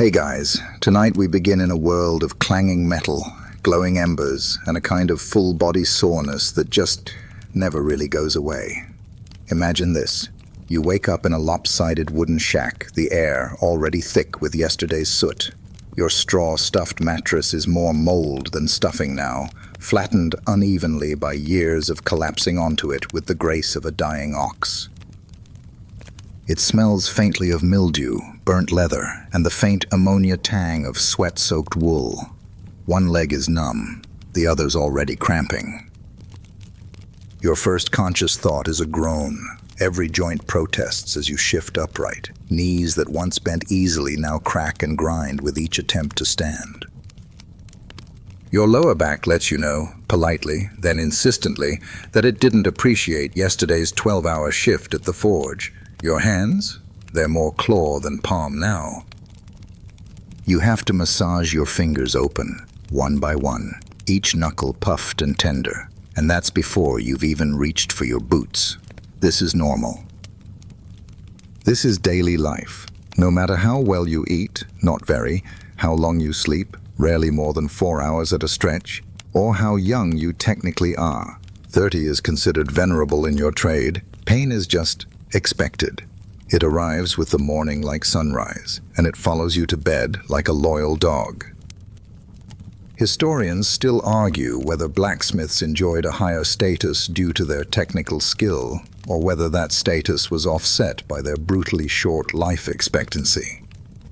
Hey guys, tonight we begin in a world of clanging metal, glowing embers, and a kind of full-body soreness that just never really goes away. Imagine this. You wake up in a lopsided wooden shack, the air already thick with yesterday's soot. Your straw-stuffed mattress is more mold than stuffing now, flattened unevenly by years of collapsing onto it with the grace of a dying ox. It smells faintly of mildew, burnt leather, and the faint ammonia tang of sweat-soaked wool. One leg is numb, the other's already cramping. Your first conscious thought is a groan. Every joint protests as you shift upright. Knees that once bent easily now crack and grind with each attempt to stand. Your lower back lets you know, politely, then insistently, that it didn't appreciate yesterday's 12-hour shift at the forge. Your hands? They're more claw than palm now. You have to massage your fingers open, one by one, each knuckle puffed and tender, and that's before you've even reached for your boots. This is normal. This is daily life. No matter how well you eat, not very, how long you sleep, rarely more than 4 hours at a stretch, or how young you technically are. 30 is considered venerable in your trade. Pain is just expected. It arrives with the morning like sunrise, and it follows you to bed like a loyal dog. Historians still argue whether blacksmiths enjoyed a higher status due to their technical skill, or whether that status was offset by their brutally short life expectancy.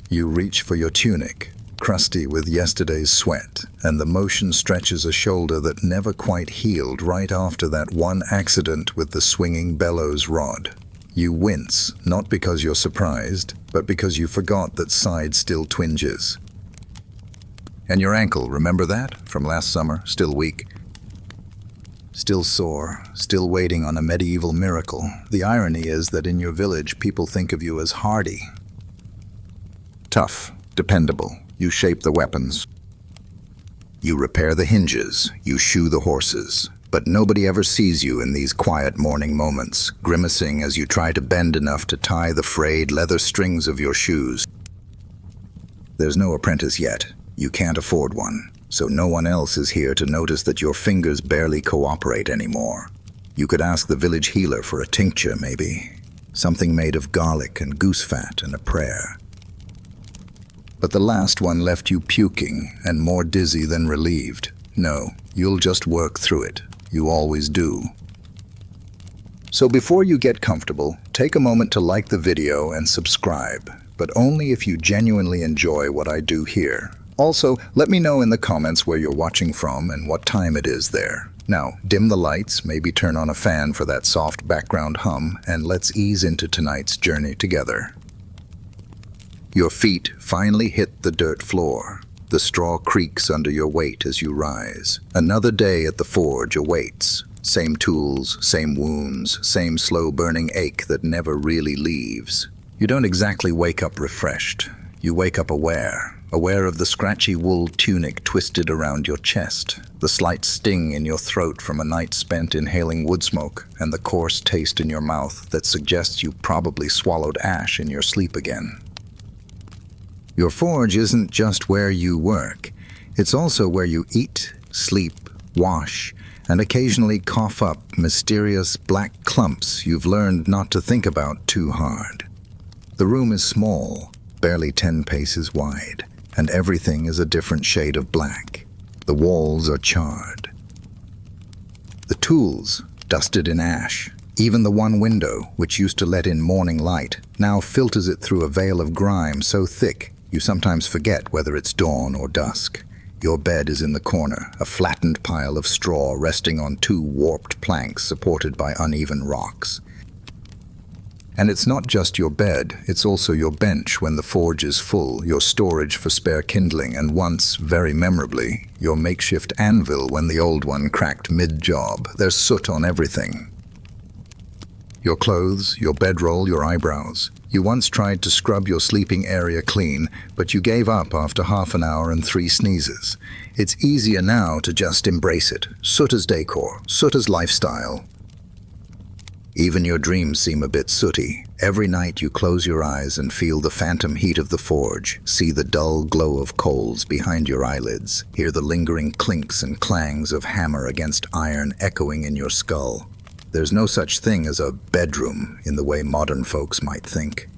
You reach for your tunic, crusty with yesterday's sweat, and the motion stretches a shoulder that never quite healed right after that one accident with the swinging bellows rod. You wince, not because you're surprised, but because you forgot that side still twinges. And your ankle, remember that? From last summer, still weak. Still sore, still waiting on a medieval miracle. The irony is that in your village, people think of you as hardy. Tough, dependable. You shape the weapons. You repair the hinges. You shoe the horses. But nobody ever sees you in these quiet morning moments, grimacing as you try to bend enough to tie the frayed leather strings of your shoes. There's no apprentice yet. You can't afford one, so no one else is here to notice that your fingers barely cooperate anymore. You could ask the village healer for a tincture, maybe. Something made of garlic and goose fat and a prayer. But the last one left you puking and more dizzy than relieved. No, you'll just work through it. You always do. So before you get comfortable, take a moment to like the video and subscribe, but only if you genuinely enjoy what I do here. Also, let me know in the comments where you're watching from and what time it is there. Now, dim the lights, maybe turn on a fan for that soft background hum, and let's ease into tonight's journey together. Your feet finally hit the dirt floor. The straw creaks under your weight as you rise. Another day at the forge awaits. Same tools, same wounds, same slow-burning ache that never really leaves. You don't exactly wake up refreshed. You wake up aware of the scratchy wool tunic twisted around your chest, the slight sting in your throat from a night spent inhaling wood smoke, and the coarse taste in your mouth that suggests you probably swallowed ash in your sleep again. Your forge isn't just where you work. It's also where you eat, sleep, wash, and occasionally cough up mysterious black clumps you've learned not to think about too hard. The room is small, barely 10 paces wide, and everything is a different shade of black. The walls are charred. The tools, dusted in ash. Even the one window, which used to let in morning light, now filters it through a veil of grime so thick you sometimes forget whether it's dawn or dusk. Your bed is in the corner, a flattened pile of straw resting on 2 warped planks supported by uneven rocks. And it's not just your bed, it's also your bench when the forge is full, your storage for spare kindling, and once, very memorably, your makeshift anvil when the old one cracked mid-job. There's soot on everything. Your clothes, your bedroll, your eyebrows. You once tried to scrub your sleeping area clean, but you gave up after half an hour and 3 sneezes. It's easier now to just embrace it. Soot as decor, soot as lifestyle. Even your dreams seem a bit sooty. Every night you close your eyes and feel the phantom heat of the forge, see the dull glow of coals behind your eyelids, hear the lingering clinks and clangs of hammer against iron echoing in your skull. There's no such thing as a bedroom in the way modern folks might think.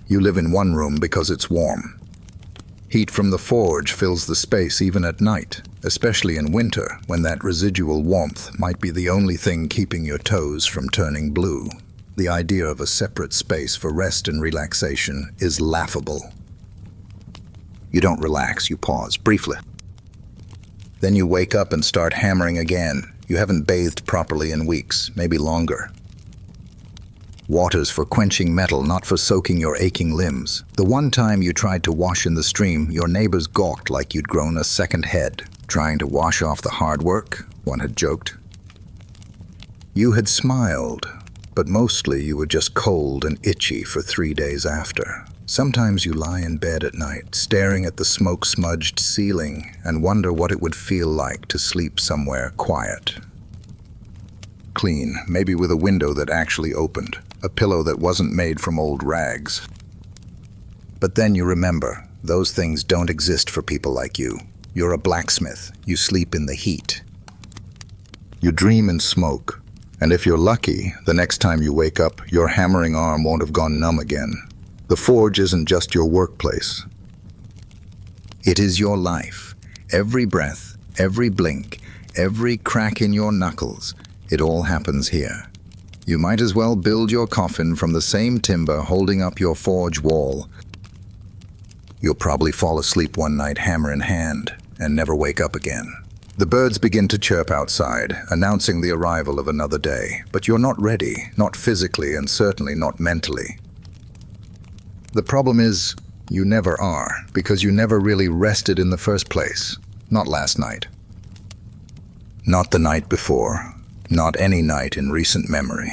You live in one room because it's warm. Heat from the forge fills the space even at night, especially in winter when that residual warmth might be the only thing keeping your toes from turning blue. The idea of a separate space for rest and relaxation is laughable. You don't relax, you pause briefly. Then you wake up and start hammering again. You haven't bathed properly in weeks, maybe longer. Water's for quenching metal, not for soaking your aching limbs. The one time you tried to wash in the stream, your neighbors gawked like you'd grown a second head. Trying to wash off the hard work, one had joked. You had smiled, but mostly you were just cold and itchy for 3 days after. Sometimes you lie in bed at night, staring at the smoke-smudged ceiling and wonder what it would feel like to sleep somewhere quiet. Clean, maybe with a window that actually opened, a pillow that wasn't made from old rags. But then you remember, those things don't exist for people like you. You're a blacksmith. You sleep in the heat. You dream in smoke. And if you're lucky, the next time you wake up, your hammering arm won't have gone numb again. The forge isn't just your workplace. It is your life. Every breath, every blink, every crack in your knuckles, it all happens here. You might as well build your coffin from the same timber holding up your forge wall. You'll probably fall asleep one night hammer in hand and never wake up again. The birds begin to chirp outside, announcing the arrival of another day, but you're not ready, not physically and certainly not mentally. The problem is, you never are, because you never really rested in the first place. Not last night. Not the night before. Not any night in recent memory.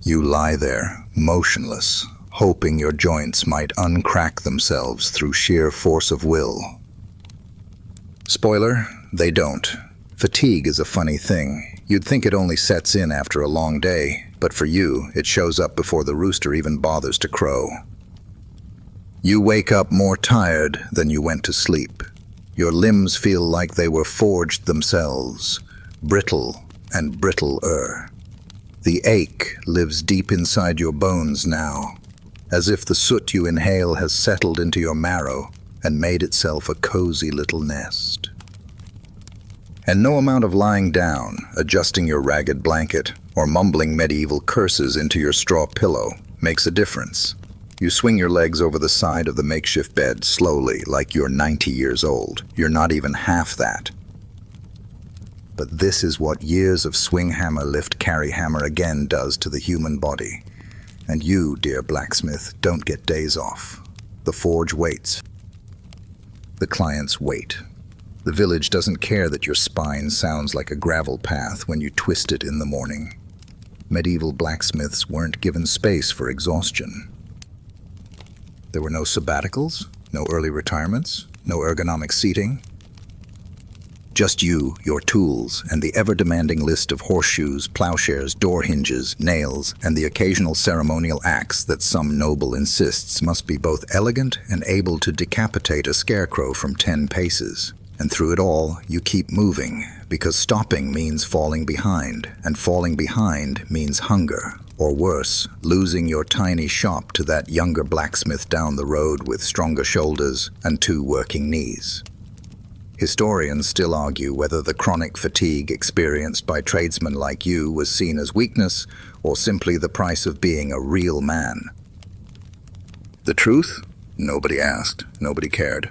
You lie there, motionless, hoping your joints might uncrack themselves through sheer force of will. Spoiler, they don't. Fatigue is a funny thing. You'd think it only sets in after a long day, but for you, it shows up before the rooster even bothers to crow. You wake up more tired than you went to sleep. Your limbs feel like they were forged themselves, brittle and brittler. The ache lives deep inside your bones now, as if the soot you inhale has settled into your marrow and made itself a cozy little nest. And no amount of lying down, adjusting your ragged blanket, or mumbling medieval curses into your straw pillow makes a difference. You swing your legs over the side of the makeshift bed slowly, like you're 90 years old. You're not even half that. But this is what years of swing hammer, lift, carry hammer again does to the human body. And you, dear blacksmith, don't get days off. The forge waits. The clients wait. The village doesn't care that your spine sounds like a gravel path when you twist it in the morning. Medieval blacksmiths weren't given space for exhaustion. There were no sabbaticals, no early retirements, no ergonomic seating. Just you, your tools, and the ever-demanding list of horseshoes, plowshares, door hinges, nails, and the occasional ceremonial axe that some noble insists must be both elegant and able to decapitate a scarecrow from 10 paces. And through it all, you keep moving, because stopping means falling behind, and falling behind means hunger, or worse, losing your tiny shop to that younger blacksmith down the road with stronger shoulders and 2 working knees. Historians still argue whether the chronic fatigue experienced by tradesmen like you was seen as weakness or simply the price of being a real man. The truth? Nobody asked, nobody cared.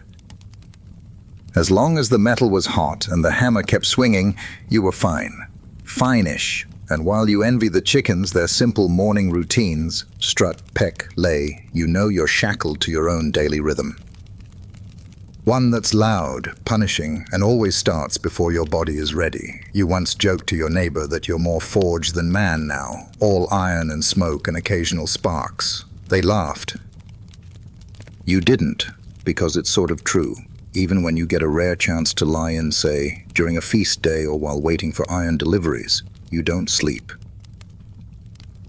As long as the metal was hot and the hammer kept swinging, you were fine. Fine-ish. And while you envy the chickens their simple morning routines, strut, peck, lay, you know you're shackled to your own daily rhythm. One that's loud, punishing, and always starts before your body is ready. You once joked to your neighbor that you're more forge than man now, all iron and smoke and occasional sparks. They laughed. You didn't, because it's sort of true. Even when you get a rare chance to lie in, say, during a feast day or while waiting for iron deliveries, you don't sleep.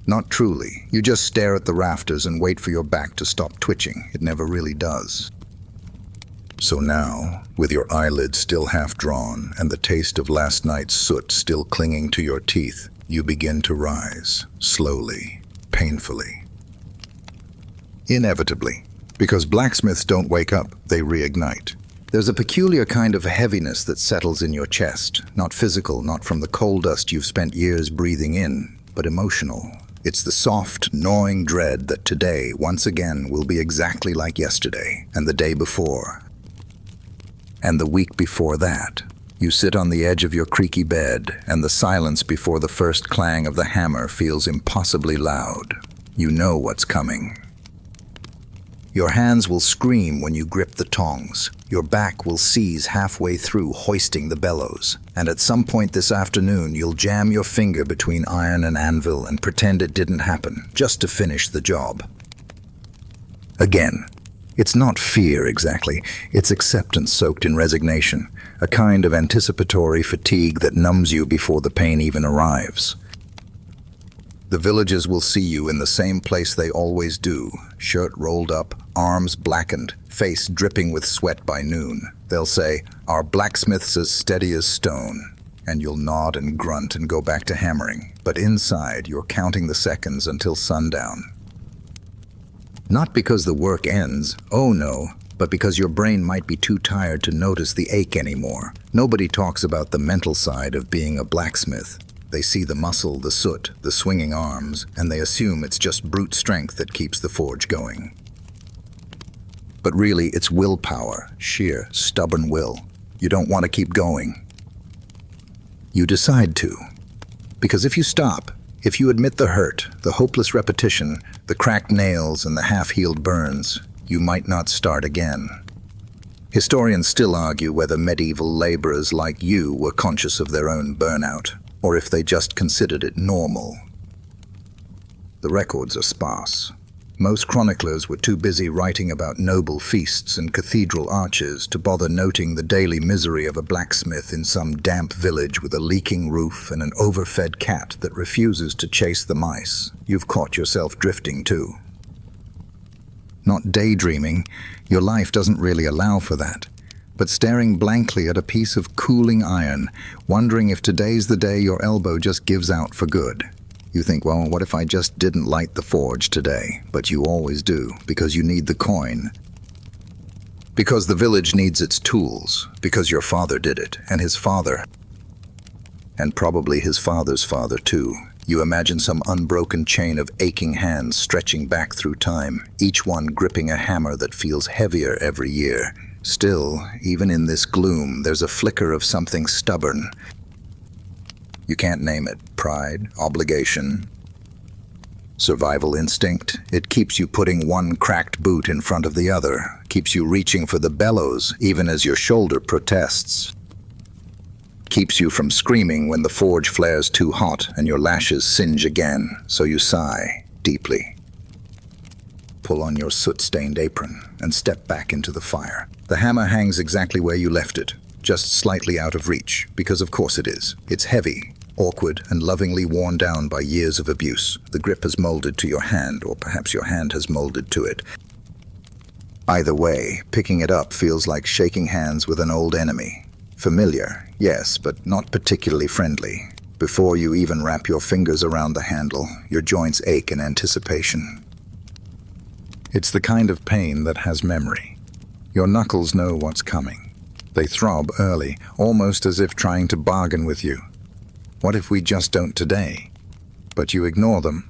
Not truly. You just stare at the rafters and wait for your back to stop twitching. It never really does. So now, with your eyelids still half drawn and the taste of last night's soot still clinging to your teeth, you begin to rise, slowly, painfully. Inevitably, because blacksmiths don't wake up, they reignite. There's a peculiar kind of heaviness that settles in your chest, not physical, not from the coal dust you've spent years breathing in, but emotional. It's the soft, gnawing dread that today, once again, will be exactly like yesterday, and the day before, and the week before that. You sit on the edge of your creaky bed, and the silence before the first clang of the hammer feels impossibly loud. You know what's coming. Your hands will scream when you grip the tongs. Your back will seize halfway through hoisting the bellows. And at some point this afternoon, you'll jam your finger between iron and anvil and pretend it didn't happen, just to finish the job. Again, it's not fear exactly, it's acceptance soaked in resignation, a kind of anticipatory fatigue that numbs you before the pain even arrives. The villagers will see you in the same place they always do, shirt rolled up, arms blackened, face dripping with sweat by noon. They'll say, "Our blacksmith's as steady as stone," and you'll nod and grunt and go back to hammering. But inside, you're counting the seconds until sundown. Not because the work ends, oh no, but because your brain might be too tired to notice the ache anymore. Nobody talks about the mental side of being a blacksmith. They see the muscle, the soot, the swinging arms, and they assume it's just brute strength that keeps the forge going. But really, it's willpower, sheer, stubborn will. You don't want to keep going. You decide to. Because if you stop, if you admit the hurt, the hopeless repetition, the cracked nails and the half-healed burns, you might not start again. Historians still argue whether medieval laborers like you were conscious of their own burnout, or if they just considered it normal. The records are sparse. Most chroniclers were too busy writing about noble feasts and cathedral arches to bother noting the daily misery of a blacksmith in some damp village with a leaking roof and an overfed cat that refuses to chase the mice. You've caught yourself drifting too. Not daydreaming, your life doesn't really allow for that, but staring blankly at a piece of cooling iron, wondering if today's the day your elbow just gives out for good. You think, well, what if I just didn't light the forge today? But you always do, because you need the coin. Because the village needs its tools, because your father did it, and his father, and probably his father's father too. You imagine some unbroken chain of aching hands stretching back through time, each one gripping a hammer that feels heavier every year. Still, even in this gloom, there's a flicker of something stubborn. You can't name it. Pride, obligation, survival instinct. It keeps you putting one cracked boot in front of the other, keeps you reaching for the bellows even as your shoulder protests, keeps you from screaming when the forge flares too hot and your lashes singe again, so you sigh deeply. Pull on your soot-stained apron and step back into the fire. The hammer hangs exactly where you left it, just slightly out of reach, because of course it is. It's heavy, awkward, and lovingly worn down by years of abuse. The grip has molded to your hand, or perhaps your hand has molded to it. Either way, picking it up feels like shaking hands with an old enemy. Familiar, yes, but not particularly friendly. Before you even wrap your fingers around the handle, your joints ache in anticipation. It's the kind of pain that has memory. Your knuckles know what's coming. They throb early, almost as if trying to bargain with you. What if we just don't today? But you ignore them.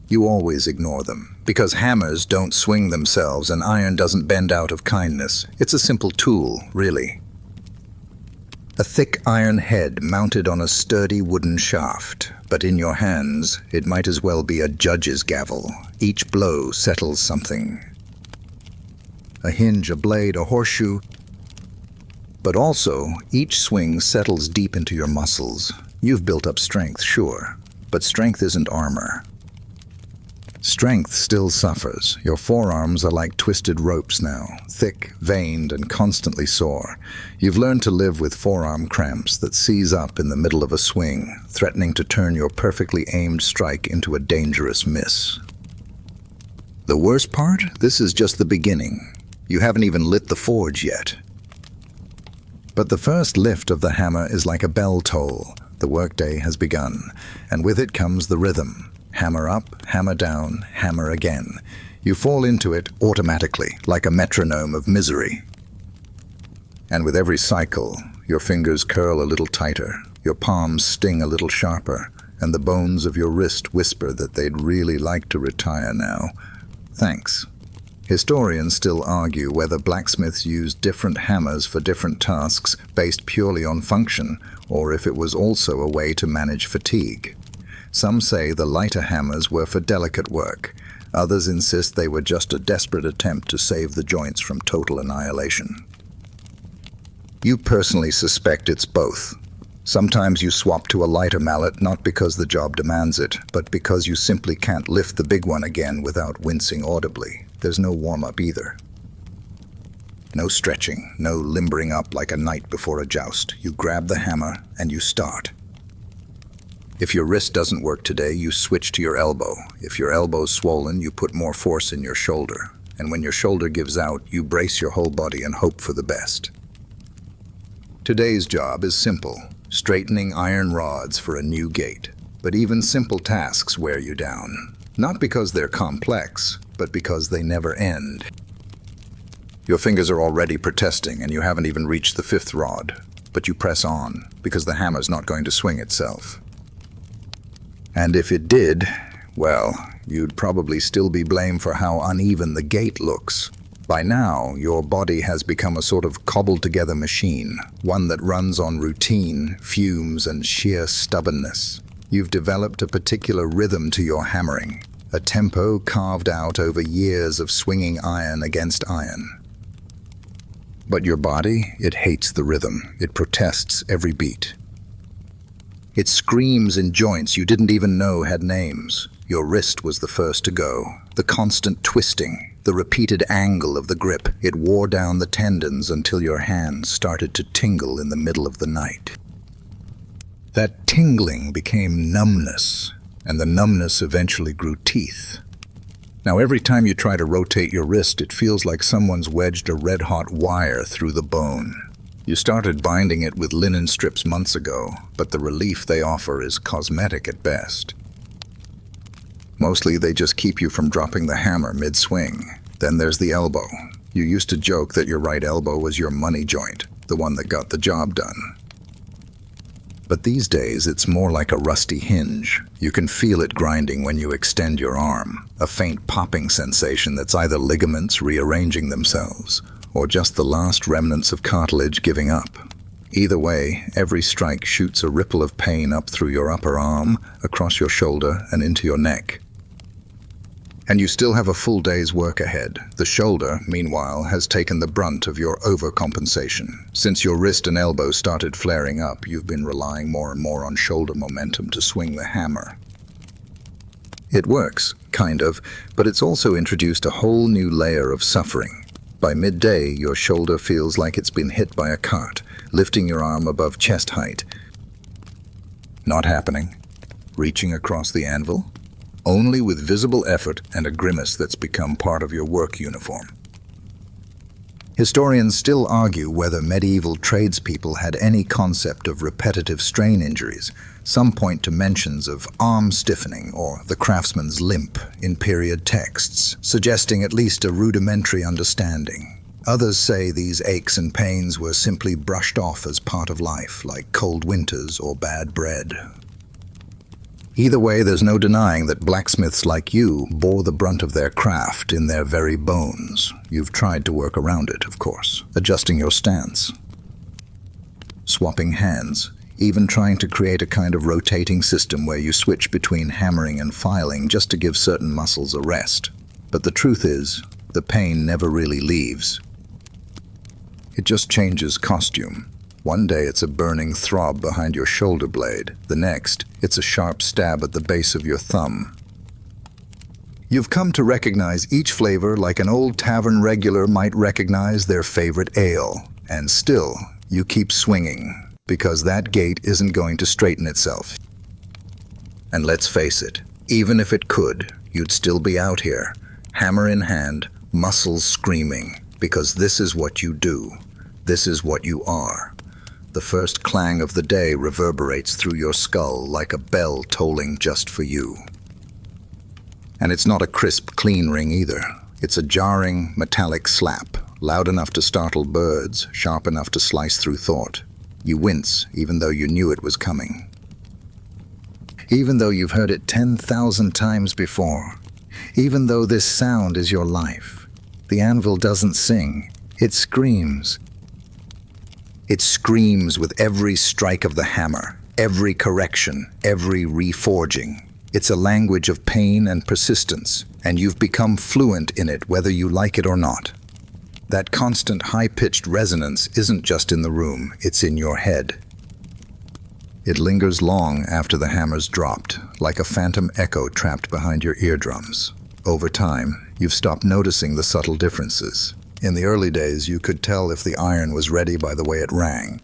You always ignore them, because hammers don't swing themselves and iron doesn't bend out of kindness. It's a simple tool, really. A thick iron head mounted on a sturdy wooden shaft, but in your hands, it might as well be a judge's gavel. Each blow settles something. A hinge, a blade, a horseshoe. But also, each swing settles deep into your muscles. You've built up strength, sure, but strength isn't armor. Strength still suffers. Your forearms are like twisted ropes now, thick, veined, and constantly sore. You've learned to live with forearm cramps that seize up in the middle of a swing, threatening to turn your perfectly aimed strike into a dangerous miss. The worst part? This is just the beginning. You haven't even lit the forge yet. But the first lift of the hammer is like a bell toll. The workday has begun, and with it comes the rhythm. Hammer up, hammer down, hammer again. You fall into it automatically, like a metronome of misery. And with every cycle, your fingers curl a little tighter, your palms sting a little sharper, and the bones of your wrist whisper that they'd really like to retire now. Thanks. Historians still argue whether blacksmiths used different hammers for different tasks based purely on function, or if it was also a way to manage fatigue. Some say the lighter hammers were for delicate work. Others insist they were just a desperate attempt to save the joints from total annihilation. You personally suspect it's both. Sometimes you swap to a lighter mallet not because the job demands it, but because you simply can't lift the big one again without wincing audibly. There's no warm-up either. No stretching, no limbering up like a knight before a joust. You grab the hammer and you start. If your wrist doesn't work today, you switch to your elbow. If your elbow's swollen, you put more force in your shoulder. And when your shoulder gives out, you brace your whole body and hope for the best. Today's job is simple, straightening iron rods for a new gate. But even simple tasks wear you down. Not because they're complex, but because they never end. Your fingers are already protesting and you haven't even reached the fifth rod. But you press on, because the hammer's not going to swing itself. And if it did, well, you'd probably still be blamed for how uneven the gate looks. By now, your body has become a sort of cobbled-together machine, one that runs on routine, fumes, and sheer stubbornness. You've developed a particular rhythm to your hammering, a tempo carved out over years of swinging iron against iron. But your body, it hates the rhythm. It protests every beat. It screams in joints you didn't even know had names. Your wrist was the first to go. The constant twisting, the repeated angle of the grip, it wore down the tendons until your hands started to tingle in the middle of the night. That tingling became numbness, and the numbness eventually grew teeth. Now every time you try to rotate your wrist, it feels like someone's wedged a red-hot wire through the bone. You started binding it with linen strips months ago, but the relief they offer is cosmetic at best. Mostly they just keep you from dropping the hammer mid-swing. Then there's the elbow. You used to joke that your right elbow was your money joint, the one that got the job done. But these days it's more like a rusty hinge. You can feel it grinding when you extend your arm, a faint popping sensation that's either ligaments rearranging themselves, or just the last remnants of cartilage giving up. Either way, every strike shoots a ripple of pain up through your upper arm, across your shoulder, and into your neck. And you still have a full day's work ahead. The shoulder, meanwhile, has taken the brunt of your overcompensation. Since your wrist and elbow started flaring up, you've been relying more and more on shoulder momentum to swing the hammer. It works, kind of, but it's also introduced a whole new layer of suffering. By midday, your shoulder feels like it's been hit by a cart, lifting your arm above chest height. Not happening. Reaching across the anvil? Only with visible effort and a grimace that's become part of your work uniform. Historians still argue whether medieval tradespeople had any concept of repetitive strain injuries. Some point to mentions of arm stiffening or the craftsman's limp in period texts, suggesting at least a rudimentary understanding. Others say these aches and pains were simply brushed off as part of life, like cold winters or bad bread. Either way, there's no denying that blacksmiths like you bore the brunt of their craft in their very bones. You've tried to work around it, of course, adjusting your stance, swapping hands, even trying to create a kind of rotating system where you switch between hammering and filing just to give certain muscles a rest. But the truth is, the pain never really leaves. It just changes costume. One day it's a burning throb behind your shoulder blade. The next, it's a sharp stab at the base of your thumb. You've come to recognize each flavor like an old tavern regular might recognize their favorite ale. And still, you keep swinging, because that gate isn't going to straighten itself. And let's face it, even if it could, you'd still be out here, hammer in hand, muscles screaming, because this is what you do. This is what you are. The first clang of the day reverberates through your skull like a bell tolling just for you. And it's not a crisp, clean ring either. It's a jarring, metallic slap, loud enough to startle birds, sharp enough to slice through thought. You wince, even though you knew it was coming. Even though you've heard it 10,000 times before. Even though this sound is your life. The anvil doesn't sing, it screams. It screams with every strike of the hammer, every correction, every reforging. It's a language of pain and persistence, and you've become fluent in it whether you like it or not. That constant high-pitched resonance isn't just in the room, it's in your head. It lingers long after the hammer's dropped, like a phantom echo trapped behind your eardrums. Over time, you've stopped noticing the subtle differences. In the early days, you could tell if the iron was ready by the way it rang.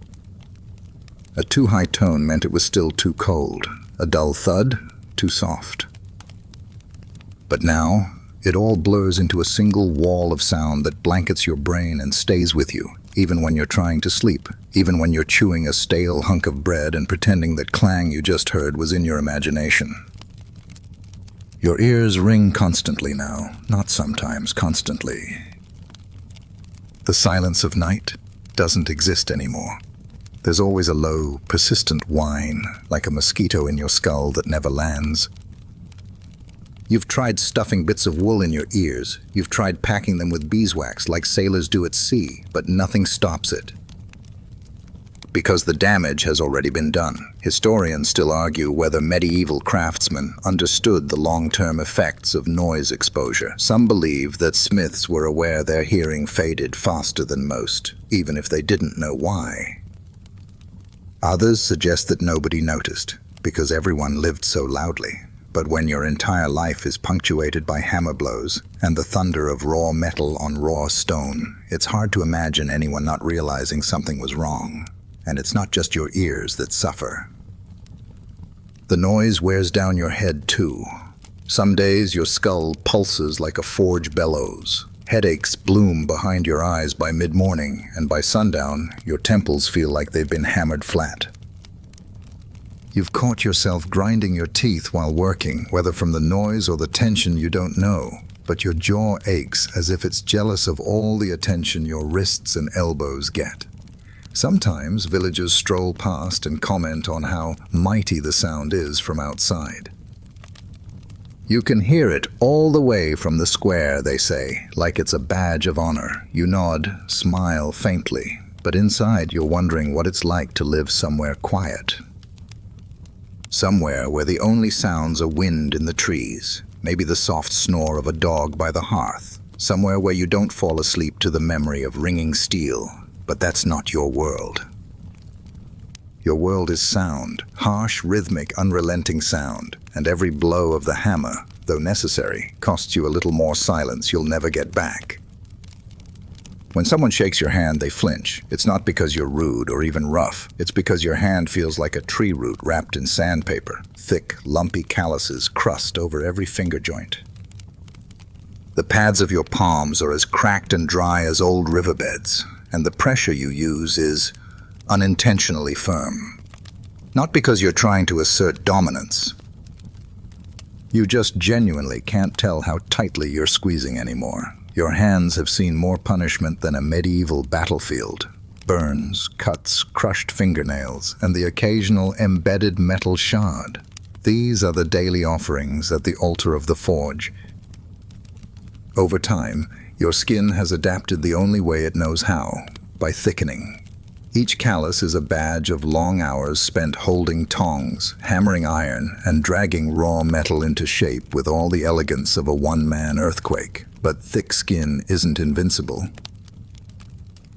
A too high tone meant it was still too cold. A dull thud, too soft. But now, it all blurs into a single wall of sound that blankets your brain and stays with you, even when you're trying to sleep, even when you're chewing a stale hunk of bread and pretending that clang you just heard was in your imagination. Your ears ring constantly now, not sometimes, constantly. The silence of night doesn't exist anymore. There's always a low, persistent whine, like a mosquito in your skull that never lands. You've tried stuffing bits of wool in your ears. You've tried packing them with beeswax like sailors do at sea, but nothing stops it. Because the damage has already been done. Historians still argue whether medieval craftsmen understood the long-term effects of noise exposure. Some believe that smiths were aware their hearing faded faster than most, even if they didn't know why. Others suggest that nobody noticed, because everyone lived so loudly. But when your entire life is punctuated by hammer blows and the thunder of raw metal on raw stone, it's hard to imagine anyone not realizing something was wrong. And it's not just your ears that suffer. The noise wears down your head too. Some days your skull pulses like a forge bellows. Headaches bloom behind your eyes by mid-morning, and by sundown, your temples feel like they've been hammered flat. You've caught yourself grinding your teeth while working, whether from the noise or the tension you don't know, but your jaw aches as if it's jealous of all the attention your wrists and elbows get. Sometimes villagers stroll past and comment on how mighty the sound is from outside. You can hear it all the way from the square, they say, like it's a badge of honor. You nod, smile faintly, but inside you're wondering what it's like to live somewhere quiet. Somewhere where the only sounds are wind in the trees, maybe the soft snore of a dog by the hearth. Somewhere where you don't fall asleep to the memory of ringing steel. But that's not your world. Your world is sound, harsh, rhythmic, unrelenting sound, and every blow of the hammer, though necessary, costs you a little more silence you'll never get back. When someone shakes your hand, they flinch. It's not because you're rude or even rough. It's because your hand feels like a tree root wrapped in sandpaper, thick, lumpy calluses crust over every finger joint. The pads of your palms are as cracked and dry as old riverbeds, and the pressure you use is unintentionally firm. Not because you're trying to assert dominance. You just genuinely can't tell how tightly you're squeezing anymore. Your hands have seen more punishment than a medieval battlefield. Burns, cuts, crushed fingernails, and the occasional embedded metal shard. These are the daily offerings at the altar of the forge. Over time, your skin has adapted the only way it knows how, by thickening. Each callus is a badge of long hours spent holding tongs, hammering iron, and dragging raw metal into shape with all the elegance of a one-man earthquake. But thick skin isn't invincible.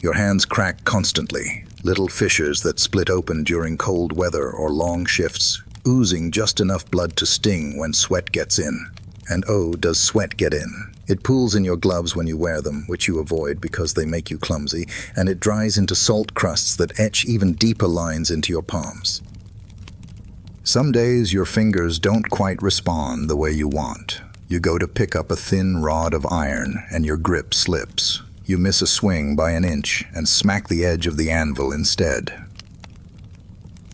Your hands crack constantly, little fissures that split open during cold weather or long shifts, oozing just enough blood to sting when sweat gets in. And oh, does sweat get in. It pools in your gloves when you wear them, which you avoid because they make you clumsy, and it dries into salt crusts that etch even deeper lines into your palms. Some days your fingers don't quite respond the way you want. You go to pick up a thin rod of iron and your grip slips. You miss a swing by an inch and smack the edge of the anvil instead.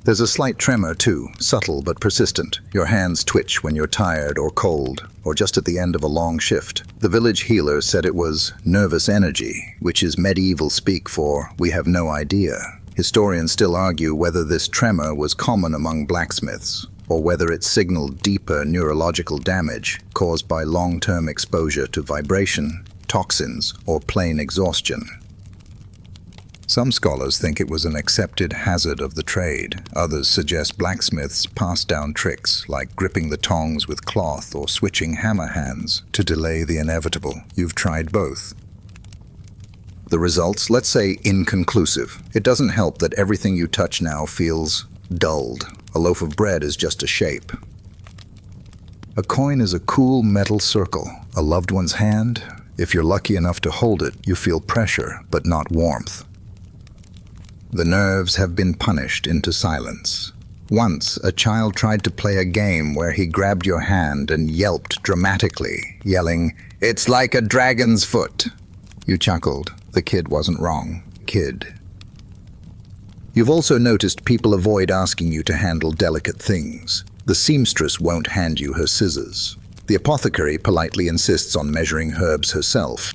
There's a slight tremor too, subtle but persistent. Your hands twitch when you're tired or cold, or just at the end of a long shift. The village healer said it was nervous energy, which is medieval speak for "we have no idea." Historians still argue whether this tremor was common among blacksmiths, or whether it signaled deeper neurological damage caused by long-term exposure to vibration, toxins, or plain exhaustion. Some scholars think it was an accepted hazard of the trade. Others suggest blacksmiths passed down tricks like gripping the tongs with cloth or switching hammer hands to delay the inevitable. You've tried both. The results, let's say, inconclusive. It doesn't help that everything you touch now feels dulled. A loaf of bread is just a shape. A coin is a cool metal circle. A loved one's hand, if you're lucky enough to hold it, you feel pressure, but not warmth. The nerves have been punished into silence. Once, a child tried to play a game where he grabbed your hand and yelped dramatically, yelling, "It's like a dragon's foot." You chuckled. The kid wasn't wrong. Kid. You've also noticed people avoid asking you to handle delicate things. The seamstress won't hand you her scissors. The apothecary politely insists on measuring herbs herself.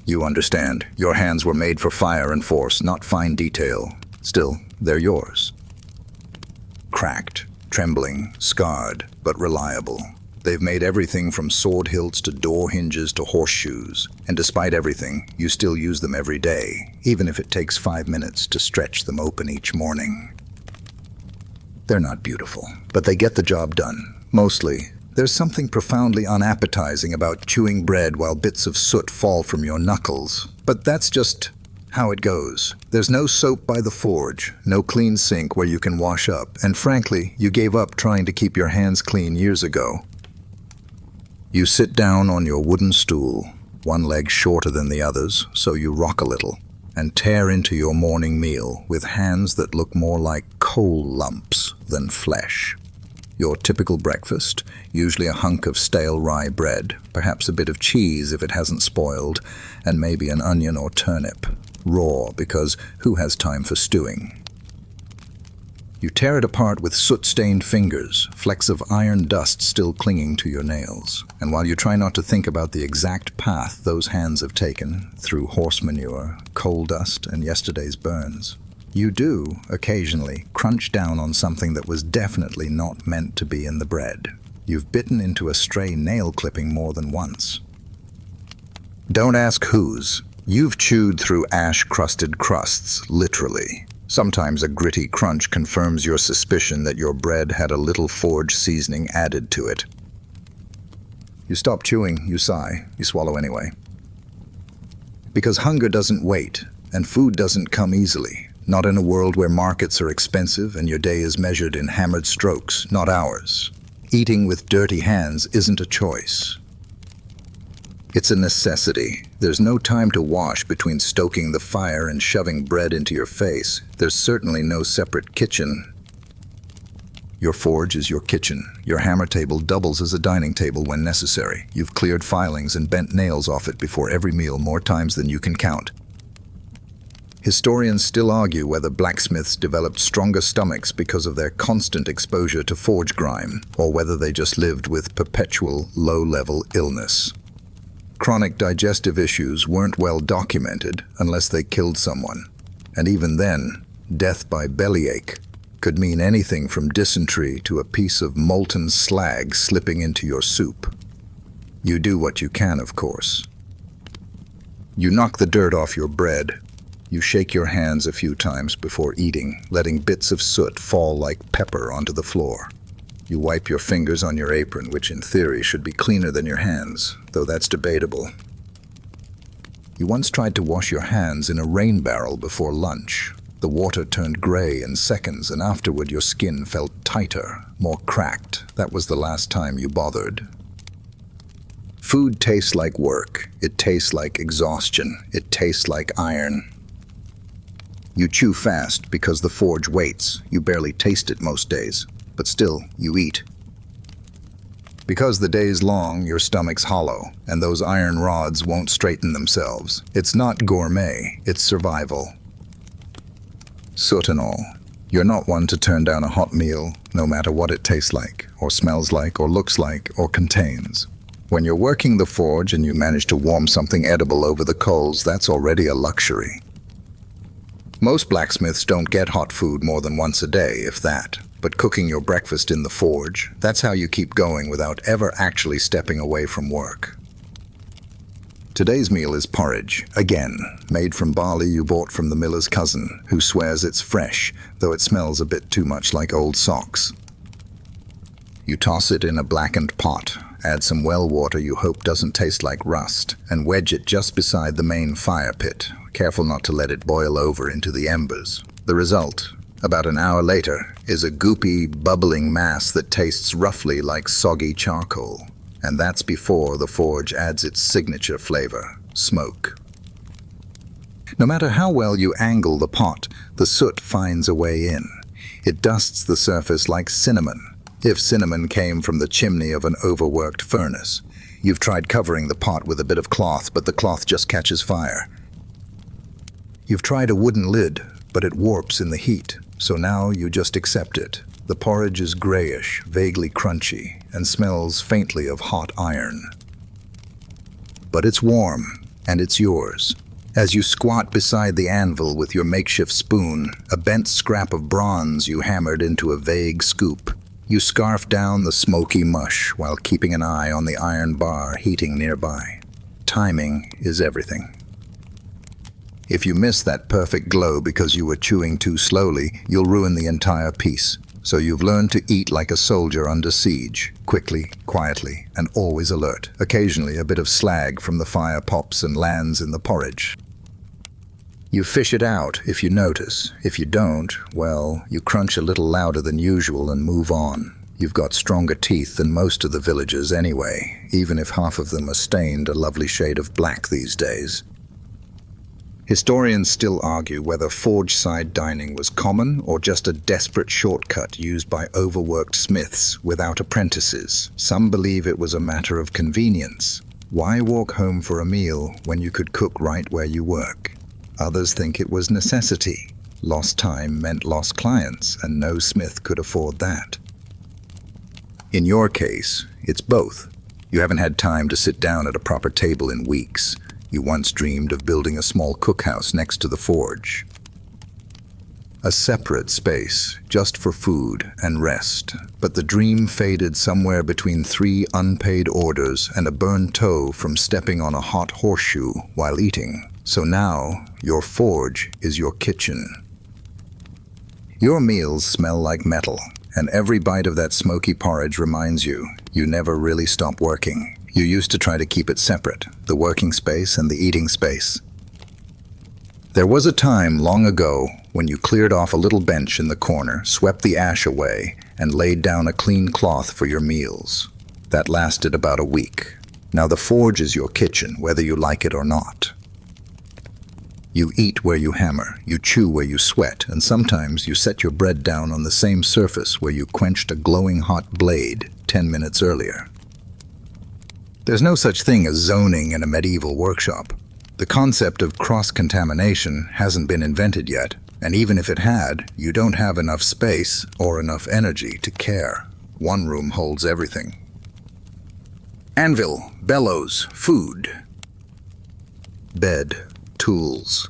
You understand. Your hands were made for fire and force, not fine detail. Still, they're yours. Cracked, trembling, scarred, but reliable. They've made everything from sword hilts to door hinges to horseshoes. And despite everything, you still use them every day, even if it takes 5 minutes to stretch them open each morning. They're not beautiful, but they get the job done. Mostly. There's something profoundly unappetizing about chewing bread while bits of soot fall from your knuckles. But that's just how it goes. There's no soap by the forge, no clean sink where you can wash up, and frankly, you gave up trying to keep your hands clean years ago. You sit down on your wooden stool, one leg shorter than the others, so you rock a little, and tear into your morning meal with hands that look more like coal lumps than flesh. Your typical breakfast, usually a hunk of stale rye bread, perhaps a bit of cheese if it hasn't spoiled, and maybe an onion or turnip, raw because who has time for stewing? You tear it apart with soot-stained fingers, flecks of iron dust still clinging to your nails. And while you try not to think about the exact path those hands have taken, through horse manure, coal dust, and yesterday's burns, you do, occasionally, crunch down on something that was definitely not meant to be in the bread. You've bitten into a stray nail clipping more than once. Don't ask whose. You've chewed through ash-crusted crusts, literally. Sometimes a gritty crunch confirms your suspicion that your bread had a little forge seasoning added to it. You stop chewing, you sigh, you swallow anyway. Because hunger doesn't wait, and food doesn't come easily. Not in a world where markets are expensive and your day is measured in hammered strokes, not hours. Eating with dirty hands isn't a choice. It's a necessity. There's no time to wash between stoking the fire and shoving bread into your face. There's certainly no separate kitchen. Your forge is your kitchen. Your hammer table doubles as a dining table when necessary. You've cleared filings and bent nails off it before every meal more times than you can count. Historians still argue whether blacksmiths developed stronger stomachs because of their constant exposure to forge grime, or whether they just lived with perpetual low-level illness. Chronic digestive issues weren't well documented unless they killed someone. And even then, death by bellyache could mean anything from dysentery to a piece of molten slag slipping into your soup. You do what you can, of course. You knock the dirt off your bread. You shake your hands a few times before eating, letting bits of soot fall like pepper onto the floor. You wipe your fingers on your apron, which in theory should be cleaner than your hands, though that's debatable. You once tried to wash your hands in a rain barrel before lunch. The water turned gray in seconds, and afterward your skin felt tighter, more cracked. That was the last time you bothered. Food tastes like work. It tastes like exhaustion. It tastes like iron. You chew fast because the forge waits. You barely taste it most days, but still, you eat. Because the day's long, your stomach's hollow, and those iron rods won't straighten themselves. It's not gourmet, it's survival. Soot and all. You're not one to turn down a hot meal, no matter what it tastes like, or smells like, or looks like, or contains. When you're working the forge and you manage to warm something edible over the coals, that's already a luxury. Most blacksmiths don't get hot food more than once a day, if that. But cooking your breakfast in the forge, that's how you keep going without ever actually stepping away from work. Today's meal is porridge, again, made from barley you bought from the miller's cousin, who swears it's fresh, though it smells a bit too much like old socks. You toss it in a blackened pot, add some well water you hope doesn't taste like rust, and wedge it just beside the main fire pit, careful not to let it boil over into the embers. The result, about an hour later, is a goopy, bubbling mass that tastes roughly like soggy charcoal. And that's before the forge adds its signature flavor, smoke. No matter how well you angle the pot, the soot finds a way in. It dusts the surface like cinnamon, if cinnamon came from the chimney of an overworked furnace. You've tried covering the pot with a bit of cloth, but the cloth just catches fire. You've tried a wooden lid, but it warps in the heat, so now you just accept it. The porridge is grayish, vaguely crunchy, and smells faintly of hot iron. But it's warm, and it's yours. As you squat beside the anvil with your makeshift spoon, a bent scrap of bronze you hammered into a vague scoop, you scarf down the smoky mush while keeping an eye on the iron bar heating nearby. Timing is everything. If you miss that perfect glow because you were chewing too slowly, you'll ruin the entire piece. So you've learned to eat like a soldier under siege, quickly, quietly, and always alert. Occasionally a bit of slag from the fire pops and lands in the porridge. You fish it out if you notice. If you don't, well, you crunch a little louder than usual and move on. You've got stronger teeth than most of the villagers anyway, even if half of them are stained a lovely shade of black these days. Historians still argue whether forge-side dining was common or just a desperate shortcut used by overworked smiths without apprentices. Some believe it was a matter of convenience. Why walk home for a meal when you could cook right where you work? Others think it was necessity. Lost time meant lost clients, and no smith could afford that. In your case, it's both. You haven't had time to sit down at a proper table in weeks. You once dreamed of building a small cookhouse next to the forge. A separate space, just for food and rest. But the dream faded somewhere between 3 unpaid orders and a burned toe from stepping on a hot horseshoe while eating. So now, your forge is your kitchen. Your meals smell like metal, and every bite of that smoky porridge reminds you, you never really stop working. You used to try to keep it separate, the working space and the eating space. There was a time long ago when you cleared off a little bench in the corner, swept the ash away, and laid down a clean cloth for your meals. That lasted about a week. Now the forge is your kitchen, whether you like it or not. You eat where you hammer, you chew where you sweat, and sometimes you set your bread down on the same surface where you quenched a glowing hot blade 10 minutes earlier. There's no such thing as zoning in a medieval workshop. The concept of cross-contamination hasn't been invented yet, and even if it had, you don't have enough space or enough energy to care. One room holds everything. Anvil, bellows, food. Bed, tools.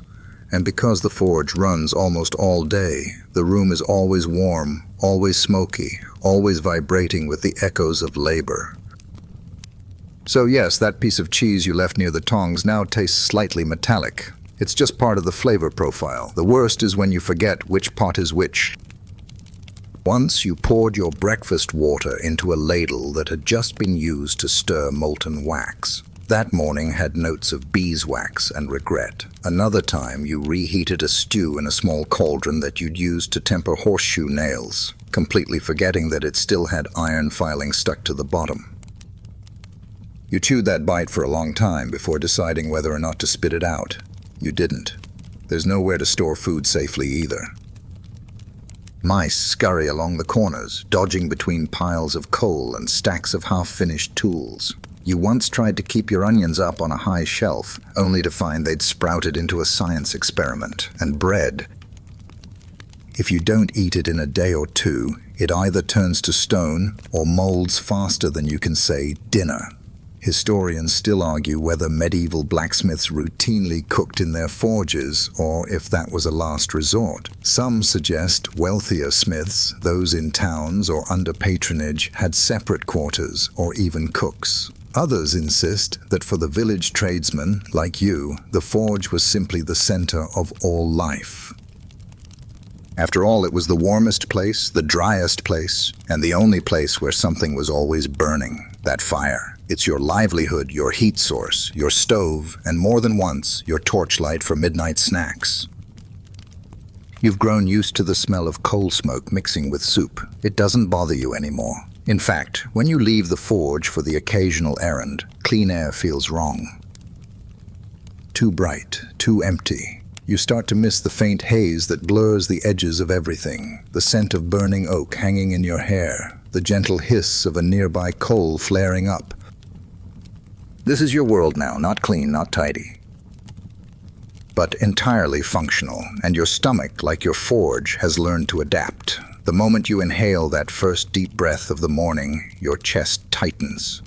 And because the forge runs almost all day, the room is always warm, always smoky, always vibrating with the echoes of labor. So yes, that piece of cheese you left near the tongs now tastes slightly metallic. It's just part of the flavor profile. The worst is when you forget which pot is which. Once you poured your breakfast water into a ladle that had just been used to stir molten wax. That morning had notes of beeswax and regret. Another time you reheated a stew in a small cauldron that you'd used to temper horseshoe nails, completely forgetting that it still had iron filing stuck to the bottom. You chewed that bite for a long time before deciding whether or not to spit it out. You didn't. There's nowhere to store food safely either. Mice scurry along the corners, dodging between piles of coal and stacks of half-finished tools. You once tried to keep your onions up on a high shelf, only to find they'd sprouted into a science experiment. And bread. If you don't eat it in a day or two, it either turns to stone or molds faster than you can say dinner. Historians still argue whether medieval blacksmiths routinely cooked in their forges or if that was a last resort. Some suggest wealthier smiths, those in towns or under patronage, had separate quarters or even cooks. Others insist that for the village tradesman, like you, the forge was simply the center of all life. After all, it was the warmest place, the driest place, and the only place where something was always burning, that fire. It's your livelihood, your heat source, your stove, and more than once, your torchlight for midnight snacks. You've grown used to the smell of coal smoke mixing with soup. It doesn't bother you anymore. In fact, when you leave the forge for the occasional errand, clean air feels wrong. Too bright, too empty. You start to miss the faint haze that blurs the edges of everything, the scent of burning oak hanging in your hair, the gentle hiss of a nearby coal flaring up. This is your world now, not clean, not tidy, but entirely functional, and your stomach, like your forge, has learned to adapt. The moment you inhale that first deep breath of the morning, your chest tightens.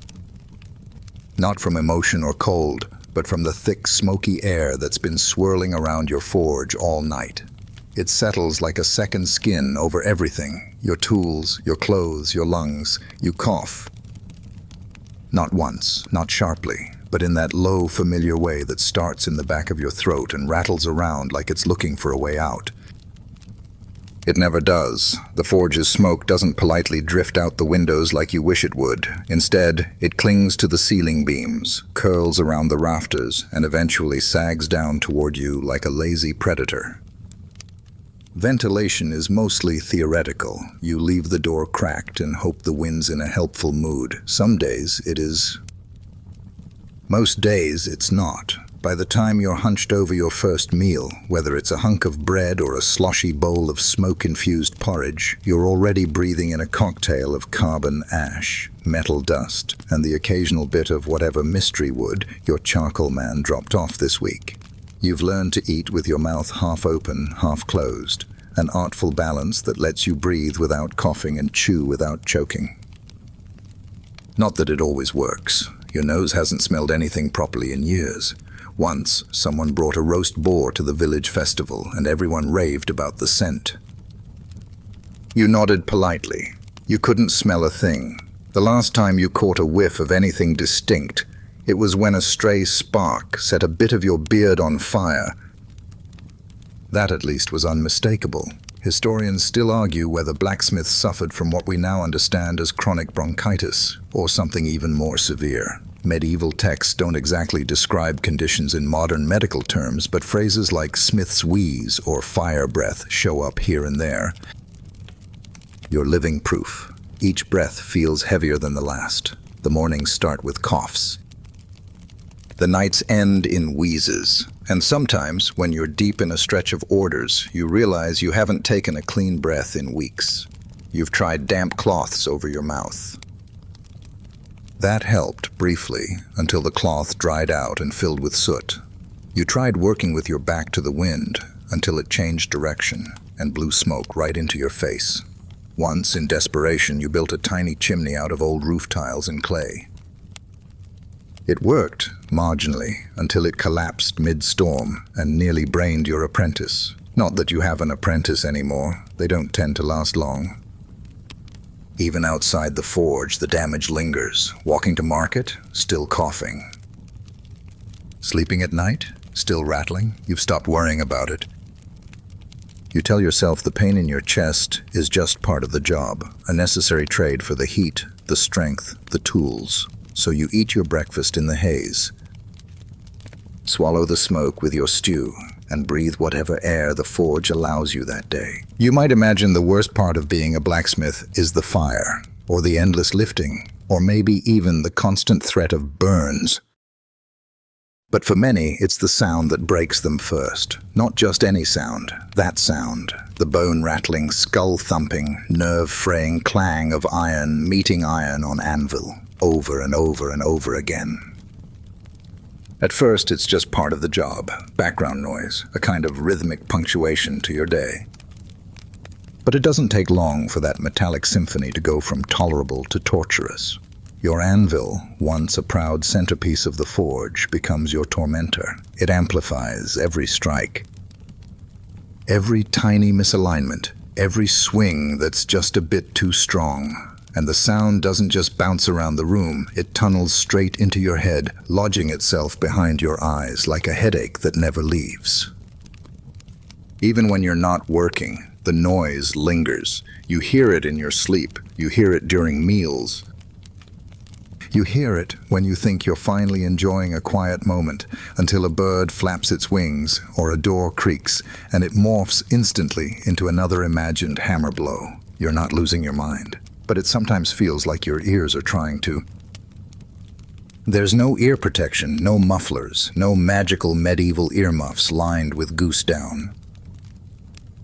Not from emotion or cold, but from the thick, smoky air that's been swirling around your forge all night. It settles like a second skin over everything, your tools, your clothes, your lungs. You cough. Not once, not sharply, but in that low, familiar way that starts in the back of your throat and rattles around like it's looking for a way out. It never does. The forge's smoke doesn't politely drift out the windows like you wish it would. Instead, it clings to the ceiling beams, curls around the rafters, and eventually sags down toward you like a lazy predator. Ventilation is mostly theoretical. You leave the door cracked and hope the wind's in a helpful mood. Some days it is. Most days it's not. By the time you're hunched over your first meal, whether it's a hunk of bread or a sloshy bowl of smoke-infused porridge, you're already breathing in a cocktail of carbon ash, metal dust, and the occasional bit of whatever mystery wood your charcoal man dropped off this week. You've learned to eat with your mouth half open, half closed, an artful balance that lets you breathe without coughing and chew without choking. Not that it always works. Your nose hasn't smelled anything properly in years. Once, someone brought a roast boar to the village festival, and everyone raved about the scent. You nodded politely. You couldn't smell a thing. The last time you caught a whiff of anything distinct, it was when a stray spark set a bit of your beard on fire. That at least was unmistakable. Historians still argue whether blacksmiths suffered from what we now understand as chronic bronchitis, or something even more severe. Medieval texts don't exactly describe conditions in modern medical terms, but phrases like smith's wheeze or fire breath show up here and there. You're living proof. Each breath feels heavier than the last. The mornings start with coughs. The nights end in wheezes. And sometimes, when you're deep in a stretch of orders, you realize you haven't taken a clean breath in weeks. You've tried damp cloths over your mouth. That helped, briefly, until the cloth dried out and filled with soot. You tried working with your back to the wind, until it changed direction and blew smoke right into your face. Once, in desperation, you built a tiny chimney out of old roof tiles and clay. It worked, marginally, until it collapsed mid-storm and nearly brained your apprentice. Not that you have an apprentice anymore. They don't tend to last long. Even outside the forge, the damage lingers. Walking to market, still coughing. Sleeping at night, still rattling. You've stopped worrying about it. You tell yourself the pain in your chest is just part of the job, a necessary trade for the heat, the strength, the tools. So you eat your breakfast in the haze. Swallow the smoke with your stew, and breathe whatever air the forge allows you that day. You might imagine the worst part of being a blacksmith is the fire, or the endless lifting, or maybe even the constant threat of burns. But for many, it's the sound that breaks them first. Not just any sound, that sound. The bone-rattling, skull-thumping, nerve-fraying clang of iron meeting iron on anvil, over and over and over again. At first, it's just part of the job, background noise, a kind of rhythmic punctuation to your day. But it doesn't take long for that metallic symphony to go from tolerable to torturous. Your anvil, once a proud centerpiece of the forge, becomes your tormentor. It amplifies every strike. Every tiny misalignment, every swing that's just a bit too strong. And the sound doesn't just bounce around the room, it tunnels straight into your head, lodging itself behind your eyes like a headache that never leaves. Even when you're not working, the noise lingers. You hear it in your sleep, you hear it during meals. You hear it when you think you're finally enjoying a quiet moment, until a bird flaps its wings or a door creaks, and it morphs instantly into another imagined hammer blow. You're not losing your mind, but it sometimes feels like your ears are trying to. There's no ear protection, no mufflers, no magical medieval earmuffs lined with goose down.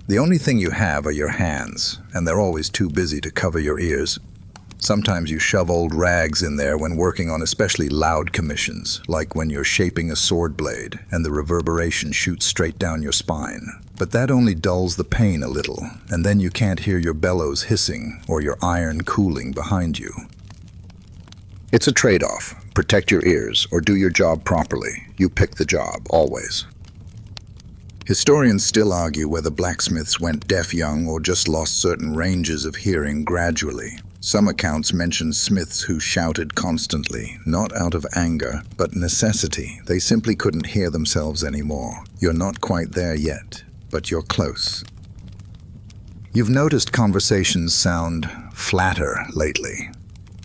The only thing you have are your hands, and they're always too busy to cover your ears. Sometimes you shove old rags in there when working on especially loud commissions, like when you're shaping a sword blade and the reverberation shoots straight down your spine. But that only dulls the pain a little, and then you can't hear your bellows hissing or your iron cooling behind you. It's a trade-off. Protect your ears or do your job properly. You pick the job, always. Historians still argue whether blacksmiths went deaf young or just lost certain ranges of hearing gradually. Some accounts mention smiths who shouted constantly, not out of anger, but necessity. They simply couldn't hear themselves anymore. You're not quite there yet, but you're close. You've noticed conversations sound flatter lately.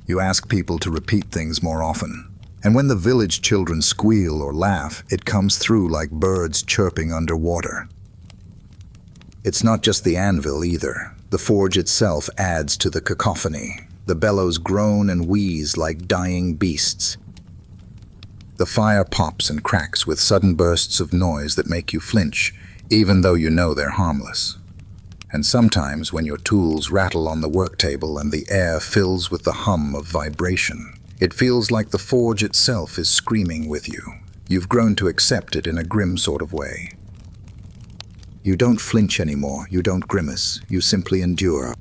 You ask people to repeat things more often. And when the village children squeal or laugh, it comes through like birds chirping underwater. It's not just the anvil either. The forge itself adds to the cacophony. The bellows groan and wheeze like dying beasts. The fire pops and cracks with sudden bursts of noise that make you flinch, even though you know they're harmless. And sometimes when your tools rattle on the work table and the air fills with the hum of vibration, it feels like the forge itself is screaming with you. You've grown to accept it in a grim sort of way. You don't flinch anymore, you don't grimace, you simply endure.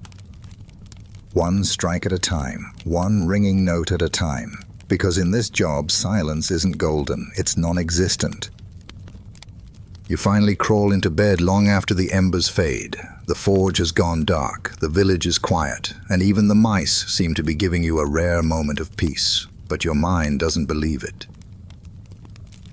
One strike at a time, one ringing note at a time. Because in this job, silence isn't golden, it's non-existent. You finally crawl into bed long after the embers fade. The forge has gone dark, the village is quiet, and even the mice seem to be giving you a rare moment of peace. But your mind doesn't believe it.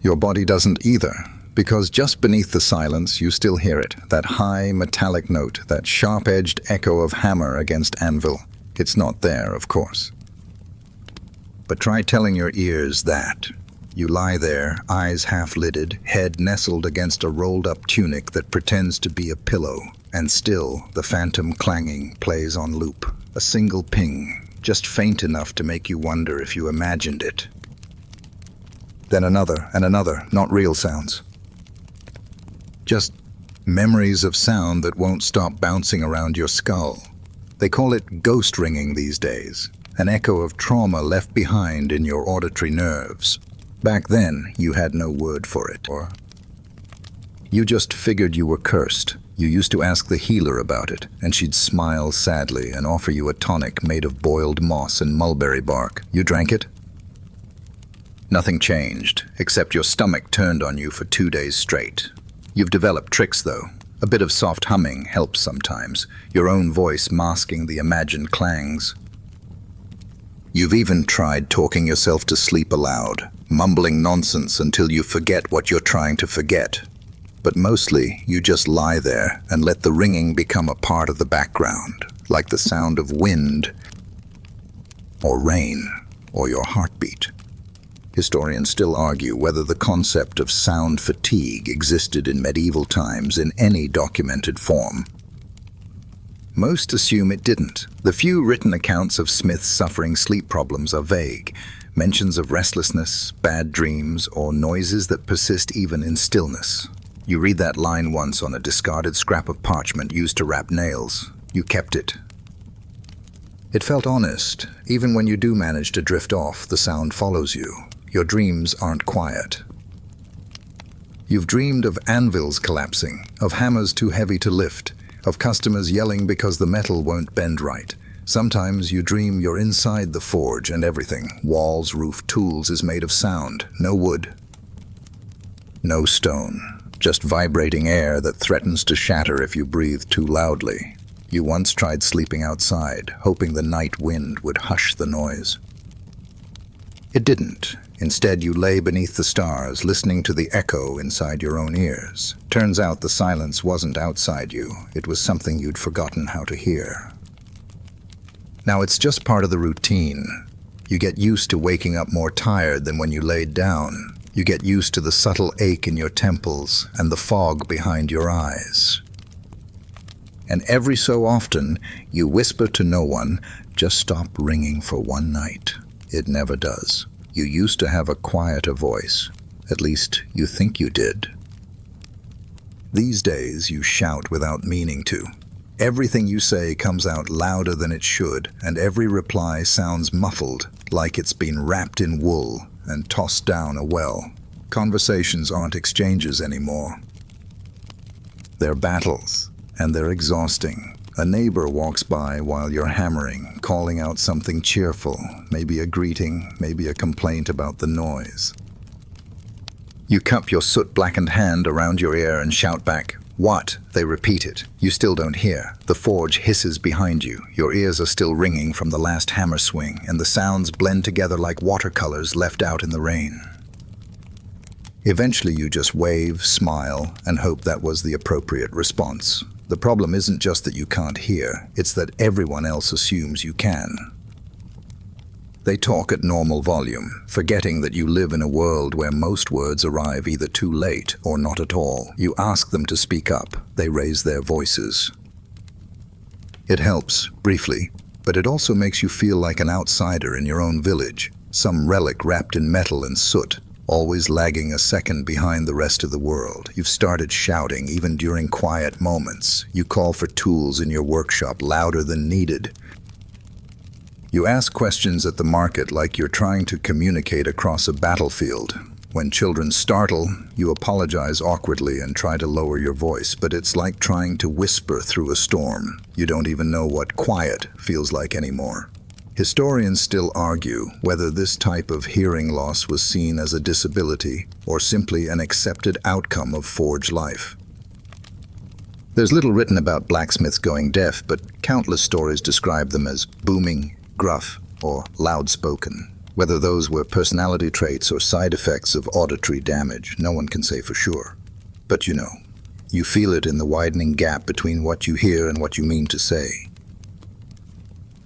Your body doesn't either. Because just beneath the silence, you still hear it, that high metallic note, that sharp-edged echo of hammer against anvil. It's not there, of course. But try telling your ears that. You lie there, eyes half-lidded, head nestled against a rolled-up tunic that pretends to be a pillow, and still the phantom clanging plays on loop. A single ping, just faint enough to make you wonder if you imagined it. Then another and another, not real sounds. Just memories of sound that won't stop bouncing around your skull. They call it ghost ringing these days, an echo of trauma left behind in your auditory nerves. Back then, you had no word for it, or you just figured you were cursed. You used to ask the healer about it, and she'd smile sadly and offer you a tonic made of boiled moss and mulberry bark. You drank it? Nothing changed, except your stomach turned on you for 2 days straight. You've developed tricks, though. A bit of soft humming helps sometimes, your own voice masking the imagined clangs. You've even tried talking yourself to sleep aloud, mumbling nonsense until you forget what you're trying to forget. But mostly, you just lie there and let the ringing become a part of the background, like the sound of wind, or rain, or your heartbeat. Historians still argue whether the concept of sound fatigue existed in medieval times in any documented form. Most assume it didn't. The few written accounts of Smiths suffering sleep problems are vague. Mentions of restlessness, bad dreams, or noises that persist even in stillness. You read that line once on a discarded scrap of parchment used to wrap nails. You kept it. It felt honest. Even when you do manage to drift off, the sound follows you. Your dreams aren't quiet. You've dreamed of anvils collapsing, of hammers too heavy to lift, of customers yelling because the metal won't bend right. Sometimes you dream you're inside the forge and everything, walls, roof, tools, is made of sound. No wood, no stone, just vibrating air that threatens to shatter if you breathe too loudly. You once tried sleeping outside, hoping the night wind would hush the noise. It didn't. Instead, you lay beneath the stars, listening to the echo inside your own ears. Turns out the silence wasn't outside you. It was something you'd forgotten how to hear. Now it's just part of the routine. You get used to waking up more tired than when you laid down. You get used to the subtle ache in your temples and the fog behind your eyes. And every so often, you whisper to no one, just stop ringing for one night. It never does. You used to have a quieter voice. At least you think you did. These days, you shout without meaning to. Everything you say comes out louder than it should, and every reply sounds muffled, like it's been wrapped in wool and tossed down a well. Conversations aren't exchanges anymore. They're battles, and they're exhausting. A neighbor walks by while you're hammering, calling out something cheerful, maybe a greeting, maybe a complaint about the noise. You cup your soot-blackened hand around your ear and shout back, "What?" They repeat it. You still don't hear. The forge hisses behind you. Your ears are still ringing from the last hammer swing, and the sounds blend together like watercolors left out in the rain. Eventually you just wave, smile, and hope that was the appropriate response. The problem isn't just that you can't hear, it's that everyone else assumes you can. They talk at normal volume, forgetting that you live in a world where most words arrive either too late or not at all. You ask them to speak up, they raise their voices. It helps, briefly, but it also makes you feel like an outsider in your own village, some relic wrapped in metal and soot, always lagging a second behind the rest of the world. You've started shouting even during quiet moments. You call for tools in your workshop louder than needed. You ask questions at the market like you're trying to communicate across a battlefield. When children startle, you apologize awkwardly and try to lower your voice, but it's like trying to whisper through a storm. You don't even know what quiet feels like anymore. Historians still argue whether this type of hearing loss was seen as a disability or simply an accepted outcome of forge life. There's little written about blacksmiths going deaf, but countless stories describe them as booming, gruff, or loud-spoken. Whether those were personality traits or side effects of auditory damage, no one can say for sure. But you feel it in the widening gap between what you hear and what you mean to say.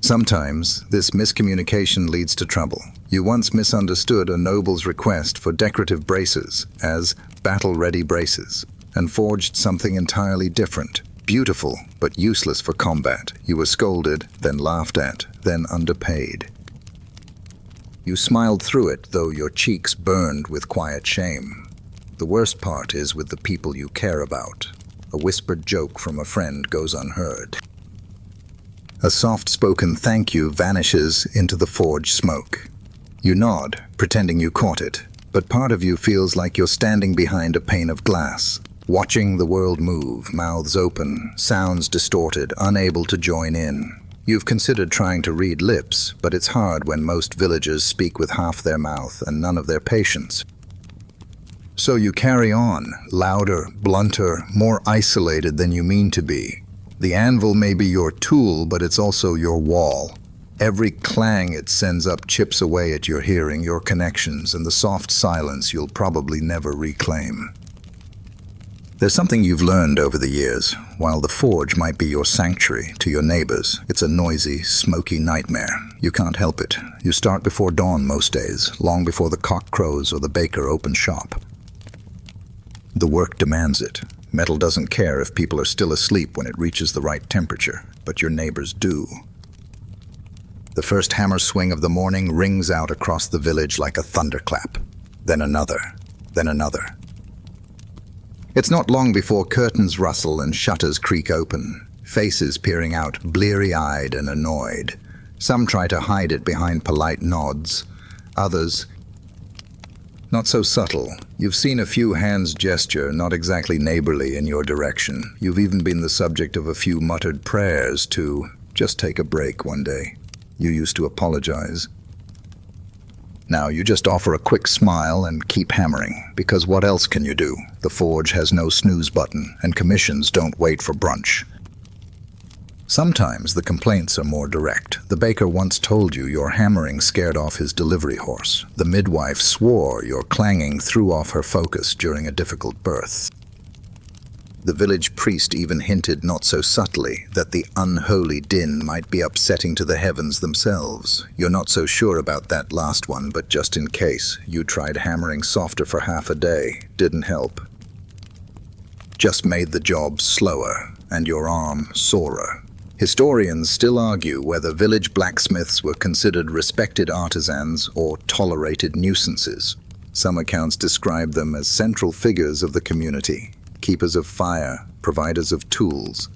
Sometimes, this miscommunication leads to trouble. You once misunderstood a noble's request for decorative braces as battle-ready braces, and forged something entirely different, beautiful but useless for combat. You were scolded, then laughed at, then underpaid. You smiled through it, though your cheeks burned with quiet shame. The worst part is with the people you care about. A whispered joke from a friend goes unheard. A soft-spoken thank you vanishes into the forge smoke. You nod, pretending you caught it, but part of you feels like you're standing behind a pane of glass, watching the world move, mouths open, sounds distorted, unable to join in. You've considered trying to read lips, but it's hard when most villagers speak with half their mouth and none of their patience. So you carry on, louder, blunter, more isolated than you mean to be. The anvil may be your tool, but it's also your wall. Every clang it sends up chips away at your hearing, your connections, and the soft silence you'll probably never reclaim. There's something you've learned over the years. While the forge might be your sanctuary to your neighbors, it's a noisy, smoky nightmare. You can't help it. You start before dawn most days, long before the cock crows or the baker opens shop. The work demands it. Metal doesn't care if people are still asleep when it reaches the right temperature, but your neighbors do. The first hammer swing of the morning rings out across the village like a thunderclap. Then another, then another. It's not long before curtains rustle and shutters creak open, faces peering out, bleary-eyed and annoyed. Some try to hide it behind polite nods. Others, not so subtle. You've seen a few hands gesture, not exactly neighborly in your direction. You've even been the subject of a few muttered prayers to just take a break one day. You used to apologize. Now you just offer a quick smile and keep hammering, because what else can you do? The forge has no snooze button, and commissions don't wait for brunch. Sometimes the complaints are more direct. The baker once told you your hammering scared off his delivery horse. The midwife swore your clanging threw off her focus during a difficult birth. The village priest even hinted not so subtly that the unholy din might be upsetting to the heavens themselves. You're not so sure about that last one, but just in case, you tried hammering softer for half a day. Didn't help. Just made the job slower and your arm sorer. Historians still argue whether village blacksmiths were considered respected artisans or tolerated nuisances. Some accounts describe them as central figures of the community, keepers of fire, providers of tools.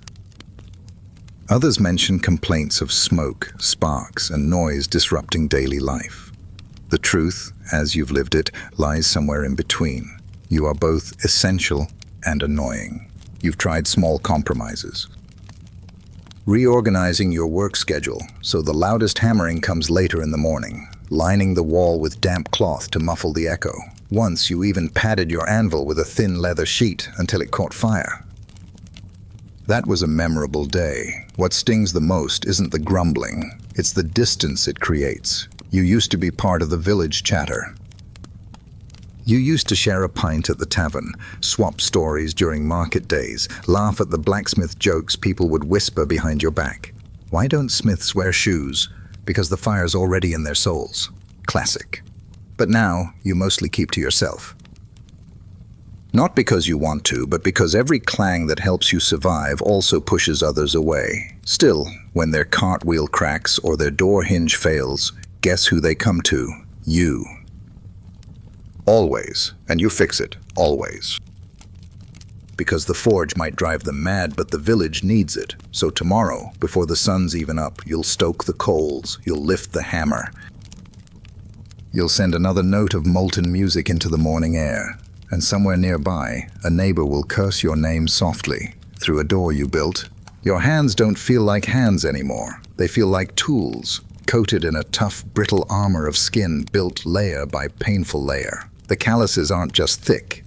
Others mention complaints of smoke, sparks, and noise disrupting daily life. The truth, as you've lived it, lies somewhere in between. You are both essential and annoying. You've tried small compromises. Reorganizing your work schedule so the loudest hammering comes later in the morning, lining the wall with damp cloth to muffle the echo. Once you even padded your anvil with a thin leather sheet until it caught fire. That was a memorable day. What stings the most isn't the grumbling, it's the distance it creates. You used to be part of the village chatter. You used to share a pint at the tavern, swap stories during market days, laugh at the blacksmith jokes people would whisper behind your back. Why don't smiths wear shoes? Because the fire's already in their souls. Classic. But now, you mostly keep to yourself. Not because you want to, but because every clang that helps you survive also pushes others away. Still, when their cartwheel cracks or their door hinge fails, guess who they come to? You. Always. And you fix it. Always. Because the forge might drive them mad, but the village needs it. So tomorrow, before the sun's even up, you'll stoke the coals, you'll lift the hammer. You'll send another note of molten music into the morning air, and somewhere nearby, a neighbor will curse your name softly through a door you built. Your hands don't feel like hands anymore. They feel like tools, coated in a tough, brittle armor of skin built layer by painful layer. The calluses aren't just thick.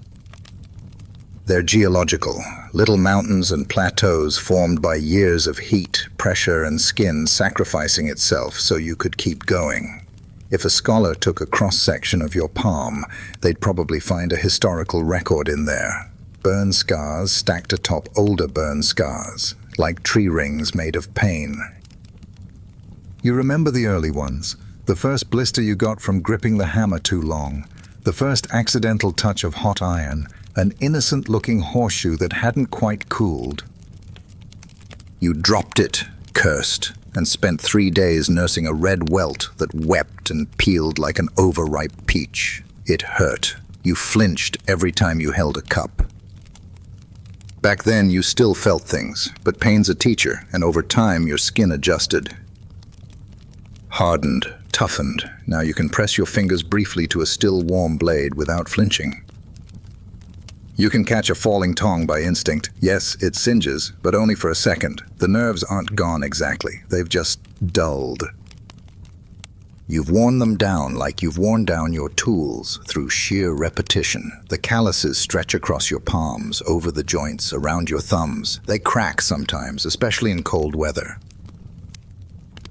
They're geological, little mountains and plateaus formed by years of heat, pressure, and skin sacrificing itself so you could keep going. If a scholar took a cross-section of your palm, they'd probably find a historical record in there. Burn scars stacked atop older burn scars, like tree rings made of pain. You remember the early ones, the first blister you got from gripping the hammer too long, the first accidental touch of hot iron, an innocent-looking horseshoe that hadn't quite cooled. You dropped it, cursed, and spent 3 days nursing a red welt that wept and peeled like an overripe peach. It hurt. You flinched every time you held a cup. Back then, you still felt things, but pain's a teacher, and over time, your skin adjusted. Hardened, toughened. Now you can press your fingers briefly to a still warm blade without flinching. You can catch a falling tong by instinct. Yes, it singes, but only for a second. The nerves aren't gone exactly. They've just dulled. You've worn them down like you've worn down your tools through sheer repetition. The calluses stretch across your palms, over the joints, around your thumbs. They crack sometimes, especially in cold weather.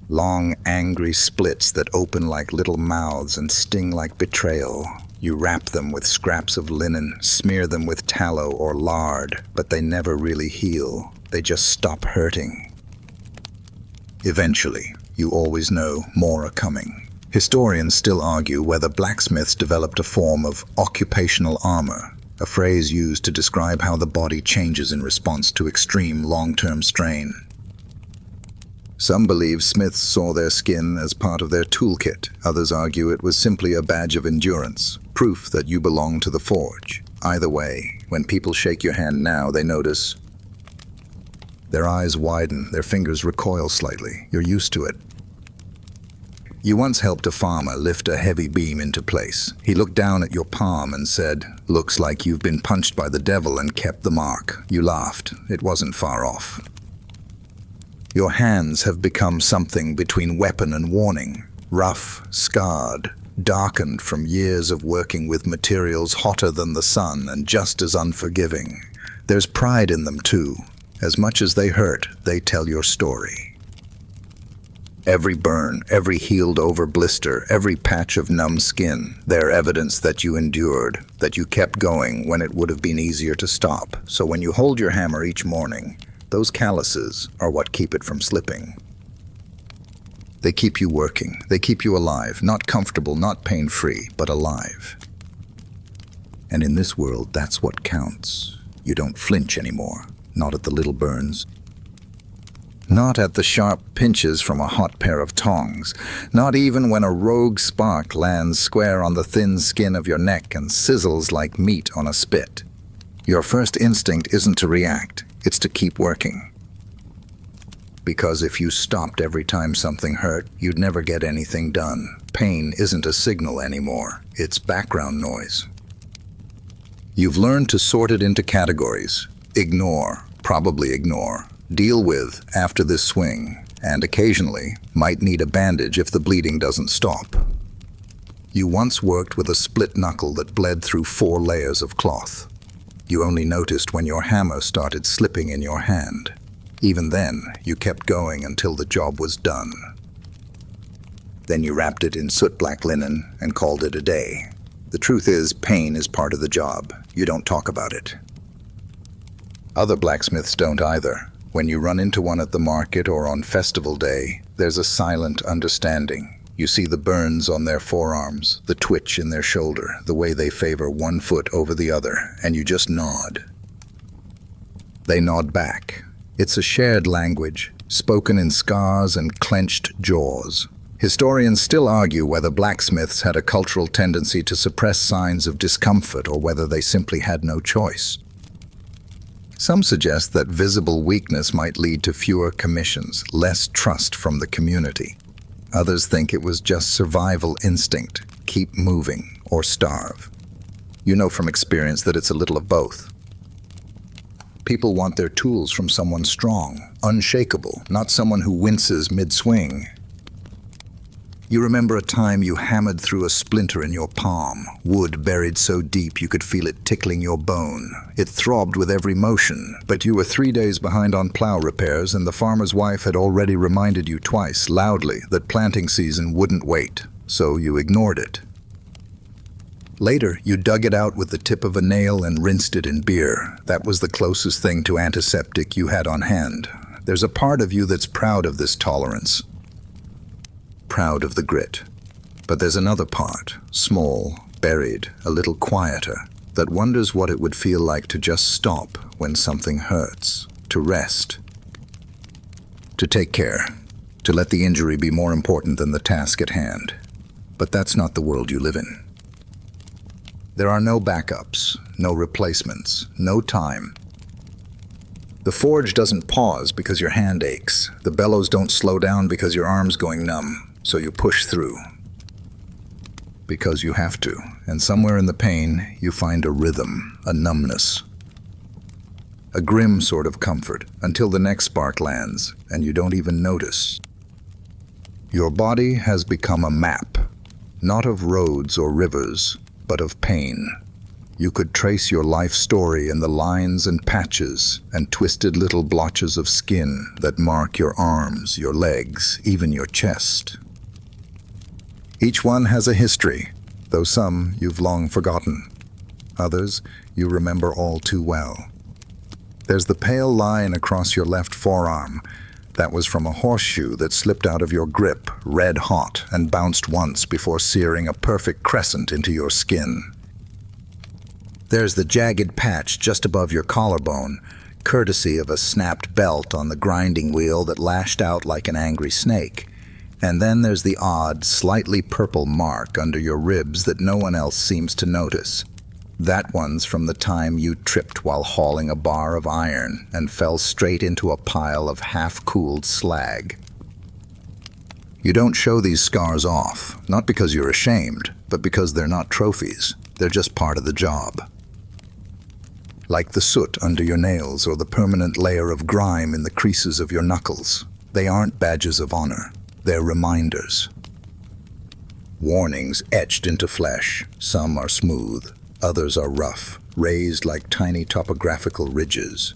Long, angry splits that open like little mouths and sting like betrayal. You wrap them with scraps of linen, smear them with tallow or lard, but they never really heal. They just stop hurting. Eventually, you always know more are coming. Historians still argue whether blacksmiths developed a form of occupational armor, a phrase used to describe how the body changes in response to extreme long-term strain. Some believe smiths saw their skin as part of their toolkit. Others argue it was simply a badge of endurance, proof that you belong to the forge. Either way, when people shake your hand now, they notice. Their eyes widen, their fingers recoil slightly. You're used to it. You once helped a farmer lift a heavy beam into place. He looked down at your palm and said, "Looks like you've been punched by the devil," and kept the mark. You laughed. It wasn't far off. Your hands have become something between weapon and warning. Rough, scarred, darkened from years of working with materials hotter than the sun and just as unforgiving. There's pride in them too. As much as they hurt, they tell your story. Every burn, every healed-over blister, every patch of numb skin, they're evidence that you endured, that you kept going when it would have been easier to stop. So when you hold your hammer each morning, those calluses are what keep it from slipping. They keep you working. They keep you alive, not comfortable, not pain-free, but alive. And in this world, that's what counts. You don't flinch anymore, not at the little burns. Not at the sharp pinches from a hot pair of tongs, not even when a rogue spark lands square on the thin skin of your neck and sizzles like meat on a spit. Your first instinct isn't to react, it's to keep working. Because if you stopped every time something hurt, you'd never get anything done. Pain isn't a signal anymore, it's background noise. You've learned to sort it into categories. Ignore, probably ignore. Deal with after this swing, and occasionally might need a bandage if the bleeding doesn't stop. You once worked with a split knuckle that bled through 4 layers of cloth. You only noticed when your hammer started slipping in your hand. Even then, you kept going until the job was done. Then you wrapped it in soot-black linen and called it a day. The truth is, pain is part of the job. You don't talk about it. Other blacksmiths don't either. When you run into one at the market or on festival day, there's a silent understanding. You see the burns on their forearms, the twitch in their shoulder, the way they favor one foot over the other, and you just nod. They nod back. It's a shared language, spoken in scars and clenched jaws. Historians still argue whether blacksmiths had a cultural tendency to suppress signs of discomfort or whether they simply had no choice. Some suggest that visible weakness might lead to fewer commissions, less trust from the community. Others think it was just survival instinct, keep moving or starve. You know from experience that it's a little of both. People want their tools from someone strong, unshakable, not someone who winces mid-swing. You remember a time you hammered through a splinter in your palm, wood buried so deep you could feel it tickling your bone. It throbbed with every motion, but you were 3 days behind on plow repairs and the farmer's wife had already reminded you twice, loudly, that planting season wouldn't wait, so you ignored it. Later, you dug it out with the tip of a nail and rinsed it in beer. That was the closest thing to antiseptic you had on hand. There's a part of you that's proud of this tolerance. Proud of the grit. But there's another part, small, buried, a little quieter, that wonders what it would feel like to just stop when something hurts, to rest, to take care, to let the injury be more important than the task at hand. But that's not the world you live in. There are no backups, no replacements, no time. The forge doesn't pause because your hand aches. The bellows don't slow down because your arm's going numb. So you push through. Because you have to, and somewhere in the pain, you find a rhythm, a numbness. A grim sort of comfort, until the next spark lands, and you don't even notice. Your body has become a map, not of roads or rivers, but of pain. You could trace your life story in the lines and patches and twisted little blotches of skin that mark your arms, your legs, even your chest. Each one has a history, though some you've long forgotten. Others you remember all too well. There's the pale line across your left forearm. That was from a horseshoe that slipped out of your grip, red hot, and bounced once before searing a perfect crescent into your skin. There's the jagged patch just above your collarbone, courtesy of a snapped belt on the grinding wheel that lashed out like an angry snake. And then there's the odd, slightly purple mark under your ribs that no one else seems to notice. That one's from the time you tripped while hauling a bar of iron and fell straight into a pile of half-cooled slag. You don't show these scars off, not because you're ashamed, but because they're not trophies. They're just part of the job. Like the soot under your nails or the permanent layer of grime in the creases of your knuckles. They aren't badges of honor. They're reminders. Warnings etched into flesh. Some are smooth. Others are rough, raised like tiny topographical ridges.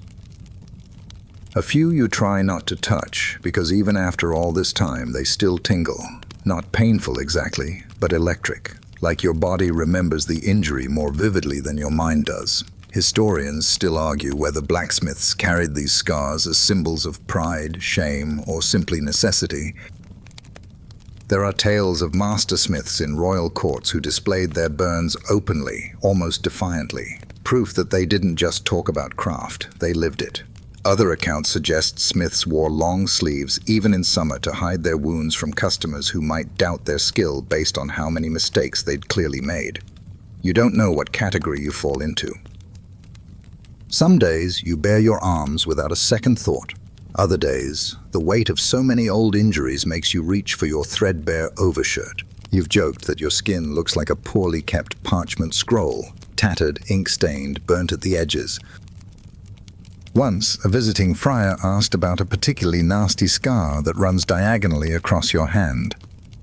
A few you try not to touch, because even after all this time they still tingle. Not painful exactly, but electric, like your body remembers the injury more vividly than your mind does. Historians still argue whether blacksmiths carried these scars as symbols of pride, shame, or simply necessity. There are tales of mastersmiths in royal courts who displayed their burns openly, almost defiantly, proof that they didn't just talk about craft, they lived it. Other accounts suggest smiths wore long sleeves even in summer to hide their wounds from customers who might doubt their skill based on how many mistakes they'd clearly made. You don't know what category you fall into. Some days you bare your arms without a second thought. Other days, the weight of so many old injuries makes you reach for your threadbare overshirt. You've joked that your skin looks like a poorly kept parchment scroll, tattered, ink-stained, burnt at the edges. Once, a visiting friar asked about a particularly nasty scar that runs diagonally across your hand.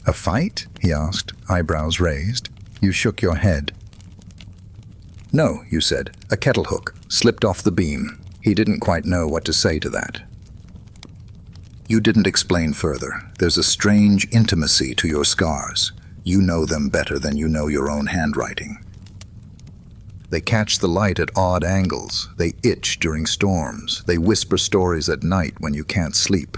"A fight?" he asked, eyebrows raised. You shook your head. "No," you said, "a kettle hook, slipped off the beam." He didn't quite know what to say to that. You didn't explain further. There's a strange intimacy to your scars. You know them better than you know your own handwriting. They catch the light at odd angles. They itch during storms. They whisper stories at night when you can't sleep.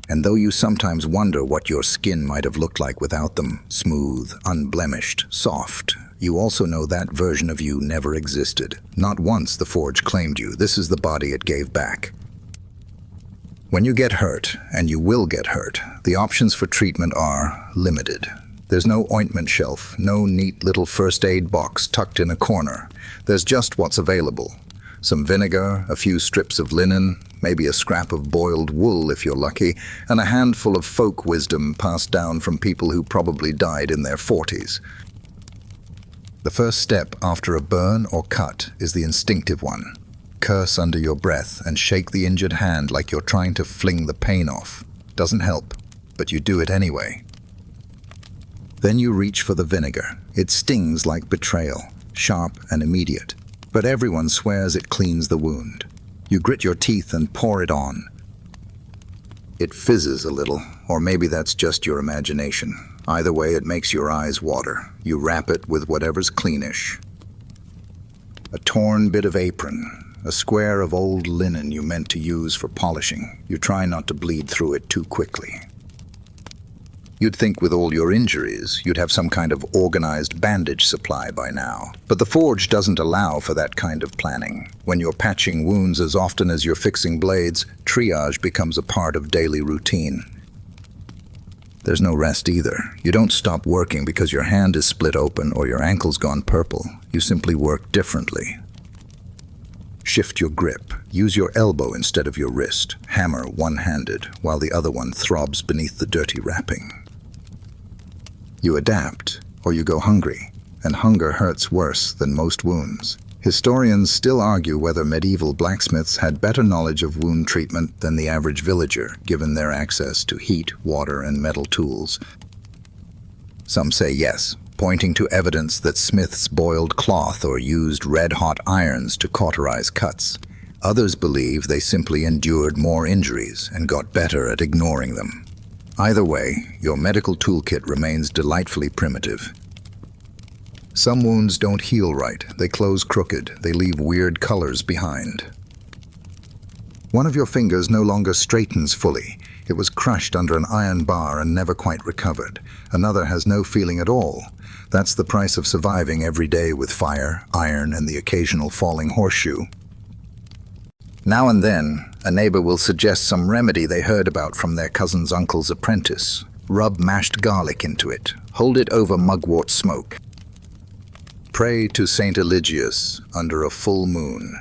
And though you sometimes wonder what your skin might have looked like without them, smooth, unblemished, soft, you also know that version of you never existed. Not once the forge claimed you. This is the body it gave back. When you get hurt, and you will get hurt, the options for treatment are limited. There's no ointment shelf, no neat little first aid box tucked in a corner. There's just what's available. Some vinegar, a few strips of linen, maybe a scrap of boiled wool if you're lucky, and a handful of folk wisdom passed down from people who probably died in their 40s. The first step after a burn or cut is the instinctive one. Curse under your breath and shake the injured hand like you're trying to fling the pain off. Doesn't help, but you do it anyway. Then you reach for the vinegar. It stings like betrayal, sharp and immediate, but everyone swears it cleans the wound. You grit your teeth and pour it on. It fizzes a little, or maybe that's just your imagination. Either way, it makes your eyes water. You wrap it with whatever's cleanish. A torn bit of apron, a square of old linen you meant to use for polishing. You try not to bleed through it too quickly. You'd think with all your injuries, you'd have some kind of organized bandage supply by now. But the forge doesn't allow for that kind of planning. When you're patching wounds as often as you're fixing blades, triage becomes a part of daily routine. There's no rest either. You don't stop working because your hand is split open or your ankle's gone purple. You simply work differently. Shift your grip. Use your elbow instead of your wrist. Hammer one-handed, while the other one throbs beneath the dirty wrapping. You adapt, or you go hungry, and hunger hurts worse than most wounds. Historians still argue whether medieval blacksmiths had better knowledge of wound treatment than the average villager, given their access to heat, water, and metal tools. Some say yes, pointing to evidence that smiths boiled cloth or used red-hot irons to cauterize cuts. Others believe they simply endured more injuries and got better at ignoring them. Either way, your medical toolkit remains delightfully primitive. Some wounds don't heal right. They close crooked. They leave weird colors behind. One of your fingers no longer straightens fully. It was crushed under an iron bar and never quite recovered. Another has no feeling at all. That's the price of surviving every day with fire, iron, and the occasional falling horseshoe. Now and then, a neighbor will suggest some remedy they heard about from their cousin's uncle's apprentice. Rub mashed garlic into it. Hold it over mugwort smoke. Pray to Saint Eligius under a full moon.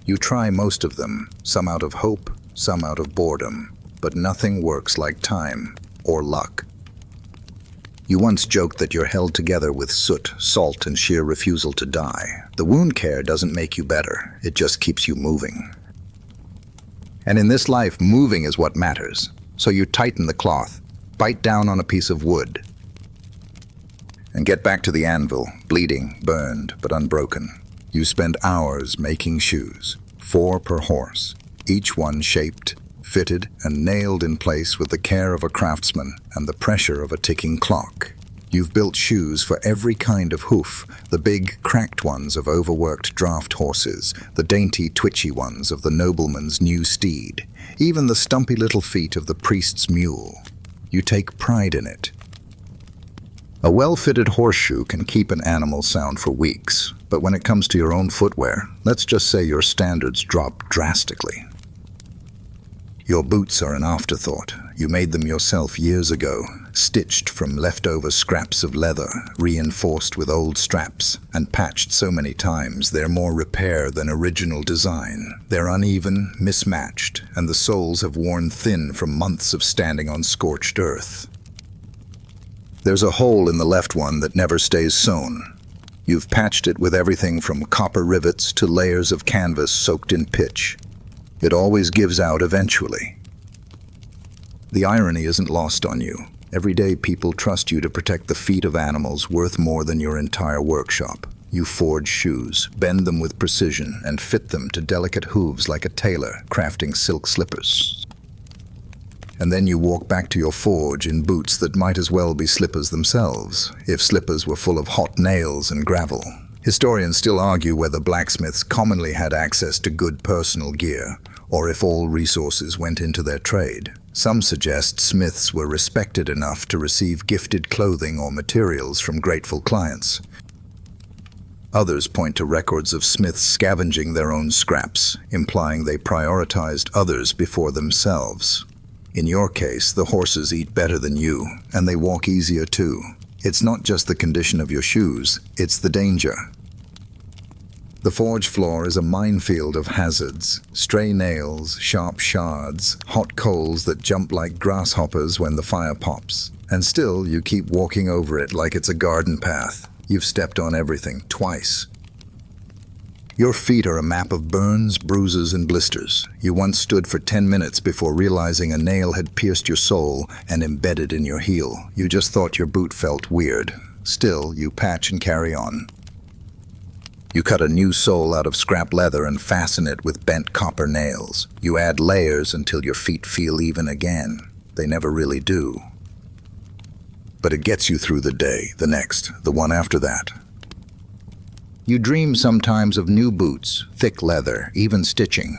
You try most of them, some out of hope, some out of boredom, but nothing works like time or luck. You once joked that you're held together with soot, salt, and sheer refusal to die. The wound care doesn't make you better, it just keeps you moving. And in this life, moving is what matters. So you tighten the cloth, bite down on a piece of wood, and get back to the anvil, bleeding, burned, but unbroken. You spend hours making shoes, 4 per horse, each one shaped, fitted, and nailed in place with the care of a craftsman and the pressure of a ticking clock. You've built shoes for every kind of hoof, the big, cracked ones of overworked draft horses, the dainty, twitchy ones of the nobleman's new steed, even the stumpy little feet of the priest's mule. You take pride in it. A well-fitted horseshoe can keep an animal sound for weeks, but when it comes to your own footwear, let's just say your standards drop drastically. Your boots are an afterthought. You made them yourself years ago, stitched from leftover scraps of leather, reinforced with old straps, and patched so many times they're more repair than original design. They're uneven, mismatched, and the soles have worn thin from months of standing on scorched earth. There's a hole in the left one that never stays sewn. You've patched it with everything from copper rivets to layers of canvas soaked in pitch. It always gives out eventually. The irony isn't lost on you. Every day people trust you to protect the feet of animals worth more than your entire workshop. You forge shoes, bend them with precision, and fit them to delicate hooves like a tailor crafting silk slippers. And then you walk back to your forge in boots that might as well be slippers themselves, if slippers were full of hot nails and gravel. Historians still argue whether blacksmiths commonly had access to good personal gear, or if all resources went into their trade. Some suggest smiths were respected enough to receive gifted clothing or materials from grateful clients. Others point to records of smiths scavenging their own scraps, implying they prioritized others before themselves. In your case, the horses eat better than you, and they walk easier too. It's not just the condition of your shoes, it's the danger. The forge floor is a minefield of hazards, stray nails, sharp shards, hot coals that jump like grasshoppers when the fire pops. And still, you keep walking over it like it's a garden path. You've stepped on everything, twice. Your feet are a map of burns, bruises, and blisters. You once stood for 10 minutes before realizing a nail had pierced your sole and embedded in your heel. You just thought your boot felt weird. Still, you patch and carry on. You cut a new sole out of scrap leather and fasten it with bent copper nails. You add layers until your feet feel even again. They never really do. But it gets you through the day, the next, the one after that. You dream sometimes of new boots, thick leather, even stitching.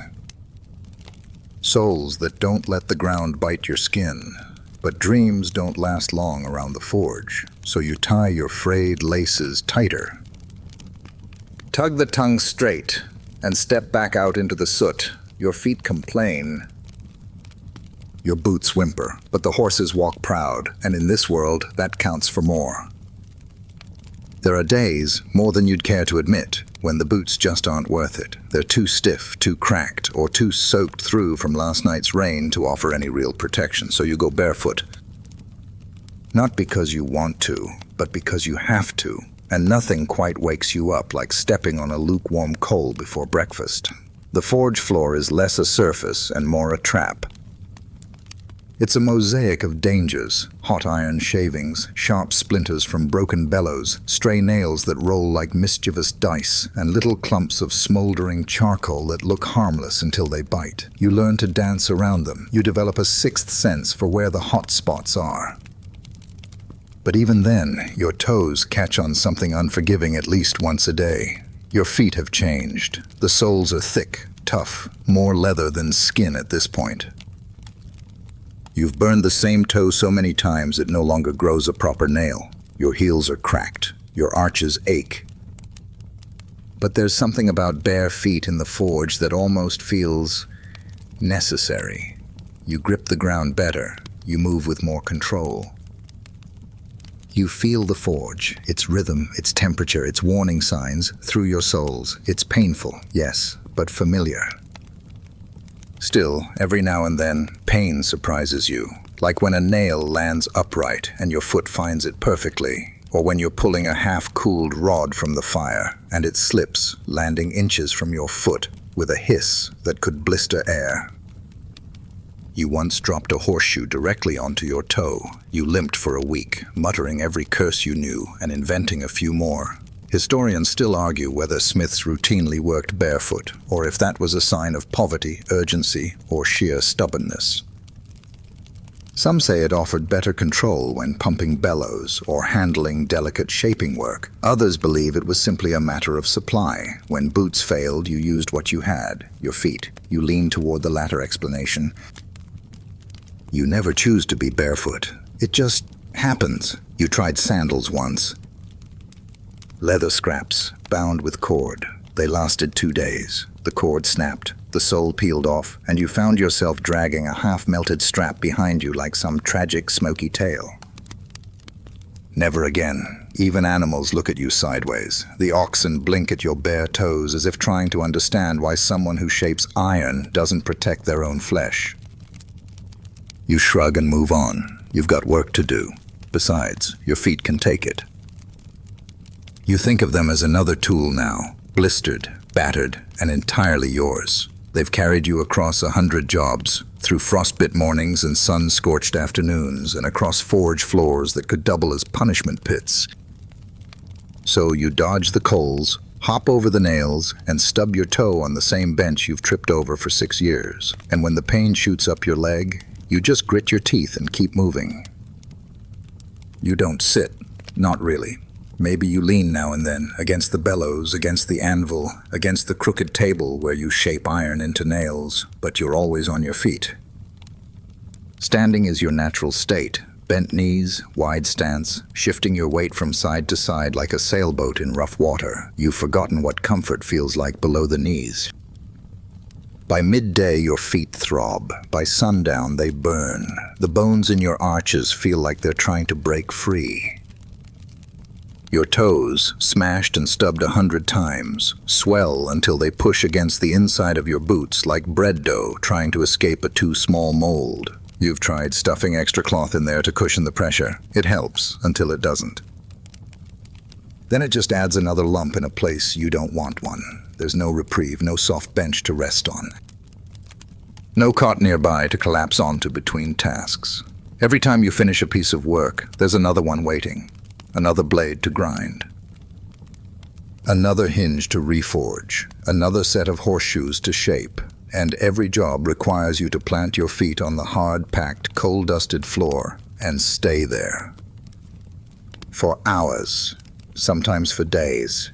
Soles that don't let the ground bite your skin. But dreams don't last long around the forge, so you tie your frayed laces tighter. Tug the tongue straight and step back out into the soot. Your feet complain. Your boots whimper, but the horses walk proud, and in this world, that counts for more. There are days, more than you'd care to admit, when the boots just aren't worth it. They're too stiff, too cracked, or too soaked through from last night's rain to offer any real protection, so you go barefoot. Not because you want to, but because you have to. And nothing quite wakes you up like stepping on a lukewarm coal before breakfast. The forge floor is less a surface and more a trap. It's a mosaic of dangers, hot iron shavings, sharp splinters from broken bellows, stray nails that roll like mischievous dice, and little clumps of smoldering charcoal that look harmless until they bite. You learn to dance around them. You develop a sixth sense for where the hot spots are. But even then, your toes catch on something unforgiving at least once a day. Your feet have changed. The soles are thick, tough, more leather than skin at this point. You've burned the same toe so many times it no longer grows a proper nail. Your heels are cracked. Your arches ache. But there's something about bare feet in the forge that almost feels necessary. You grip the ground better. You move with more control. You feel the forge, its rhythm, its temperature, its warning signs through your soles. It's painful, yes, but familiar. Still, every now and then, pain surprises you, like when a nail lands upright and your foot finds it perfectly, or when you're pulling a half-cooled rod from the fire and it slips, landing inches from your foot with a hiss that could blister air. You once dropped a horseshoe directly onto your toe. You limped for a week, muttering every curse you knew and inventing a few more. Historians still argue whether smiths routinely worked barefoot, or if that was a sign of poverty, urgency, or sheer stubbornness. Some say it offered better control when pumping bellows or handling delicate shaping work. Others believe it was simply a matter of supply. When boots failed, you used what you had, your feet. You lean toward the latter explanation. You never choose to be barefoot. It just happens. You tried sandals once. Leather scraps, bound with cord. They lasted 2 days. The cord snapped, the sole peeled off, and you found yourself dragging a half-melted strap behind you like some tragic, smoky tale. Never again. Even animals look at you sideways. The oxen blink at your bare toes as if trying to understand why someone who shapes iron doesn't protect their own flesh. You shrug and move on. You've got work to do. Besides, your feet can take it. You think of them as another tool now, blistered, battered, and entirely yours. They've carried you across 100 jobs, through frostbit mornings and sun-scorched afternoons, and across forge floors that could double as punishment pits. So you dodge the coals, hop over the nails, and stub your toe on the same bench you've tripped over for 6 years. And when the pain shoots up your leg, you just grit your teeth and keep moving. You don't sit, not really. Maybe you lean now and then, against the bellows, against the anvil, against the crooked table where you shape iron into nails, but you're always on your feet. Standing is your natural state. Bent knees, wide stance, shifting your weight from side to side like a sailboat in rough water. You've forgotten what comfort feels like below the knees. By midday, your feet throb. By sundown, they burn. The bones in your arches feel like they're trying to break free. Your toes, smashed and stubbed 100 times, swell until they push against the inside of your boots like bread dough trying to escape a too small mold. You've tried stuffing extra cloth in there to cushion the pressure. It helps until it doesn't. Then it just adds another lump in a place you don't want one. There's no reprieve, no soft bench to rest on. No cot nearby to collapse onto between tasks. Every time you finish a piece of work, there's another one waiting. Another blade to grind. Another hinge to reforge. Another set of horseshoes to shape. And every job requires you to plant your feet on the hard-packed, coal-dusted floor and stay there. For hours, sometimes for days.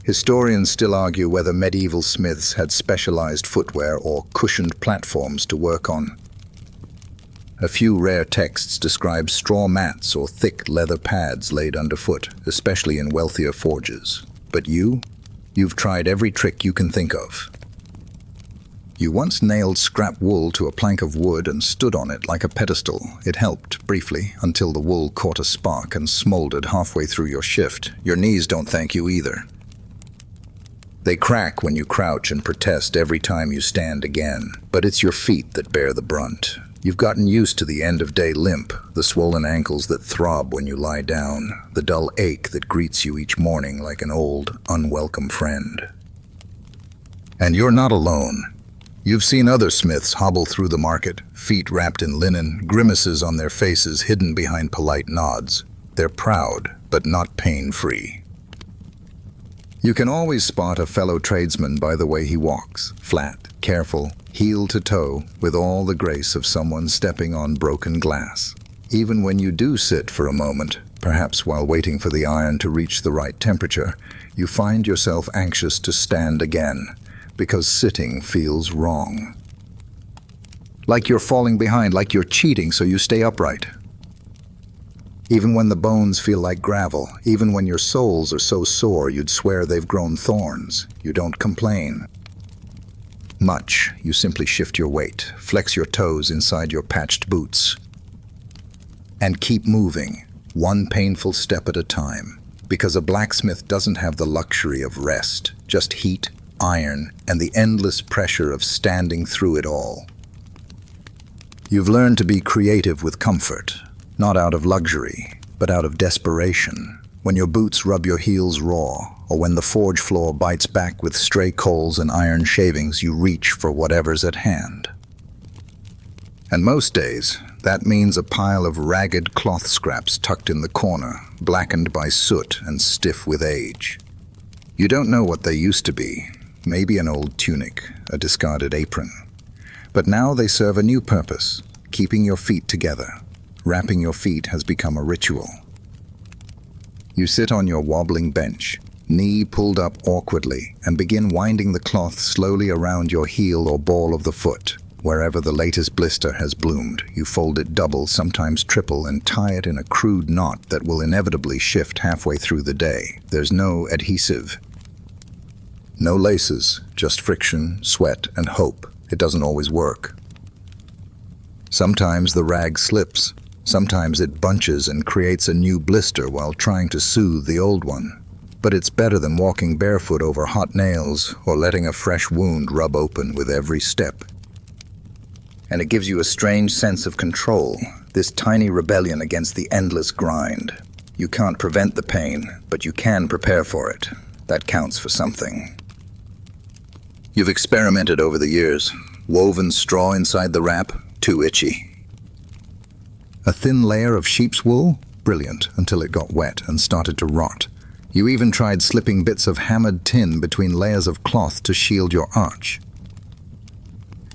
Historians still argue whether medieval smiths had specialized footwear or cushioned platforms to work on. A few rare texts describe straw mats or thick leather pads laid underfoot, especially in wealthier forges. But you've tried every trick you can think of. You once nailed scrap wool to a plank of wood and stood on it like a pedestal. It helped, briefly, until the wool caught a spark and smoldered halfway through your shift. Your knees don't thank you either. They crack when you crouch and protest every time you stand again. But it's your feet that bear the brunt. You've gotten used to the end-of-day limp, the swollen ankles that throb when you lie down, the dull ache that greets you each morning like an old, unwelcome friend. And you're not alone. You've seen other smiths hobble through the market, feet wrapped in linen, grimaces on their faces hidden behind polite nods. They're proud, but not pain-free. You can always spot a fellow tradesman by the way he walks, flat, careful, heel to toe, with all the grace of someone stepping on broken glass. Even when you do sit for a moment, perhaps while waiting for the iron to reach the right temperature, you find yourself anxious to stand again, because sitting feels wrong. Like you're falling behind, like you're cheating so you stay upright. Even when the bones feel like gravel, even when your soles are so sore you'd swear they've grown thorns, you don't complain. Much, you simply shift your weight, flex your toes inside your patched boots, and keep moving, one painful step at a time. Because a blacksmith doesn't have the luxury of rest, just heat, iron, and the endless pressure of standing through it all. You've learned to be creative with comfort, not out of luxury, but out of desperation. When your boots rub your heels raw, or when the forge floor bites back with stray coals and iron shavings, you reach for whatever's at hand. And most days, that means a pile of ragged cloth scraps tucked in the corner, blackened by soot and stiff with age. You don't know what they used to be, maybe an old tunic, a discarded apron. But now they serve a new purpose, keeping your feet together. Wrapping your feet has become a ritual. You sit on your wobbling bench, knee pulled up awkwardly, and begin winding the cloth slowly around your heel or ball of the foot. Wherever the latest blister has bloomed, you fold it double, sometimes triple, and tie it in a crude knot that will inevitably shift halfway through the day. There's no adhesive, no laces, just friction, sweat, and hope. It doesn't always work. Sometimes the rag slips. Sometimes it bunches and creates a new blister while trying to soothe the old one. But it's better than walking barefoot over hot nails or letting a fresh wound rub open with every step. And it gives you a strange sense of control, this tiny rebellion against the endless grind. You can't prevent the pain, but you can prepare for it. That counts for something. You've experimented over the years. Woven straw inside the wrap, too itchy. A thin layer of sheep's wool? Brilliant, until it got wet and started to rot. You even tried slipping bits of hammered tin between layers of cloth to shield your arch.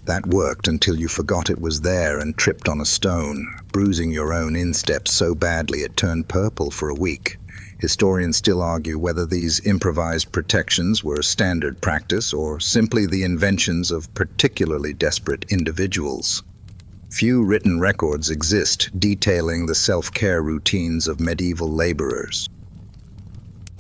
That worked until you forgot it was there and tripped on a stone, bruising your own instep so badly it turned purple for a week. Historians still argue whether these improvised protections were standard practice or simply the inventions of particularly desperate individuals. Few written records exist detailing the self-care routines of medieval laborers.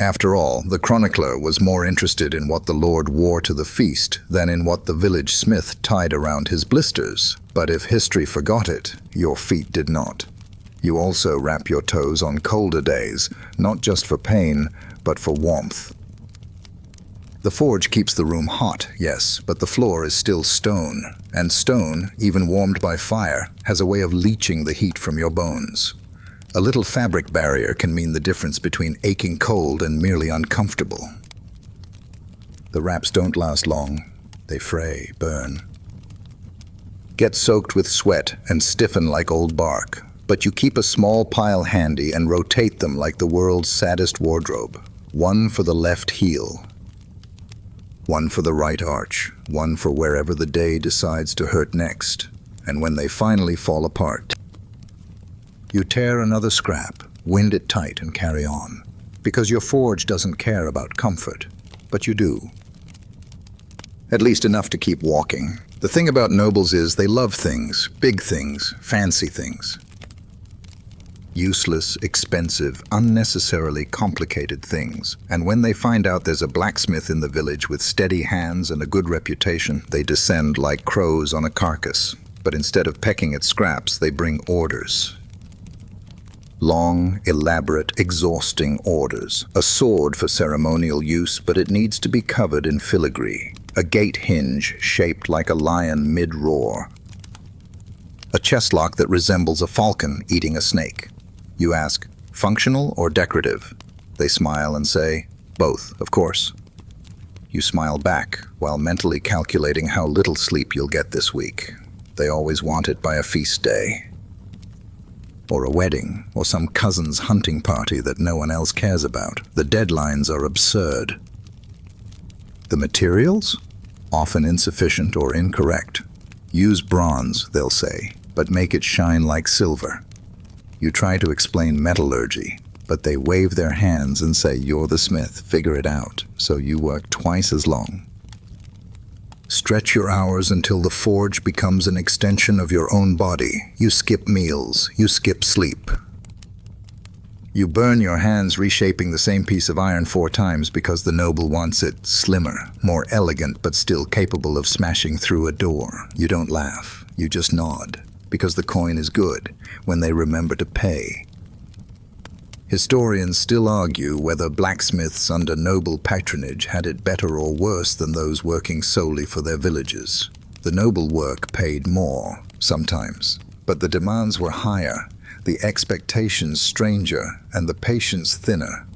After all, the chronicler was more interested in what the Lord wore to the feast than in what the village smith tied around his blisters. But if history forgot it, your feet did not. You also wrap your toes on colder days, not just for pain, but for warmth. The forge keeps the room hot, yes, but the floor is still stone, and stone, even warmed by fire, has a way of leaching the heat from your bones. A little fabric barrier can mean the difference between aching cold and merely uncomfortable. The wraps don't last long. They fray, burn, get soaked with sweat, and stiffen like old bark. But you keep a small pile handy and rotate them like the world's saddest wardrobe. One for the left heel, one for the right arch, one for wherever the day decides to hurt next. And when they finally fall apart, you tear another scrap, wind it tight, and carry on. Because your forge doesn't care about comfort, but you do. At least enough to keep walking. The thing about nobles is they love things, big things, fancy things. Useless, expensive, unnecessarily complicated things. And when they find out there's a blacksmith in the village with steady hands and a good reputation, they descend like crows on a carcass. But instead of pecking at scraps, they bring orders. Long, elaborate, exhausting orders. A sword for ceremonial use, but it needs to be covered in filigree. A gate hinge shaped like a lion mid-roar. A chest lock that resembles a falcon eating a snake. You ask, functional or decorative? They smile and say, both, of course. You smile back while mentally calculating how little sleep you'll get this week. They always want it by a feast day, or a wedding, or some cousin's hunting party that no one else cares about. The deadlines are absurd. The materials? Often insufficient or incorrect. Use bronze, they'll say, but make it shine like silver. You try to explain metallurgy, but they wave their hands and say, you're the smith, figure it out. So you work twice as long. Stretch your hours until the forge becomes an extension of your own body. You skip meals, you skip sleep. You burn your hands reshaping the same piece of iron 4 times because the noble wants it slimmer, more elegant, but still capable of smashing through a door. You don't laugh, you just nod, because the coin is good when they remember to pay. Historians still argue whether blacksmiths under noble patronage had it better or worse than those working solely for their villages. The noble work paid more, sometimes, but the demands were higher, the expectations stranger, and the patience thinner.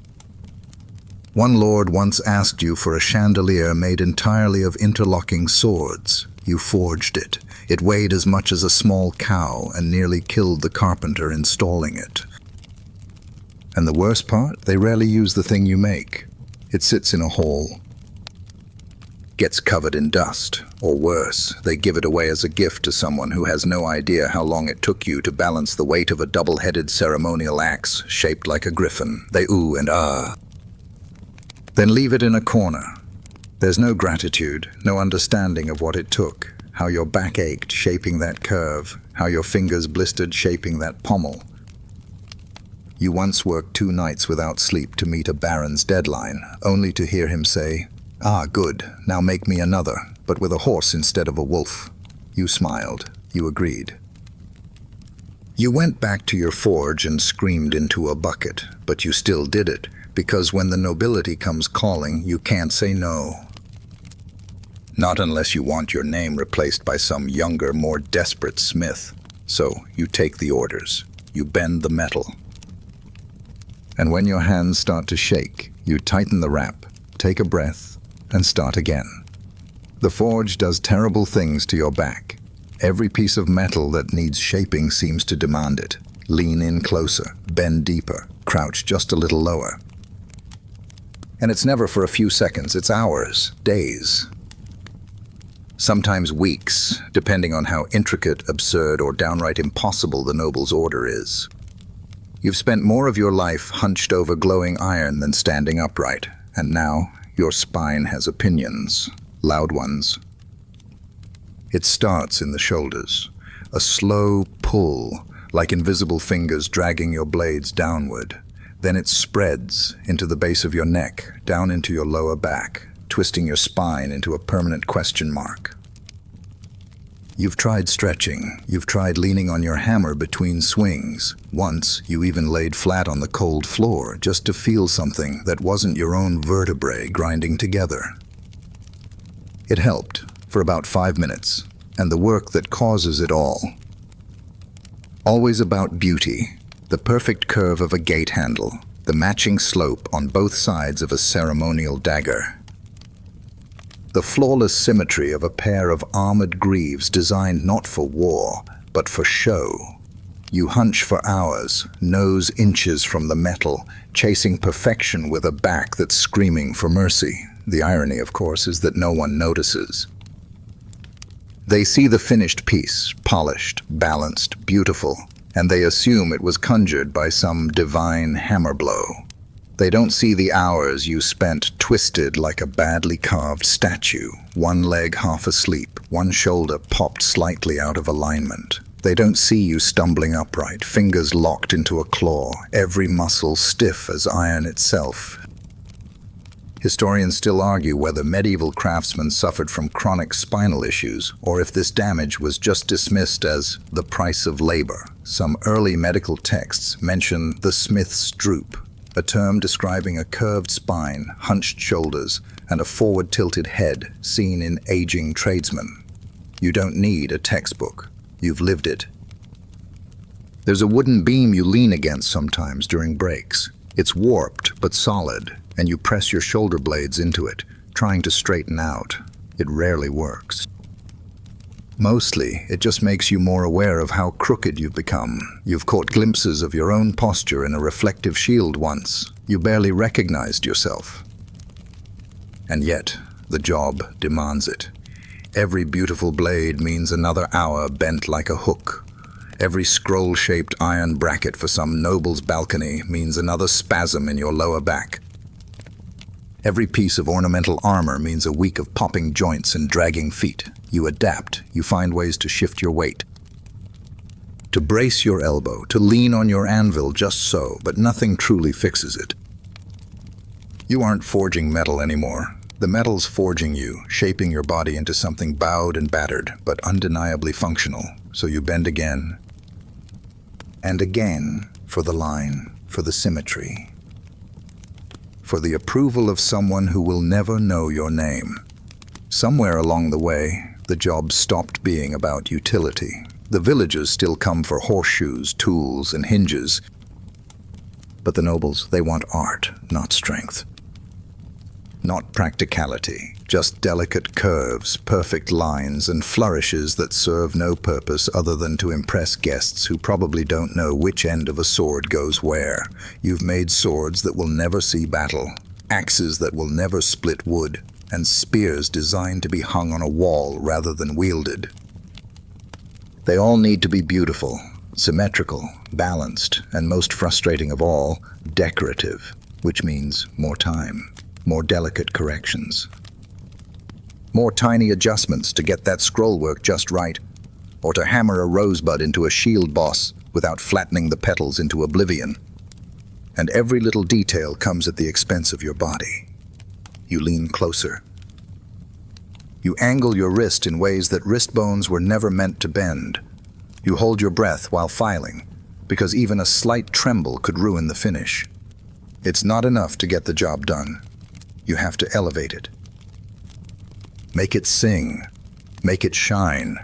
One lord once asked you for a chandelier made entirely of interlocking swords. You forged it. It weighed as much as a small cow and nearly killed the carpenter installing it. And the worst part, they rarely use the thing you make. It sits in a hole, gets covered in dust, or worse, they give it away as a gift to someone who has no idea how long it took you to balance the weight of a double-headed ceremonial axe shaped like a griffin. They ooh and ah. Then leave it in a corner. There's no gratitude, no understanding of what it took, how your back ached shaping that curve, how your fingers blistered shaping that pommel. You once worked 2 nights without sleep to meet a baron's deadline, only to hear him say, "Ah, good, now make me another, but with a horse instead of a wolf." You smiled. You agreed. You went back to your forge and screamed into a bucket, but you still did it, because when the nobility comes calling, you can't say no. Not unless you want your name replaced by some younger, more desperate smith. So you take the orders. You bend the metal. And when your hands start to shake, you tighten the wrap, take a breath, and start again. The forge does terrible things to your back. Every piece of metal that needs shaping seems to demand it. Lean in closer, bend deeper, crouch just a little lower. And it's never for a few seconds, it's hours, days. Sometimes weeks, depending on how intricate, absurd, or downright impossible the noble's order is. You've spent more of your life hunched over glowing iron than standing upright, and now your spine has opinions, loud ones. It starts in the shoulders, a slow pull, like invisible fingers dragging your blades downward. Then it spreads into the base of your neck, down into your lower back, twisting your spine into a permanent question mark. You've tried stretching. You've tried leaning on your hammer between swings. Once, you even laid flat on the cold floor just to feel something that wasn't your own vertebrae grinding together. It helped for about 5 minutes, and the work that causes it all. Always about beauty, the perfect curve of a gate handle, the matching slope on both sides of a ceremonial dagger. The flawless symmetry of a pair of armored greaves designed not for war, but for show. You hunch for hours, nose inches from the metal, chasing perfection with a back that's screaming for mercy. The irony, of course, is that no one notices. They see the finished piece, polished, balanced, beautiful, and they assume it was conjured by some divine hammer blow. They don't see the hours you spent twisted like a badly carved statue, one leg half asleep, one shoulder popped slightly out of alignment. They don't see you stumbling upright, fingers locked into a claw, every muscle stiff as iron itself. Historians still argue whether medieval craftsmen suffered from chronic spinal issues, or if this damage was just dismissed as the price of labor. Some early medical texts mention the smith's droop, a term describing a curved spine, hunched shoulders, and a forward-tilted head seen in aging tradesmen. You don't need a textbook. You've lived it. There's a wooden beam you lean against sometimes during breaks. It's warped but solid, and you press your shoulder blades into it, trying to straighten out. It rarely works. Mostly, it just makes you more aware of how crooked you've become. You've caught glimpses of your own posture in a reflective shield once. You barely recognized yourself. And yet, the job demands it. Every beautiful blade means another hour bent like a hook. Every scroll-shaped iron bracket for some noble's balcony means another spasm in your lower back. Every piece of ornamental armor means a week of popping joints and dragging feet. You adapt. You find ways to shift your weight, to brace your elbow, to lean on your anvil just so, but nothing truly fixes it. You aren't forging metal anymore. The metal's forging you, shaping your body into something bowed and battered, but undeniably functional. So you bend again and again for the line, for the symmetry, for the approval of someone who will never know your name. Somewhere along the way, the job stopped being about utility. The villagers still come for horseshoes, tools, and hinges. But the nobles, they want art, not strength. Not practicality, just delicate curves, perfect lines, and flourishes that serve no purpose other than to impress guests who probably don't know which end of a sword goes where. You've made swords that will never see battle, axes that will never split wood, and spears designed to be hung on a wall rather than wielded. They all need to be beautiful, symmetrical, balanced, and most frustrating of all, decorative, which means more time, more delicate corrections, more tiny adjustments to get that scroll work just right, or to hammer a rosebud into a shield boss without flattening the petals into oblivion. And every little detail comes at the expense of your body. You lean closer. You angle your wrist in ways that wrist bones were never meant to bend. You hold your breath while filing, because even a slight tremble could ruin the finish. It's not enough to get the job done. You have to elevate it. Make it sing. Make it shine.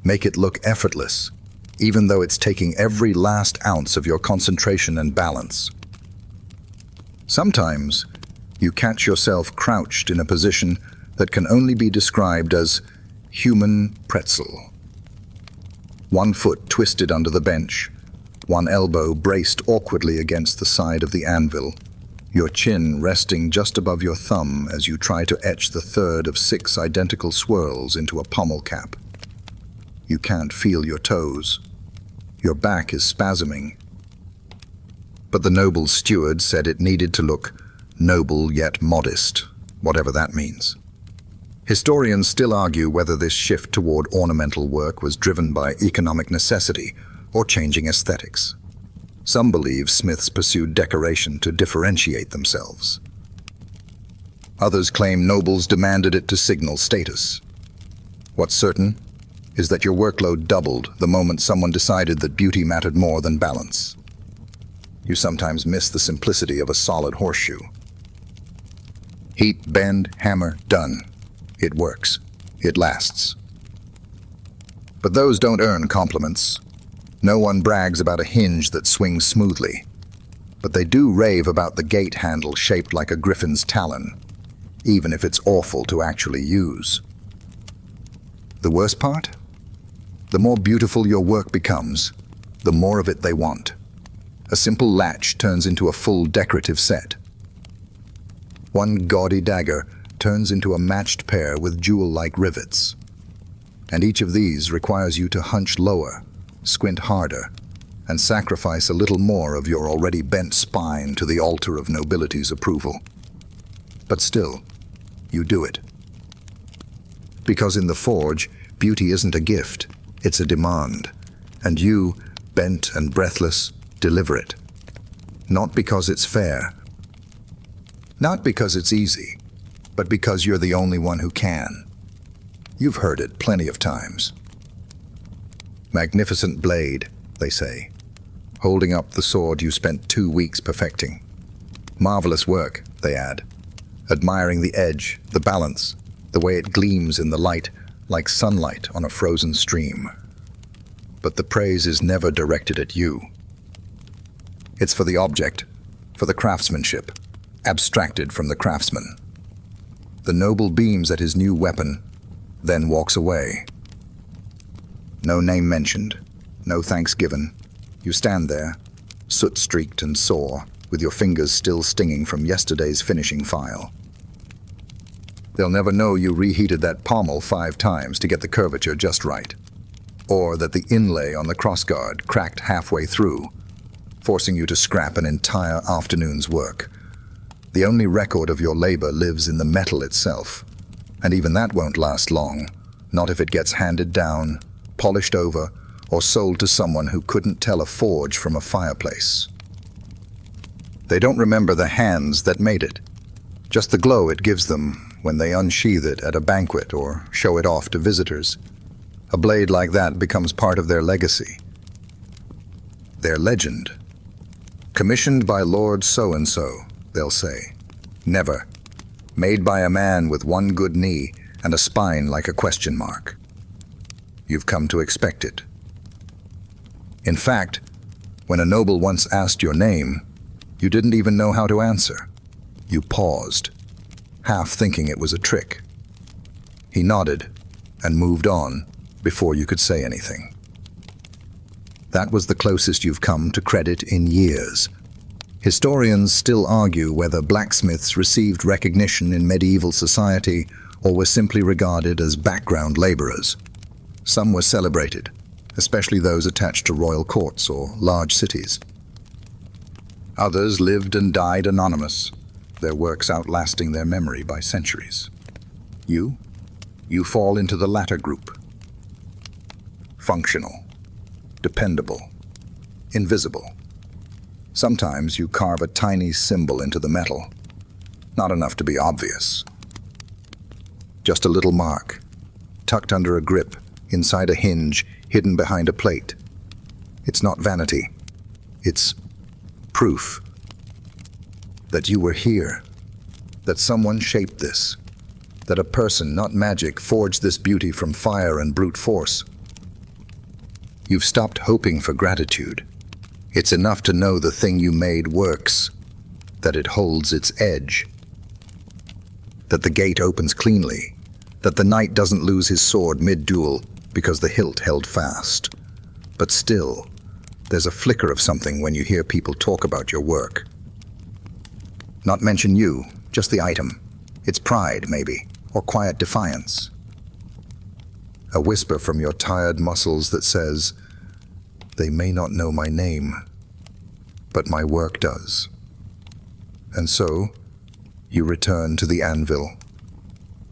Make it look effortless, even though it's taking every last ounce of your concentration and balance. Sometimes, you catch yourself crouched in a position that can only be described as human pretzel. One foot twisted under the bench, one elbow braced awkwardly against the side of the anvil, your chin resting just above your thumb as you try to etch the third of 6 identical swirls into a pommel cap. You can't feel your toes. Your back is spasming. But the noble steward said it needed to look noble yet modest, whatever that means. Historians still argue whether this shift toward ornamental work was driven by economic necessity or changing aesthetics. Some believe smiths pursued decoration to differentiate themselves. Others claim nobles demanded it to signal status. What's certain is that your workload doubled the moment someone decided that beauty mattered more than balance. You sometimes miss the simplicity of a solid horseshoe. Heat, bend, hammer, done. It works. It lasts. But those don't earn compliments. No one brags about a hinge that swings smoothly. But they do rave about the gate handle shaped like a griffin's talon, even if it's awful to actually use. The worst part? The more beautiful your work becomes, the more of it they want. A simple latch turns into a full decorative set. One gaudy dagger turns into a matched pair with jewel-like rivets. And each of these requires you to hunch lower, squint harder, and sacrifice a little more of your already bent spine to the altar of nobility's approval. But still, you do it. Because in the forge, beauty isn't a gift, it's a demand. And you, bent and breathless, deliver it. Not because it's fair. Not because it's easy, but because you're the only one who can. You've heard it plenty of times. Magnificent blade, they say, holding up the sword you spent 2 weeks perfecting. Marvelous work, they add, admiring the edge, the balance, the way it gleams in the light like sunlight on a frozen stream. But the praise is never directed at you. It's for the object, for the craftsmanship, abstracted from the craftsman. The noble beams at his new weapon, then walks away. No name mentioned, no thanks given. You stand there, soot-streaked and sore, with your fingers still stinging from yesterday's finishing file. They'll never know you reheated that pommel 5 times to get the curvature just right, or that the inlay on the crossguard cracked halfway through, forcing you to scrap an entire afternoon's work. The only record of your labor lives in the metal itself, and even that won't last long, not if it gets handed down, polished over, or sold to someone who couldn't tell a forge from a fireplace. They don't remember the hands that made it, just the glow it gives them when they unsheath it at a banquet or show it off to visitors. A blade like that becomes part of their legacy, their legend. Commissioned by Lord so-and-so, they'll say. Never. Made by a man with one good knee and a spine like a question mark. You've come to expect it. In fact, when a noble once asked your name, you didn't even know how to answer. You paused, half thinking it was a trick. He nodded and moved on before you could say anything. That was the closest you've come to credit in years. Historians still argue whether blacksmiths received recognition in medieval society or were simply regarded as background laborers. Some were celebrated, especially those attached to royal courts or large cities. Others lived and died anonymous, their works outlasting their memory by centuries. You fall into the latter group. Functional, dependable, invisible. Sometimes you carve a tiny symbol into the metal, not enough to be obvious. Just a little mark, tucked under a grip, inside a hinge, hidden behind a plate. It's not vanity. It's proof that you were here, that someone shaped this, that a person, not magic, forged this beauty from fire and brute force. You've stopped hoping for gratitude. It's enough to know the thing you made works, that it holds its edge, that the gate opens cleanly, that the knight doesn't lose his sword mid-duel because the hilt held fast. But still, there's a flicker of something when you hear people talk about your work. Not mention you, just the item. It's pride, maybe, or quiet defiance. A whisper from your tired muscles that says, "They may not know my name, but my work does." And so, you return to the anvil,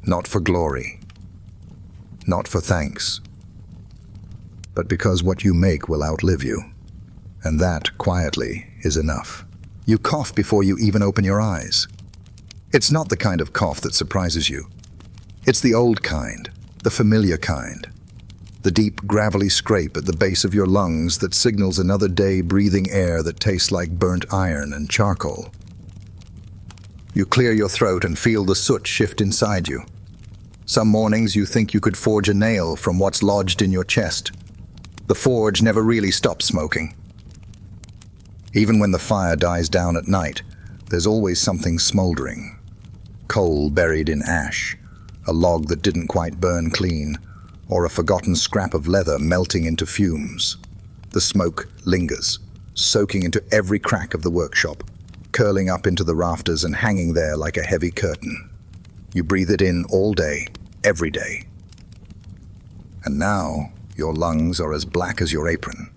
not for glory, not for thanks, but because what you make will outlive you, and that, quietly, is enough. You cough before you even open your eyes. It's not the kind of cough that surprises you. It's the old kind, the familiar kind. The deep, gravelly scrape at the base of your lungs that signals another day breathing air that tastes like burnt iron and charcoal. You clear your throat and feel the soot shift inside you. Some mornings you think you could forge a nail from what's lodged in your chest. The forge never really stops smoking. Even when the fire dies down at night, there's always something smoldering. Coal buried in ash, a log that didn't quite burn clean, or a forgotten scrap of leather melting into fumes. The smoke lingers, soaking into every crack of the workshop, curling up into the rafters and hanging there like a heavy curtain. You breathe it in all day, every day. And now, your lungs are as black as your apron.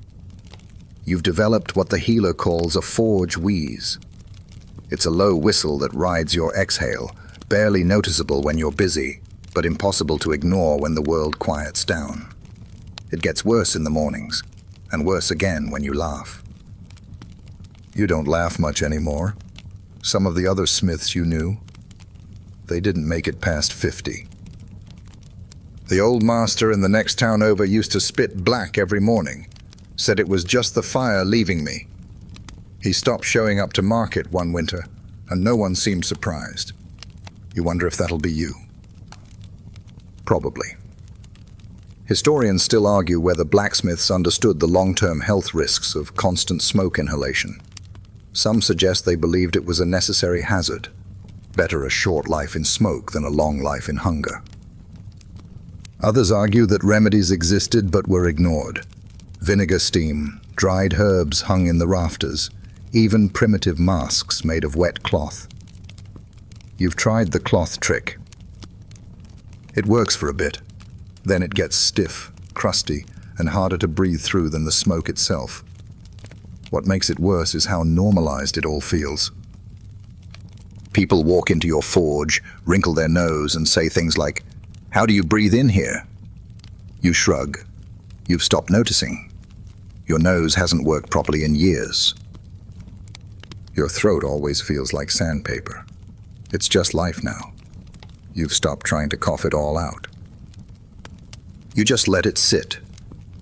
You've developed what the healer calls a forge wheeze. It's a low whistle that rides your exhale, barely noticeable when you're busy, but impossible to ignore when the world quiets down. It gets worse in the mornings, and worse again when you laugh. You don't laugh much anymore. Some of the other smiths you knew, they didn't make it past 50. The old master in the next town over used to spit black every morning, said it was just the fire leaving me. He stopped showing up to market one winter, and no one seemed surprised. You wonder if that'll be you. Probably. Historians still argue whether blacksmiths understood the long-term health risks of constant smoke inhalation. Some suggest they believed it was a necessary hazard. Better a short life in smoke than a long life in hunger. Others argue that remedies existed but were ignored. Vinegar steam, dried herbs hung in the rafters, even primitive masks made of wet cloth. You've tried the cloth trick. It works for a bit. Then it gets stiff, crusty, and harder to breathe through than the smoke itself. What makes it worse is how normalized it all feels. People walk into your forge, wrinkle their nose, and say things like, "How do you breathe in here?" You shrug. You've stopped noticing. Your nose hasn't worked properly in years. Your throat always feels like sandpaper. It's just life now. You've stopped trying to cough it all out. You just let it sit.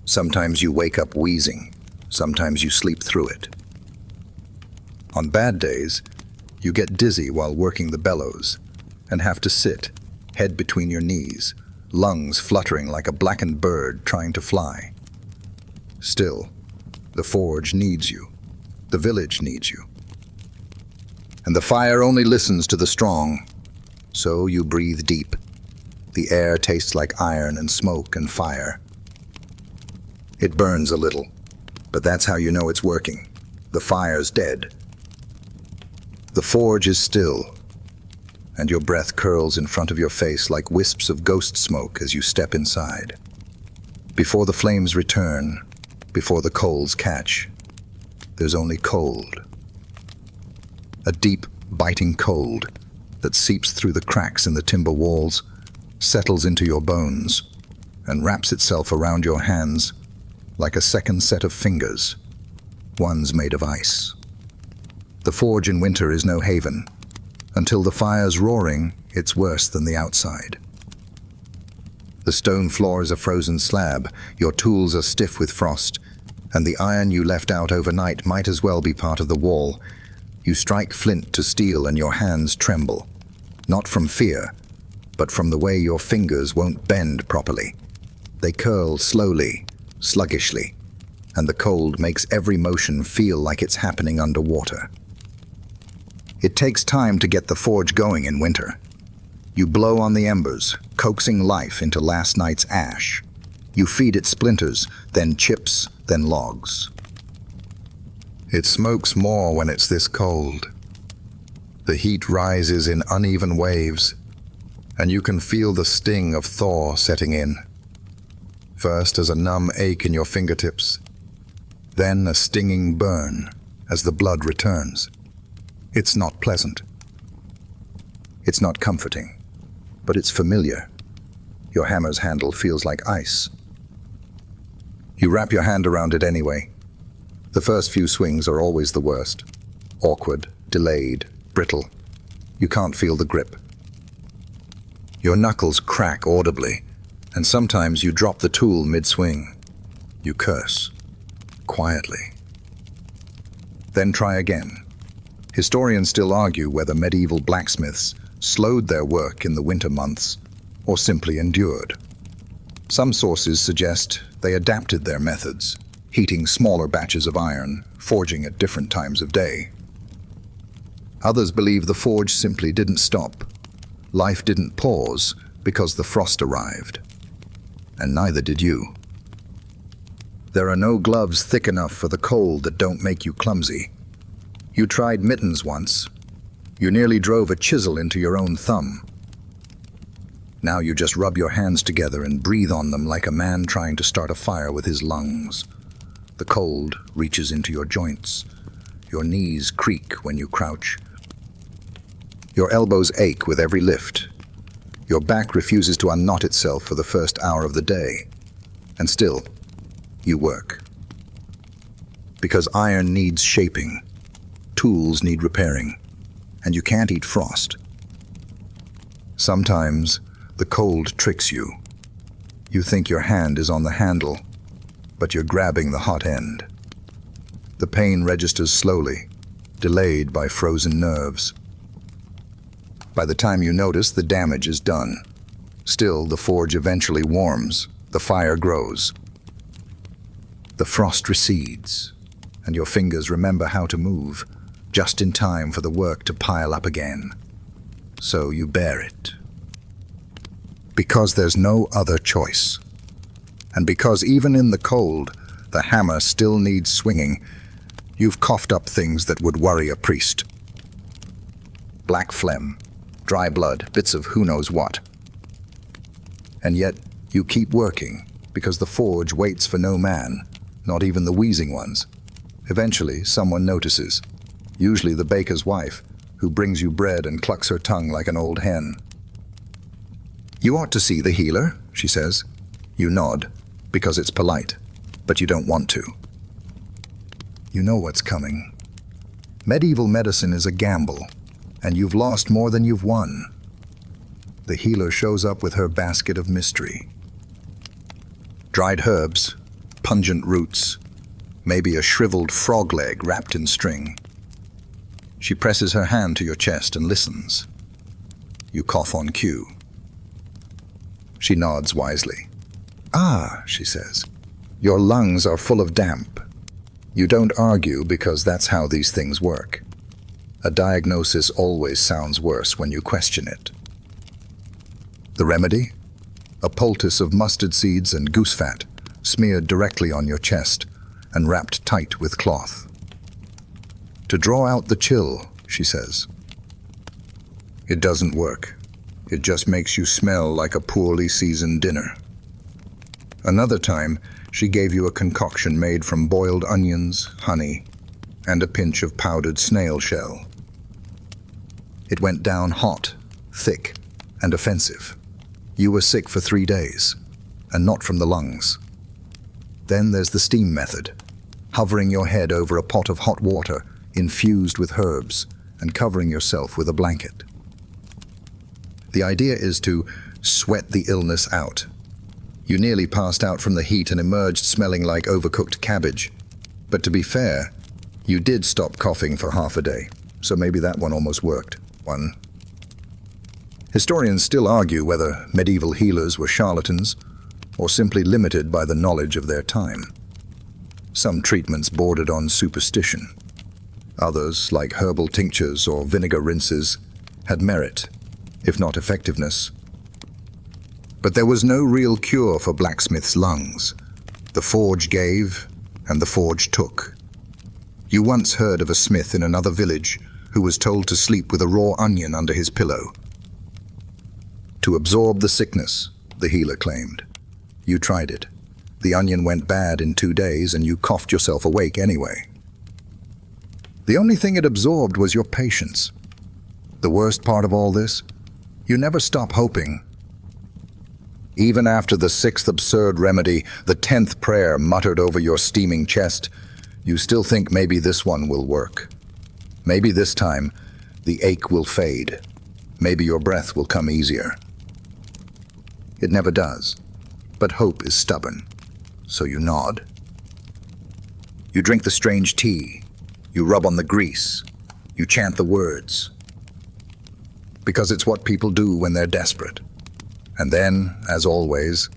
Sometimes you wake up wheezing. Sometimes you sleep through it. On bad days, you get dizzy while working the bellows and have to sit, head between your knees, lungs fluttering like a blackened bird trying to fly. Still, the forge needs you. The village needs you. And the fire only listens to the strong. So you breathe deep. The air tastes like iron and smoke and fire. It burns a little, but that's how you know it's working. The fire's dead. The forge is still, and your breath curls in front of your face like wisps of ghost smoke as you step inside. Before the flames return, before the coals catch, there's only cold. A deep, biting cold that seeps through the cracks in the timber walls, settles into your bones, and wraps itself around your hands like a second set of fingers, one's made of ice. The forge in winter is no haven. Until the fire's roaring, it's worse than the outside. The stone floor is a frozen slab, your tools are stiff with frost, and the iron you left out overnight might as well be part of the wall. You strike flint to steel and your hands tremble, not from fear, but from the way your fingers won't bend properly. They curl slowly, sluggishly, and the cold makes every motion feel like it's happening underwater. It takes time to get the forge going in winter. You blow on the embers, coaxing life into last night's ash. You feed it splinters, then chips, then logs. It smokes more when it's this cold. The heat rises in uneven waves, and you can feel the sting of thaw setting in. First as a numb ache in your fingertips, then a stinging burn as the blood returns. It's not pleasant. It's not comforting, but it's familiar. Your hammer's handle feels like ice. You wrap your hand around it anyway. The first few swings are always the worst. Awkward, delayed, brittle. You can't feel the grip. Your knuckles crack audibly, and sometimes you drop the tool mid-swing. You curse, quietly. Then try again. Historians still argue whether medieval blacksmiths slowed their work in the winter months or simply endured. Some sources suggest they adapted their methods, heating smaller batches of iron, forging at different times of day. Others believe the forge simply didn't stop. Life didn't pause because the frost arrived. And neither did you. There are no gloves thick enough for the cold that don't make you clumsy. You tried mittens once. You nearly drove a chisel into your own thumb. Now you just rub your hands together and breathe on them like a man trying to start a fire with his lungs. The cold reaches into your joints. Your knees creak when you crouch. Your elbows ache with every lift. Your back refuses to unknot itself for the first hour of the day. And still, you work. Because iron needs shaping. Tools need repairing. And you can't eat frost. Sometimes, the cold tricks you. You think your hand is on the handle, but you're grabbing the hot end. The pain registers slowly, delayed by frozen nerves. By the time you notice, the damage is done. Still, the forge eventually warms, the fire grows. The frost recedes, and your fingers remember how to move, just in time for the work to pile up again. So you bear it. Because there's no other choice. And because even in the cold, the hammer still needs swinging, you've coughed up things that would worry a priest. Black phlegm, dry blood, bits of who knows what. And yet, you keep working, because the forge waits for no man, not even the wheezing ones. Eventually, someone notices, usually the baker's wife, who brings you bread and clucks her tongue like an old hen. "You ought to see the healer," she says. You nod, because it's polite, but you don't want to. You know what's coming. Medieval medicine is a gamble, and you've lost more than you've won. The healer shows up with her basket of mystery. Dried herbs, pungent roots, maybe a shriveled frog leg wrapped in string. She presses her hand to your chest and listens. You cough on cue. She nods wisely. "Ah," she says, "your lungs are full of damp." You don't argue because that's how these things work. A diagnosis always sounds worse when you question it. The remedy? A poultice of mustard seeds and goose fat, smeared directly on your chest and wrapped tight with cloth. "To draw out the chill," she says. It doesn't work. It just makes you smell like a poorly seasoned dinner. Another time, she gave you a concoction made from boiled onions, honey, and a pinch of powdered snail shell. It went down hot, thick, and offensive. You were sick for 3 days, and not from the lungs. Then there's the steam method, hovering your head over a pot of hot water infused with herbs and covering yourself with a blanket. The idea is to sweat the illness out. You nearly passed out from the heat and emerged smelling like overcooked cabbage. But to be fair, you did stop coughing for half a day, so maybe that one almost worked. Historians still argue whether medieval healers were charlatans or simply limited by the knowledge of their time. Some treatments bordered on superstition. Others, like herbal tinctures or vinegar rinses, had merit, if not effectiveness. But there was no real cure for Blacksmith's lungs. The forge gave, and the forge took. You once heard of a smith in another village who was told to sleep with a raw onion under his pillow. To absorb the sickness, the healer claimed. You tried it. The onion went bad in 2 days, and you coughed yourself awake anyway. The only thing it absorbed was your patience. The worst part of all this? You never stop hoping. Even after the 6th absurd remedy, the 10th prayer muttered over your steaming chest, you still think maybe this one will work. Maybe this time, the ache will fade. Maybe your breath will come easier. It never does, but hope is stubborn, so you nod. You drink the strange tea. You rub on the grease. You chant the words. Because it's what people do when they're desperate. And then, as always,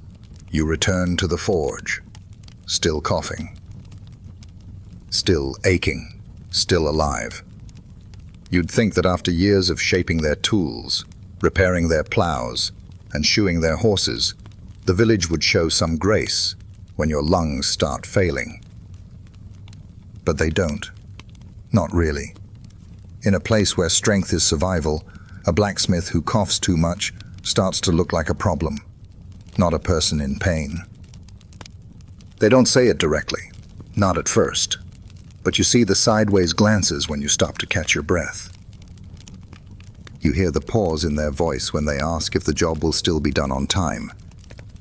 you return to the forge, still coughing, still aching, still alive. You'd think that after years of shaping their tools, repairing their plows, and shoeing their horses, the village would show some grace when your lungs start failing. But they don't. Not really. In a place where strength is survival, a blacksmith who coughs too much starts to look like a problem, not a person in pain. They don't say it directly, not at first, but you see the sideways glances when you stop to catch your breath. You hear the pause in their voice when they ask if the job will still be done on time.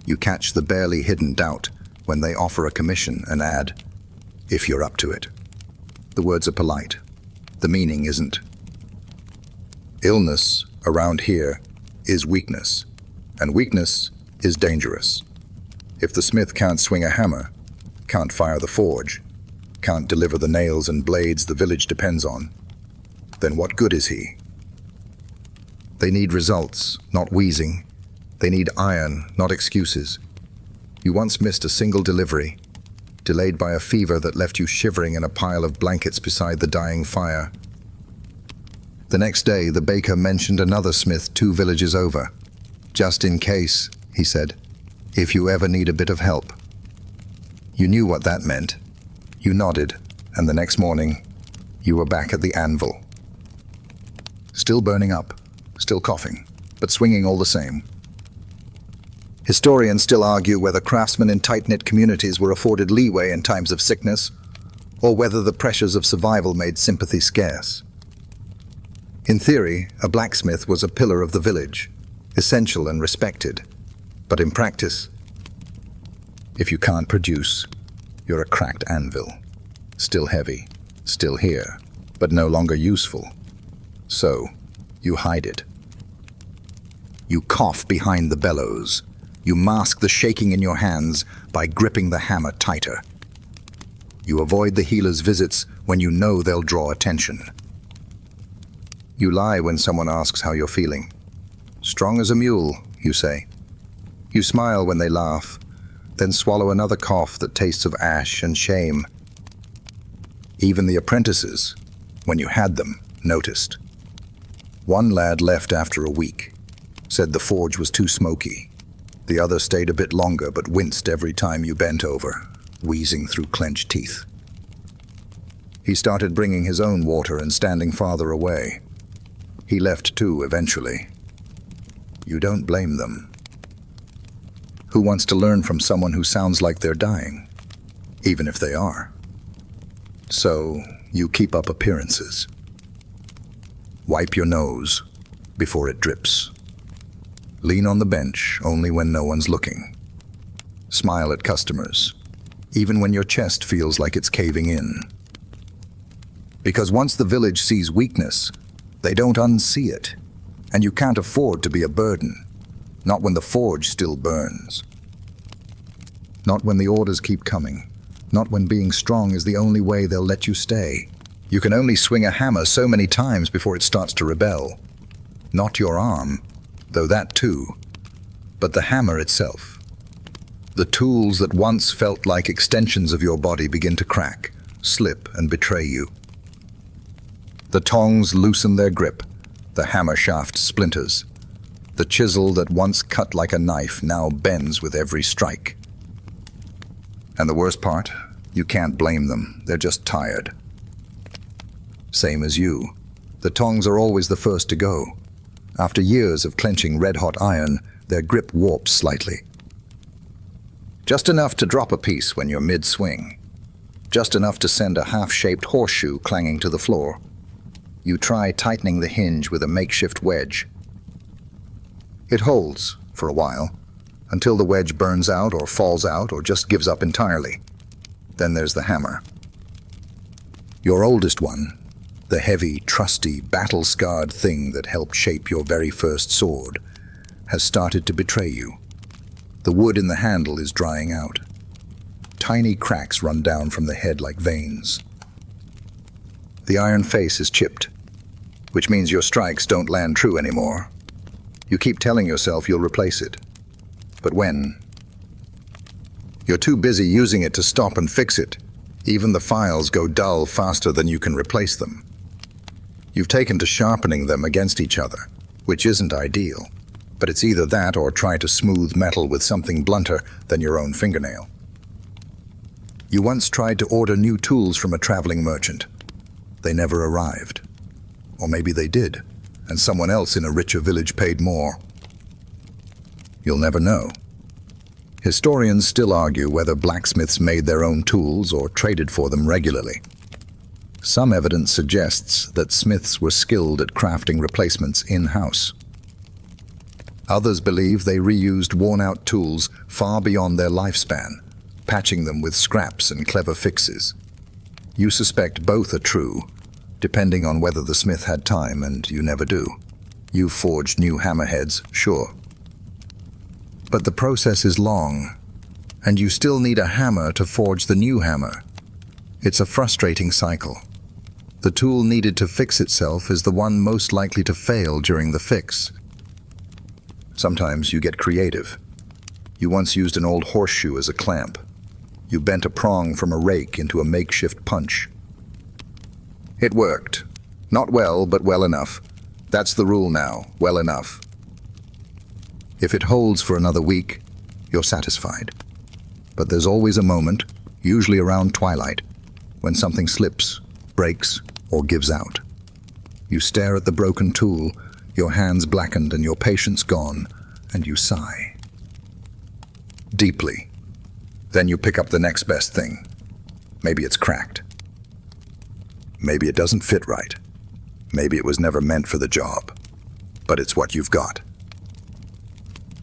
You catch the barely hidden doubt when they offer a commission and add, "if you're up to it." The words are polite. The meaning isn't. Illness around here is weakness, and weakness is dangerous. If the smith can't swing a hammer, can't fire the forge, can't deliver the nails and blades the village depends on, then what good is he? They need results, not wheezing. They need iron, not excuses. You once missed a single delivery, delayed by a fever that left you shivering in a pile of blankets beside the dying fire. The next day, the baker mentioned another smith 2 villages over. "Just in case," he said, "if you ever need a bit of help." You knew what that meant. You nodded, and the next morning, you were back at the anvil. Still burning up, still coughing, but swinging all the same. Historians still argue whether craftsmen in tight-knit communities were afforded leeway in times of sickness, or whether the pressures of survival made sympathy scarce. In theory, a blacksmith was a pillar of the village, essential and respected. But in practice, if you can't produce, you're a cracked anvil, still heavy, still here, but no longer useful. So, you hide it. You cough behind the bellows. You mask the shaking in your hands by gripping the hammer tighter. You avoid the healer's visits when you know they'll draw attention. You lie when someone asks how you're feeling. Strong as a mule, you say. You smile when they laugh, then swallow another cough that tastes of ash and shame. Even the apprentices, when you had them, noticed. One lad left after a week, said the forge was too smoky. The other stayed a bit longer but winced every time you bent over, wheezing through clenched teeth. He started bringing his own water and standing farther away. He left too eventually. You don't blame them. Who wants to learn from someone who sounds like they're dying, even if they are? So, you keep up appearances. Wipe your nose before it drips. Lean on the bench only when no one's looking. Smile at customers, even when your chest feels like it's caving in. Because once the village sees weakness, they don't unsee it, and you can't afford to be a burden. Not when the forge still burns. Not when the orders keep coming. Not when being strong is the only way they'll let you stay. You can only swing a hammer so many times before it starts to rebel. Not your arm, though that too, but the hammer itself. The tools that once felt like extensions of your body begin to crack, slip, and betray you. The tongs loosen their grip, the hammer shaft splinters. The chisel that once cut like a knife now bends with every strike. And the worst part, you can't blame them, they're just tired. Same as you. The tongs are always the first to go. After years of clenching red-hot iron, their grip warps slightly. Just enough to drop a piece when you're mid-swing. Just enough to send a half-shaped horseshoe clanging to the floor. You try tightening the hinge with a makeshift wedge. It holds for a while, until the wedge burns out or falls out or just gives up entirely. Then there's the hammer. Your oldest one, the heavy, trusty, battle-scarred thing that helped shape your very first sword, has started to betray you. The wood in the handle is drying out. Tiny cracks run down from the head like veins. The iron face is chipped, which means your strikes don't land true anymore. You keep telling yourself you'll replace it. But when? You're too busy using it to stop and fix it. Even the files go dull faster than you can replace them. You've taken to sharpening them against each other, which isn't ideal. But it's either that or try to smooth metal with something blunter than your own fingernail. You once tried to order new tools from a traveling merchant. They never arrived. Or maybe they did, and someone else in a richer village paid more. You'll never know. Historians still argue whether blacksmiths made their own tools or traded for them regularly. Some evidence suggests that smiths were skilled at crafting replacements in-house. Others believe they reused worn-out tools far beyond their lifespan, patching them with scraps and clever fixes. You suspect both are true, depending on whether the smith had time, and you never do. You've forged new hammerheads, sure. But the process is long, and you still need a hammer to forge the new hammer. It's a frustrating cycle. The tool needed to fix itself is the one most likely to fail during the fix. Sometimes you get creative. You once used an old horseshoe as a clamp. You bent a prong from a rake into a makeshift punch. It worked. Not well, but well enough. That's the rule now, well enough. If it holds for another week, you're satisfied. But there's always a moment, usually around twilight, when something slips, breaks, or gives out. You stare at the broken tool, your hands blackened and your patience gone, and you sigh. Deeply. Then you pick up the next best thing. Maybe it's cracked. Maybe it doesn't fit right. Maybe it was never meant for the job. But it's what you've got.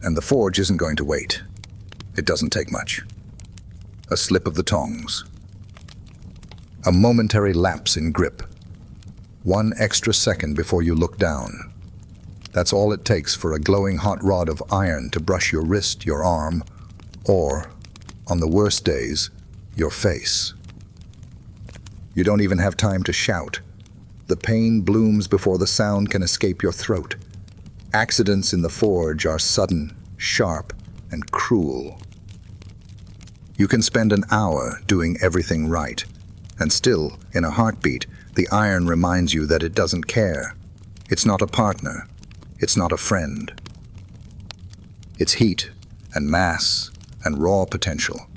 And the forge isn't going to wait. It doesn't take much. A slip of the tongs. A momentary lapse in grip. 1 extra second before you look down. That's all it takes for a glowing hot rod of iron to brush your wrist, your arm, or, on the worst days, your face. You don't even have time to shout. The pain blooms before the sound can escape your throat. Accidents in the forge are sudden, sharp, and cruel. You can spend an hour doing everything right, and still, in a heartbeat, the iron reminds you that it doesn't care. It's not a partner. It's not a friend. It's heat, and mass, and raw potential.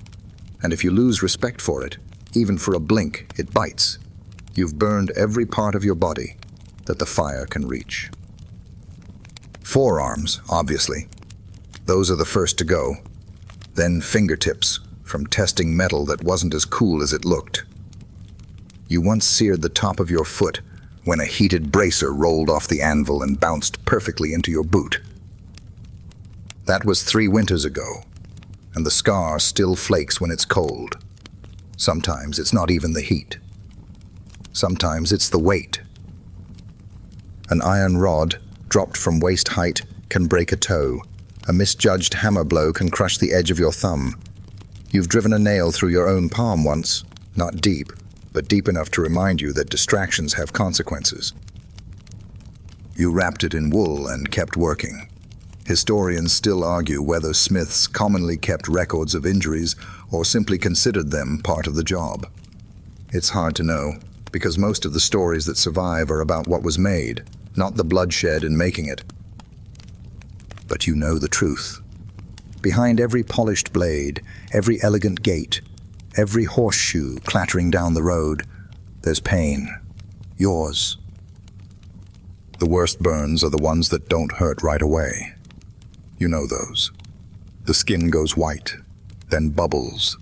And if you lose respect for it, even for a blink, it bites. You've burned every part of your body that the fire can reach. Forearms, obviously. Those are the first to go. Then fingertips, from testing metal that wasn't as cool as it looked. You once seared the top of your foot when a heated bracer rolled off the anvil and bounced perfectly into your boot. That was 3 winters ago, and the scar still flakes when it's cold. Sometimes it's not even the heat. Sometimes it's the weight. An iron rod, dropped from waist height, can break a toe. A misjudged hammer blow can crush the edge of your thumb. You've driven a nail through your own palm once, not deep, but deep enough to remind you that distractions have consequences. You wrapped it in wool and kept working. Historians still argue whether smiths commonly kept records of injuries or simply considered them part of the job. It's hard to know, because most of the stories that survive are about what was made, not the bloodshed in making it. But you know the truth. Behind every polished blade, every elegant gate, every horseshoe clattering down the road, there's pain. Yours. The worst burns are the ones that don't hurt right away. You know those. The skin goes white, then bubbles,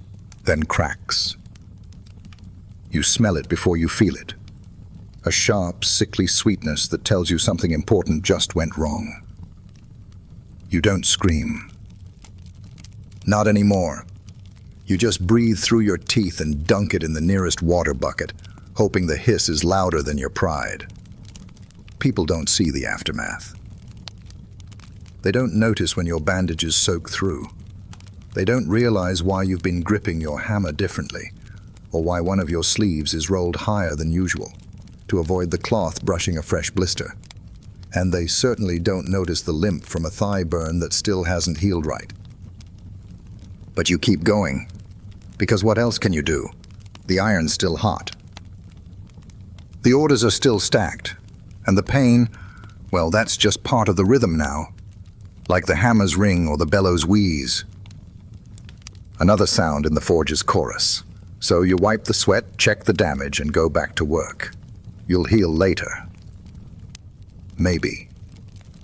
then cracks. You smell it before you feel it. A sharp, sickly sweetness that tells you something important just went wrong. You don't scream. Not anymore. You just breathe through your teeth and dunk it in the nearest water bucket, hoping the hiss is louder than your pride. People don't see the aftermath. They don't notice when your bandages soak through. They don't realize why you've been gripping your hammer differently, or why one of your sleeves is rolled higher than usual, to avoid the cloth brushing a fresh blister. And they certainly don't notice the limp from a thigh burn that still hasn't healed right. But you keep going, because what else can you do? The iron's still hot. The orders are still stacked, and the pain, well, that's just part of the rhythm now, like the hammer's ring or the bellow's wheeze. Another sound in the forge's chorus. So you wipe the sweat, check the damage, and go back to work. You'll heal later. Maybe.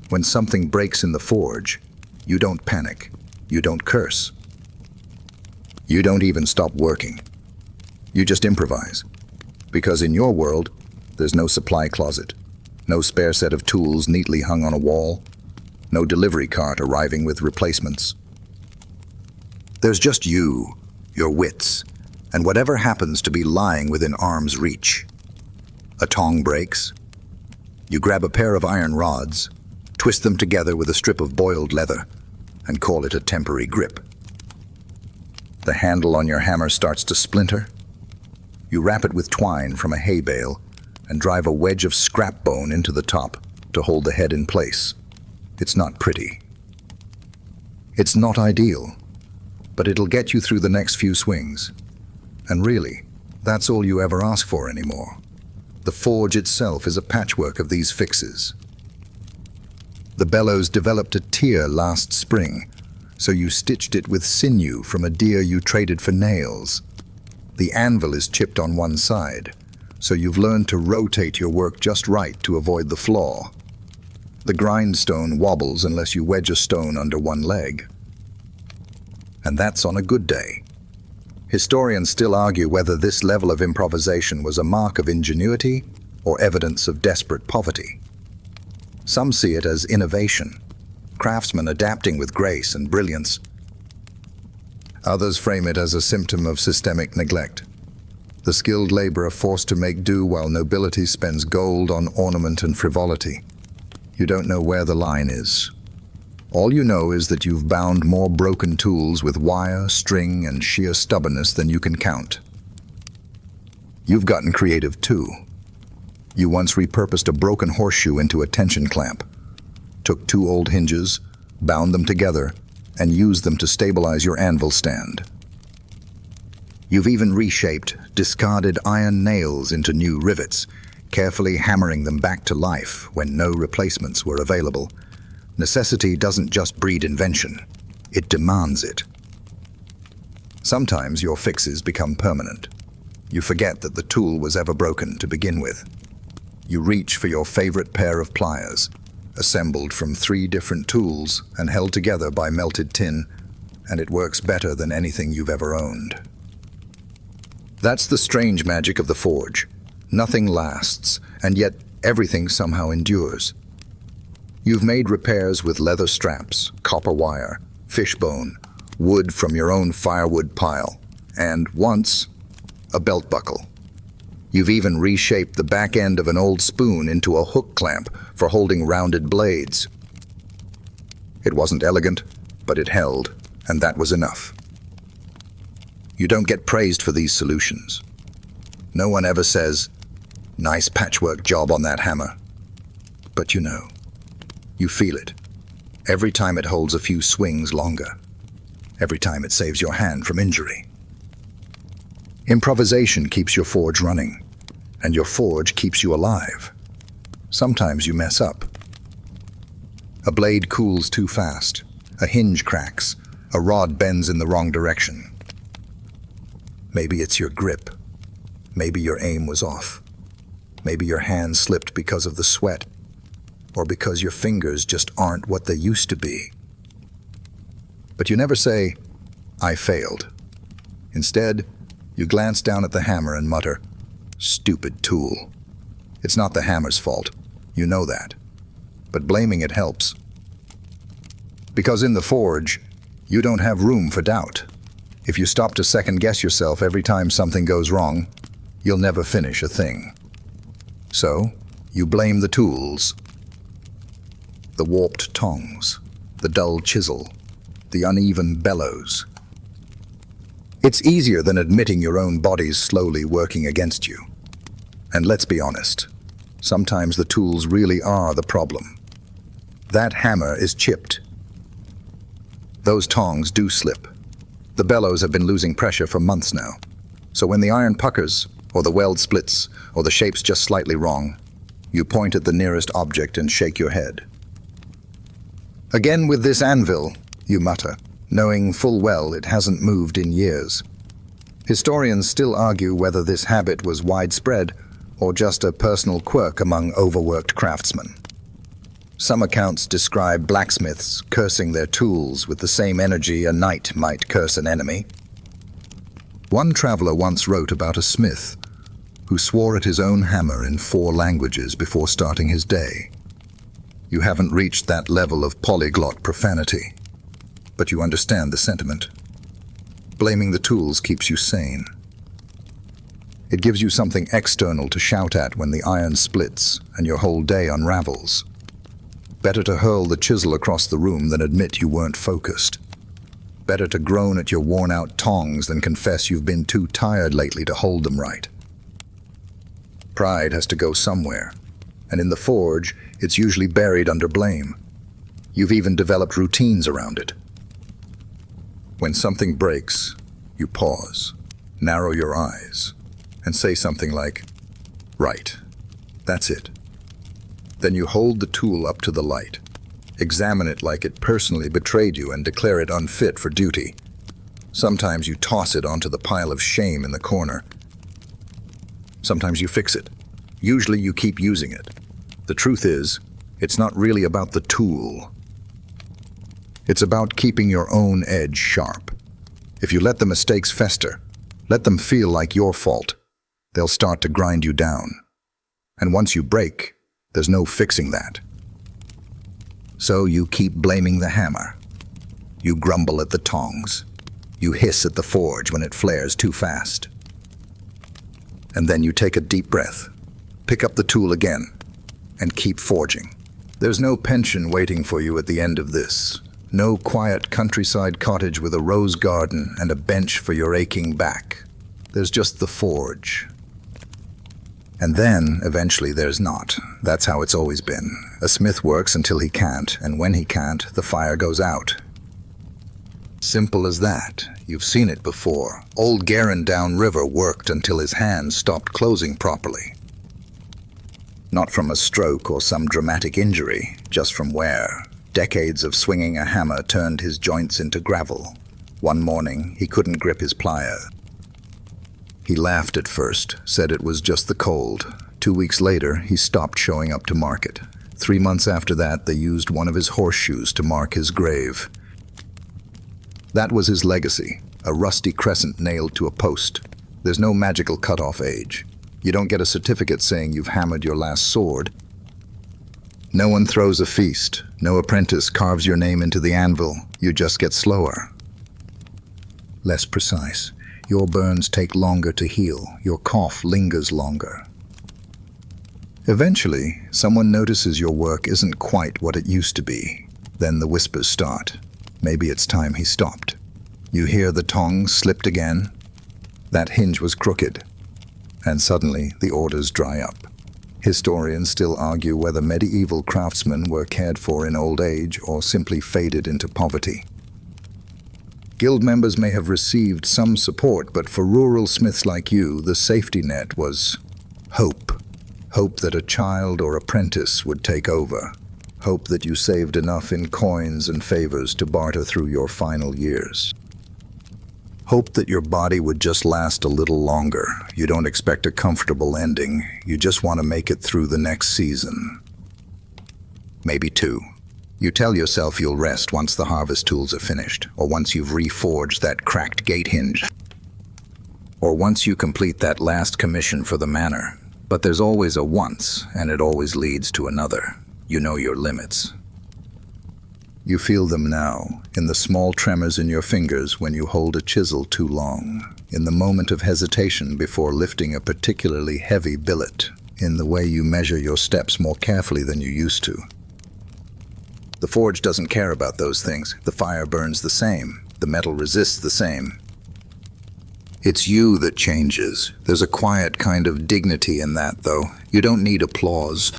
When something breaks in the forge, you don't panic. You don't curse. You don't even stop working. You just improvise. Because in your world, there's no supply closet, no spare set of tools neatly hung on a wall, no delivery cart arriving with replacements. There's just you, your wits, and whatever happens to be lying within arm's reach. A tong breaks. You grab a pair of iron rods, twist them together with a strip of boiled leather, and call it a temporary grip. The handle on your hammer starts to splinter. You wrap it with twine from a hay bale and drive a wedge of scrap bone into the top to hold the head in place. It's not pretty. It's not ideal, but it'll get you through the next few swings. And really, that's all you ever ask for anymore. The forge itself is a patchwork of these fixes. The bellows developed a tear last spring, so you stitched it with sinew from a deer you traded for nails. The anvil is chipped on one side, so you've learned to rotate your work just right to avoid the flaw. The grindstone wobbles unless you wedge a stone under one leg. And that's on a good day. Historians still argue whether this level of improvisation was a mark of ingenuity or evidence of desperate poverty. Some see it as innovation, craftsmen adapting with grace and brilliance. Others frame it as a symptom of systemic neglect. The skilled laborer forced to make do while nobility spends gold on ornament and frivolity. You don't know where the line is. All you know is that you've bound more broken tools with wire, string, and sheer stubbornness than you can count. You've gotten creative too. You once repurposed a broken horseshoe into a tension clamp, took two old hinges, bound them together, and used them to stabilize your anvil stand. You've even reshaped discarded iron nails into new rivets, carefully hammering them back to life when no replacements were available. Necessity doesn't just breed invention, it demands it. Sometimes your fixes become permanent. You forget that the tool was ever broken to begin with. You reach for your favorite pair of pliers, assembled from 3 different tools and held together by melted tin, and it works better than anything you've ever owned. That's the strange magic of the forge. Nothing lasts, and yet everything somehow endures. You've made repairs with leather straps, copper wire, fishbone, wood from your own firewood pile, and once, a belt buckle. You've even reshaped the back end of an old spoon into a hook clamp for holding rounded blades. It wasn't elegant, but it held, and that was enough. You don't get praised for these solutions. No one ever says, "Nice patchwork job on that hammer." But you know. You feel it. Every time it holds a few swings longer. Every time it saves your hand from injury. Improvisation keeps your forge running, and your forge keeps you alive. Sometimes you mess up. A blade cools too fast, a hinge cracks, a rod bends in the wrong direction. Maybe it's your grip. Maybe your aim was off. Maybe your hand slipped because of the sweat, or because your fingers just aren't what they used to be. But you never say, "I failed." Instead, you glance down at the hammer and mutter, "Stupid tool." It's not the hammer's fault. You know that. But blaming it helps. Because in the forge, you don't have room for doubt. If you stop to second-guess yourself every time something goes wrong, you'll never finish a thing. So, you blame the tools. The warped tongs, the dull chisel, the uneven bellows. It's easier than admitting your own body's slowly working against you. And let's be honest, sometimes the tools really are the problem. That hammer is chipped. Those tongs do slip. The bellows have been losing pressure for months now. So when the iron puckers, or the weld splits, or the shape's just slightly wrong, you point at the nearest object and shake your head. "Again with this anvil," you mutter, knowing full well it hasn't moved in years. Historians still argue whether this habit was widespread or just a personal quirk among overworked craftsmen. Some accounts describe blacksmiths cursing their tools with the same energy a knight might curse an enemy. One traveler once wrote about a smith who swore at his own hammer in 4 languages before starting his day. You haven't reached that level of polyglot profanity, but you understand the sentiment. Blaming the tools keeps you sane. It gives you something external to shout at when the iron splits and your whole day unravels. Better to hurl the chisel across the room than admit you weren't focused. Better to groan at your worn-out tongs than confess you've been too tired lately to hold them right. Pride has to go somewhere, and in the forge, it's usually buried under blame. You've even developed routines around it. When something breaks, you pause, narrow your eyes, and say something like, "Right, that's it." Then you hold the tool up to the light, examine it like it personally betrayed you and declare it unfit for duty. Sometimes you toss it onto the pile of shame in the corner. Sometimes you fix it. Usually you keep using it. The truth is, it's not really about the tool. It's about keeping your own edge sharp. If you let the mistakes fester, let them feel like your fault, they'll start to grind you down. And once you break, there's no fixing that. So you keep blaming the hammer. You grumble at the tongs. You hiss at the forge when it flares too fast. And then you take a deep breath, pick up the tool again, and keep forging. There's no pension waiting for you at the end of this. No quiet countryside cottage with a rose garden and a bench for your aching back. There's just the forge. And then, eventually, there's not. That's how it's always been. A smith works until he can't, and when he can't, the fire goes out. Simple as that. You've seen it before. Old Garin downriver worked until his hands stopped closing properly. Not from a stroke or some dramatic injury, just from wear. Decades of swinging a hammer turned his joints into gravel. One morning, he couldn't grip his plier. He laughed at first, said it was just the cold. 2 weeks later, he stopped showing up to market. 3 months after that, they used one of his horseshoes to mark his grave. That was his legacy, a rusty crescent nailed to a post. There's no magical cutoff age. You don't get a certificate saying you've hammered your last sword. No one throws a feast. No apprentice carves your name into the anvil. You just get slower. Less precise. Your burns take longer to heal. Your cough lingers longer. Eventually, someone notices your work isn't quite what it used to be. Then the whispers start. Maybe it's time he stopped. You hear the tongs slipped again. That hinge was crooked. And suddenly, the orders dry up. Historians still argue whether medieval craftsmen were cared for in old age or simply faded into poverty. Guild members may have received some support, but for rural smiths like you, the safety net was hope. Hope that a child or apprentice would take over. Hope that you saved enough in coins and favors to barter through your final years. Hope that your body would just last a little longer. You don't expect a comfortable ending. You just want to make it through the next season. Maybe 2. You tell yourself you'll rest once the harvest tools are finished, or once you've reforged that cracked gate hinge, or once you complete that last commission for the manor. But there's always a once, and it always leads to another. You know your limits. You feel them now, in the small tremors in your fingers when you hold a chisel too long, in the moment of hesitation before lifting a particularly heavy billet, in the way you measure your steps more carefully than you used to. The forge doesn't care about those things. The fire burns the same. The metal resists the same. It's you that changes. There's a quiet kind of dignity in that, though. You don't need applause.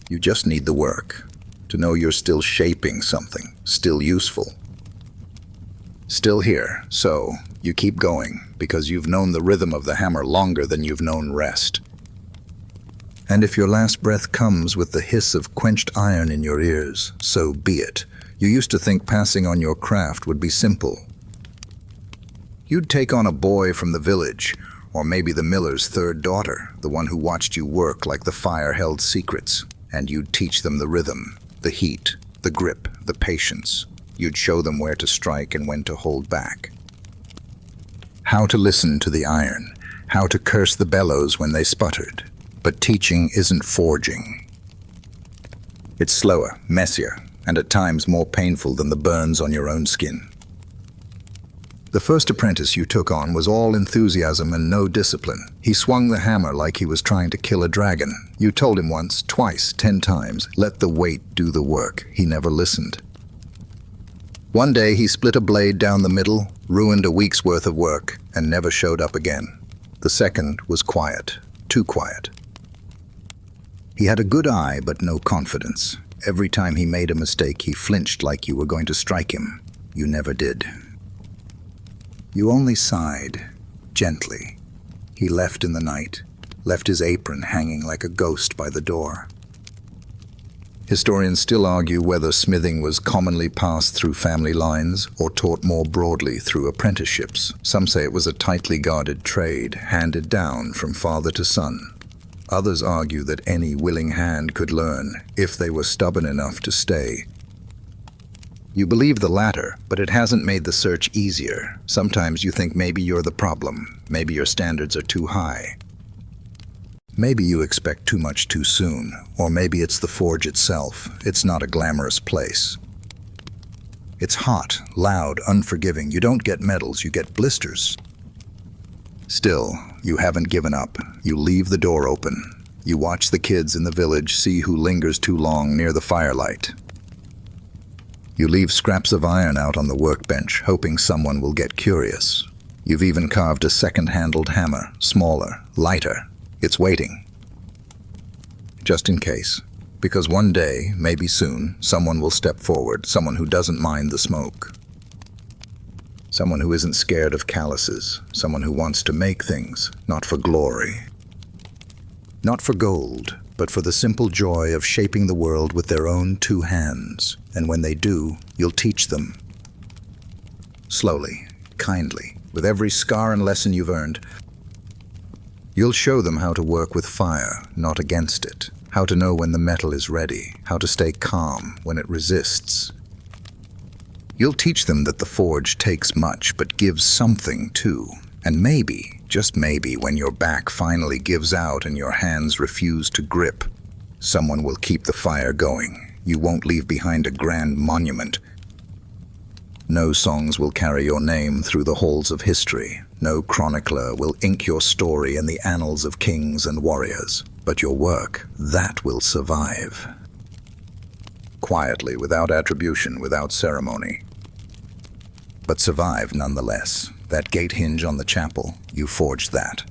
You just need the work. To know you're still shaping something, still useful. Still here, so you keep going, because you've known the rhythm of the hammer longer than you've known rest. And if your last breath comes with the hiss of quenched iron in your ears, so be it. You used to think passing on your craft would be simple. You'd take on a boy from the village, or maybe the miller's third daughter, the one who watched you work like the fire held secrets, and you'd teach them the rhythm, the heat, the grip, the patience. You'd show them where to strike and when to hold back. How to listen to the iron, how to curse the bellows when they sputtered. But teaching isn't forging. It's slower, messier, and at times more painful than the burns on your own skin. The first apprentice you took on was all enthusiasm and no discipline. He swung the hammer like he was trying to kill a dragon. You told him once, twice, 10 times, let the weight do the work. He never listened. One day he split a blade down the middle, ruined a week's worth of work, and never showed up again. The second was quiet, too quiet. He had a good eye, but no confidence. Every time he made a mistake, he flinched like you were going to strike him. You never did. You only sighed, gently. He left in the night, left his apron hanging like a ghost by the door. Historians still argue whether smithing was commonly passed through family lines or taught more broadly through apprenticeships. Some say it was a tightly guarded trade, handed down from father to son. Others argue that any willing hand could learn, if they were stubborn enough to stay. You believe the latter, but it hasn't made the search easier. Sometimes you think maybe you're the problem. Maybe your standards are too high. Maybe you expect too much too soon, or maybe it's the forge itself. It's not a glamorous place. It's hot, loud, unforgiving. You don't get medals, you get blisters. Still, you haven't given up. You leave the door open. You watch the kids in the village see who lingers too long near the firelight. You leave scraps of iron out on the workbench, hoping someone will get curious. You've even carved a second-handled hammer, smaller, lighter. It's waiting. Just in case. Because one day, maybe soon, someone will step forward, someone who doesn't mind the smoke. Someone who isn't scared of calluses, someone who wants to make things, not for glory. Not for gold, but for the simple joy of shaping the world with their own two hands. And when they do, you'll teach them. Slowly, kindly, with every scar and lesson you've earned, you'll show them how to work with fire, not against it. How to know when the metal is ready, how to stay calm when it resists. You'll teach them that the forge takes much, but gives something too. And maybe, just maybe, when your back finally gives out and your hands refuse to grip, someone will keep the fire going. You won't leave behind a grand monument. No songs will carry your name through the halls of history. No chronicler will ink your story in the annals of kings and warriors. But your work, that will survive. Quietly, without attribution, without ceremony. But survive nonetheless. That gate hinge on the chapel, you forged that.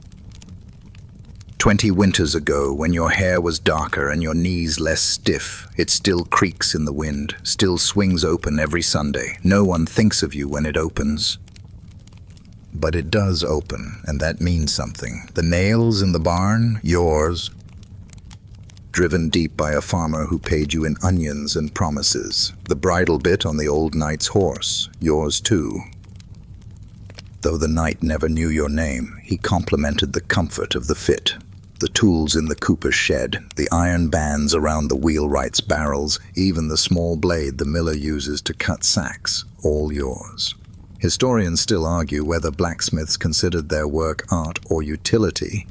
20 winters ago, when your hair was darker and your knees less stiff, it still creaks in the wind, still swings open every Sunday. No one thinks of you when it opens. But it does open, and that means something. The nails in the barn, yours. Driven deep by a farmer who paid you in onions and promises. The bridle bit on the old knight's horse, yours too. Though the knight never knew your name, he complimented the comfort of the fit. The tools in the cooper's shed, the iron bands around the wheelwright's barrels, even the small blade the miller uses to cut sacks, all yours. Historians still argue whether blacksmiths considered their work art or utility.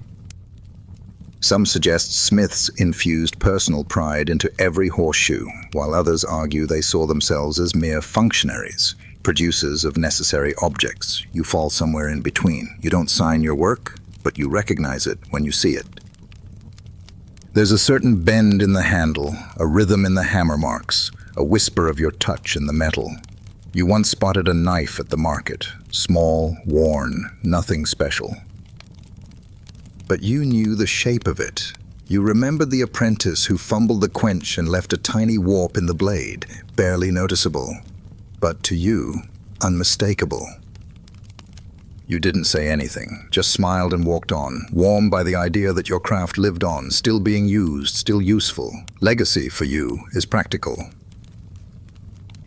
Some suggest smiths infused personal pride into every horseshoe, while others argue they saw themselves as mere functionaries, producers of necessary objects. You fall somewhere in between. You don't sign your work, but you recognize it when you see it. There's a certain bend in the handle, a rhythm in the hammer marks, a whisper of your touch in the metal. You once spotted a knife at the market, small, worn, nothing special. But you knew the shape of it. You remembered the apprentice who fumbled the quench and left a tiny warp in the blade, barely noticeable, but to you, unmistakable. You didn't say anything, just smiled and walked on, warmed by the idea that your craft lived on, still being used, still useful. Legacy, for you, is practical.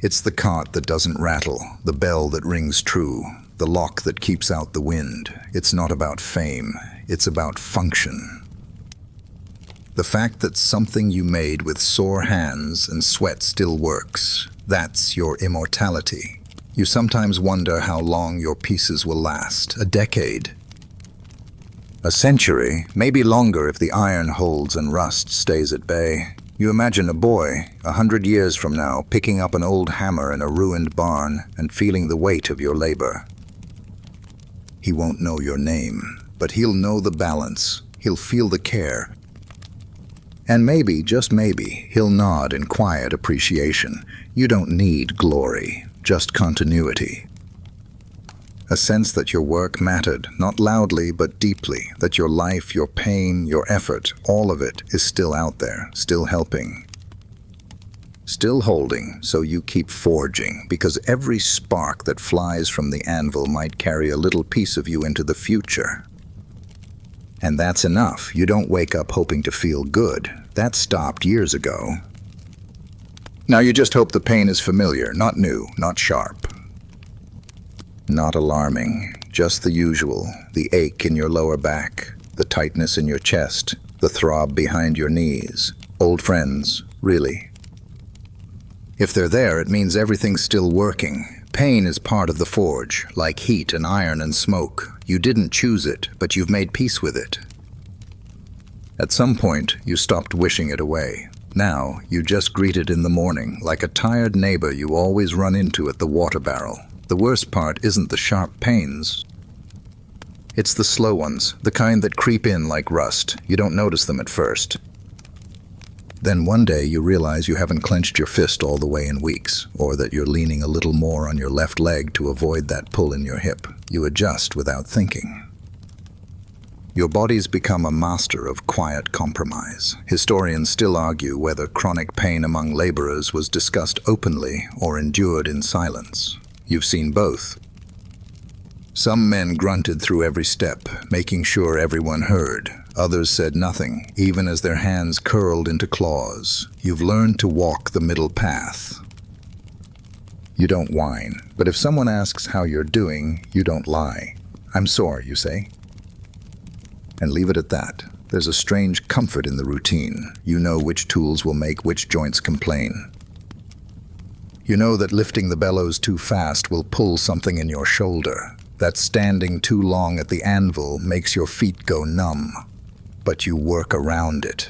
It's the cart that doesn't rattle, the bell that rings true, the lock that keeps out the wind. It's not about fame, it's about function. The fact that something you made with sore hands and sweat still works, that's your immortality. You sometimes wonder how long your pieces will last. A decade. A century, maybe longer if the iron holds and rust stays at bay. You imagine a boy, 100 years from now, picking up an old hammer in a ruined barn and feeling the weight of your labor. He won't know your name, but he'll know the balance. He'll feel the care. And maybe, just maybe, he'll nod in quiet appreciation. You don't need glory, just continuity. A sense that your work mattered, not loudly but deeply, that your life, your pain, your effort, all of it is still out there, still helping. Still holding, so you keep forging, because every spark that flies from the anvil might carry a little piece of you into the future. And that's enough. You don't wake up hoping to feel good. That stopped years ago. Now you just hope the pain is familiar, not new, not sharp. Not alarming, just the usual, the ache in your lower back, the tightness in your chest, the throb behind your knees. Old friends, really. If they're there, it means everything's still working. Pain is part of the forge, like heat and iron and smoke. You didn't choose it, but you've made peace with it. At some point, you stopped wishing it away. Now, you just greet it in the morning, like a tired neighbor you always run into at the water barrel. The worst part isn't the sharp pains. It's the slow ones, the kind that creep in like rust. You don't notice them at first. Then one day you realize you haven't clenched your fist all the way in weeks, or that you're leaning a little more on your left leg to avoid that pull in your hip. You adjust without thinking. Your body's become a master of quiet compromise. Historians still argue whether chronic pain among laborers was discussed openly or endured in silence. You've seen both. Some men grunted through every step, making sure everyone heard. Others said nothing, even as their hands curled into claws. You've learned to walk the middle path. You don't whine, but if someone asks how you're doing, you don't lie. I'm sore, you say. And leave it at that. There's a strange comfort in the routine. You know which tools will make which joints complain. You know that lifting the bellows too fast will pull something in your shoulder. That standing too long at the anvil makes your feet go numb. But you work around it.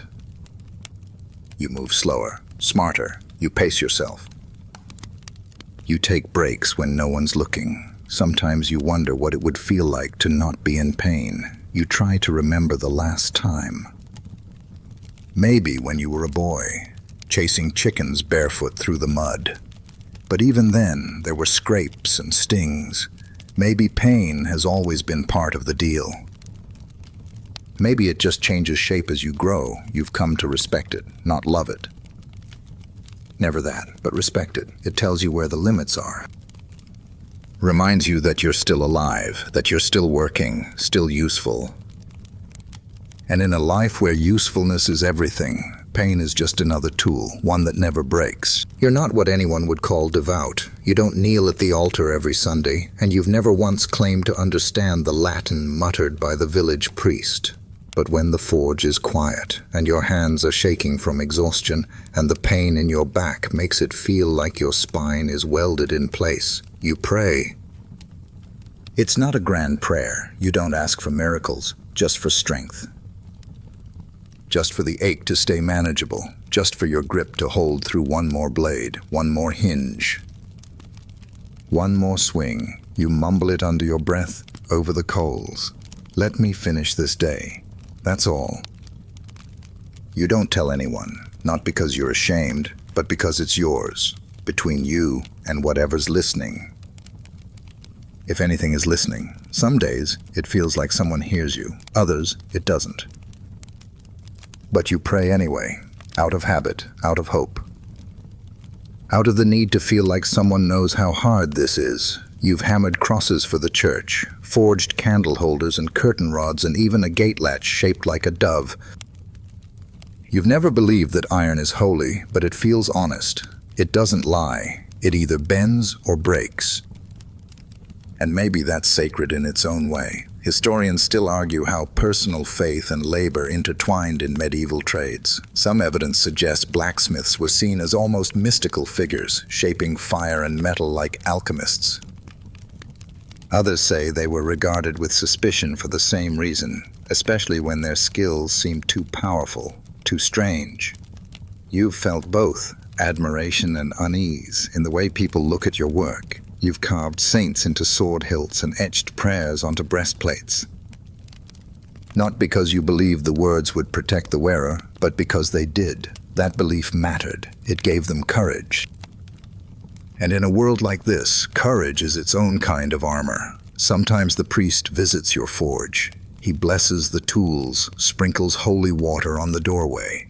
You move slower, smarter. You pace yourself. You take breaks when no one's looking. Sometimes you wonder what it would feel like to not be in pain. You try to remember the last time. Maybe when you were a boy, chasing chickens barefoot through the mud. But even then, there were scrapes and stings. Maybe pain has always been part of the deal. Maybe it just changes shape as you grow. You've come to respect it, not love it. Never that, but respect it. It tells you where the limits are. Reminds you that you're still alive, that you're still working, still useful. And in a life where usefulness is everything, pain is just another tool, one that never breaks. You're not what anyone would call devout. You don't kneel at the altar every Sunday, and you've never once claimed to understand the Latin muttered by the village priest. But when the forge is quiet, and your hands are shaking from exhaustion, and the pain in your back makes it feel like your spine is welded in place, you pray. It's not a grand prayer. You don't ask for miracles, just for strength. Just for the ache to stay manageable, just for your grip to hold through one more blade, one more hinge. One more swing. You mumble it under your breath, over the coals. Let me finish this day. That's all. You don't tell anyone, not because you're ashamed, but because it's yours, between you and whatever's listening. If anything is listening, some days it feels like someone hears you, others it doesn't. But you pray anyway, out of habit, out of hope. Out of the need to feel like someone knows how hard this is. You've hammered crosses for the church, forged candle holders and curtain rods, and even a gate latch shaped like a dove. You've never believed that iron is holy, but it feels honest. It doesn't lie. It either bends or breaks. And maybe that's sacred in its own way. Historians still argue how personal faith and labor intertwined in medieval trades. Some evidence suggests blacksmiths were seen as almost mystical figures, shaping fire and metal like alchemists. Others say they were regarded with suspicion for the same reason, especially when their skills seemed too powerful, too strange. You've felt both, admiration and unease, in the way people look at your work. You've carved saints into sword hilts and etched prayers onto breastplates. Not because you believed the words would protect the wearer, but because they did. That belief mattered. It gave them courage. And in a world like this, courage is its own kind of armor. Sometimes the priest visits your forge. He blesses the tools, sprinkles holy water on the doorway.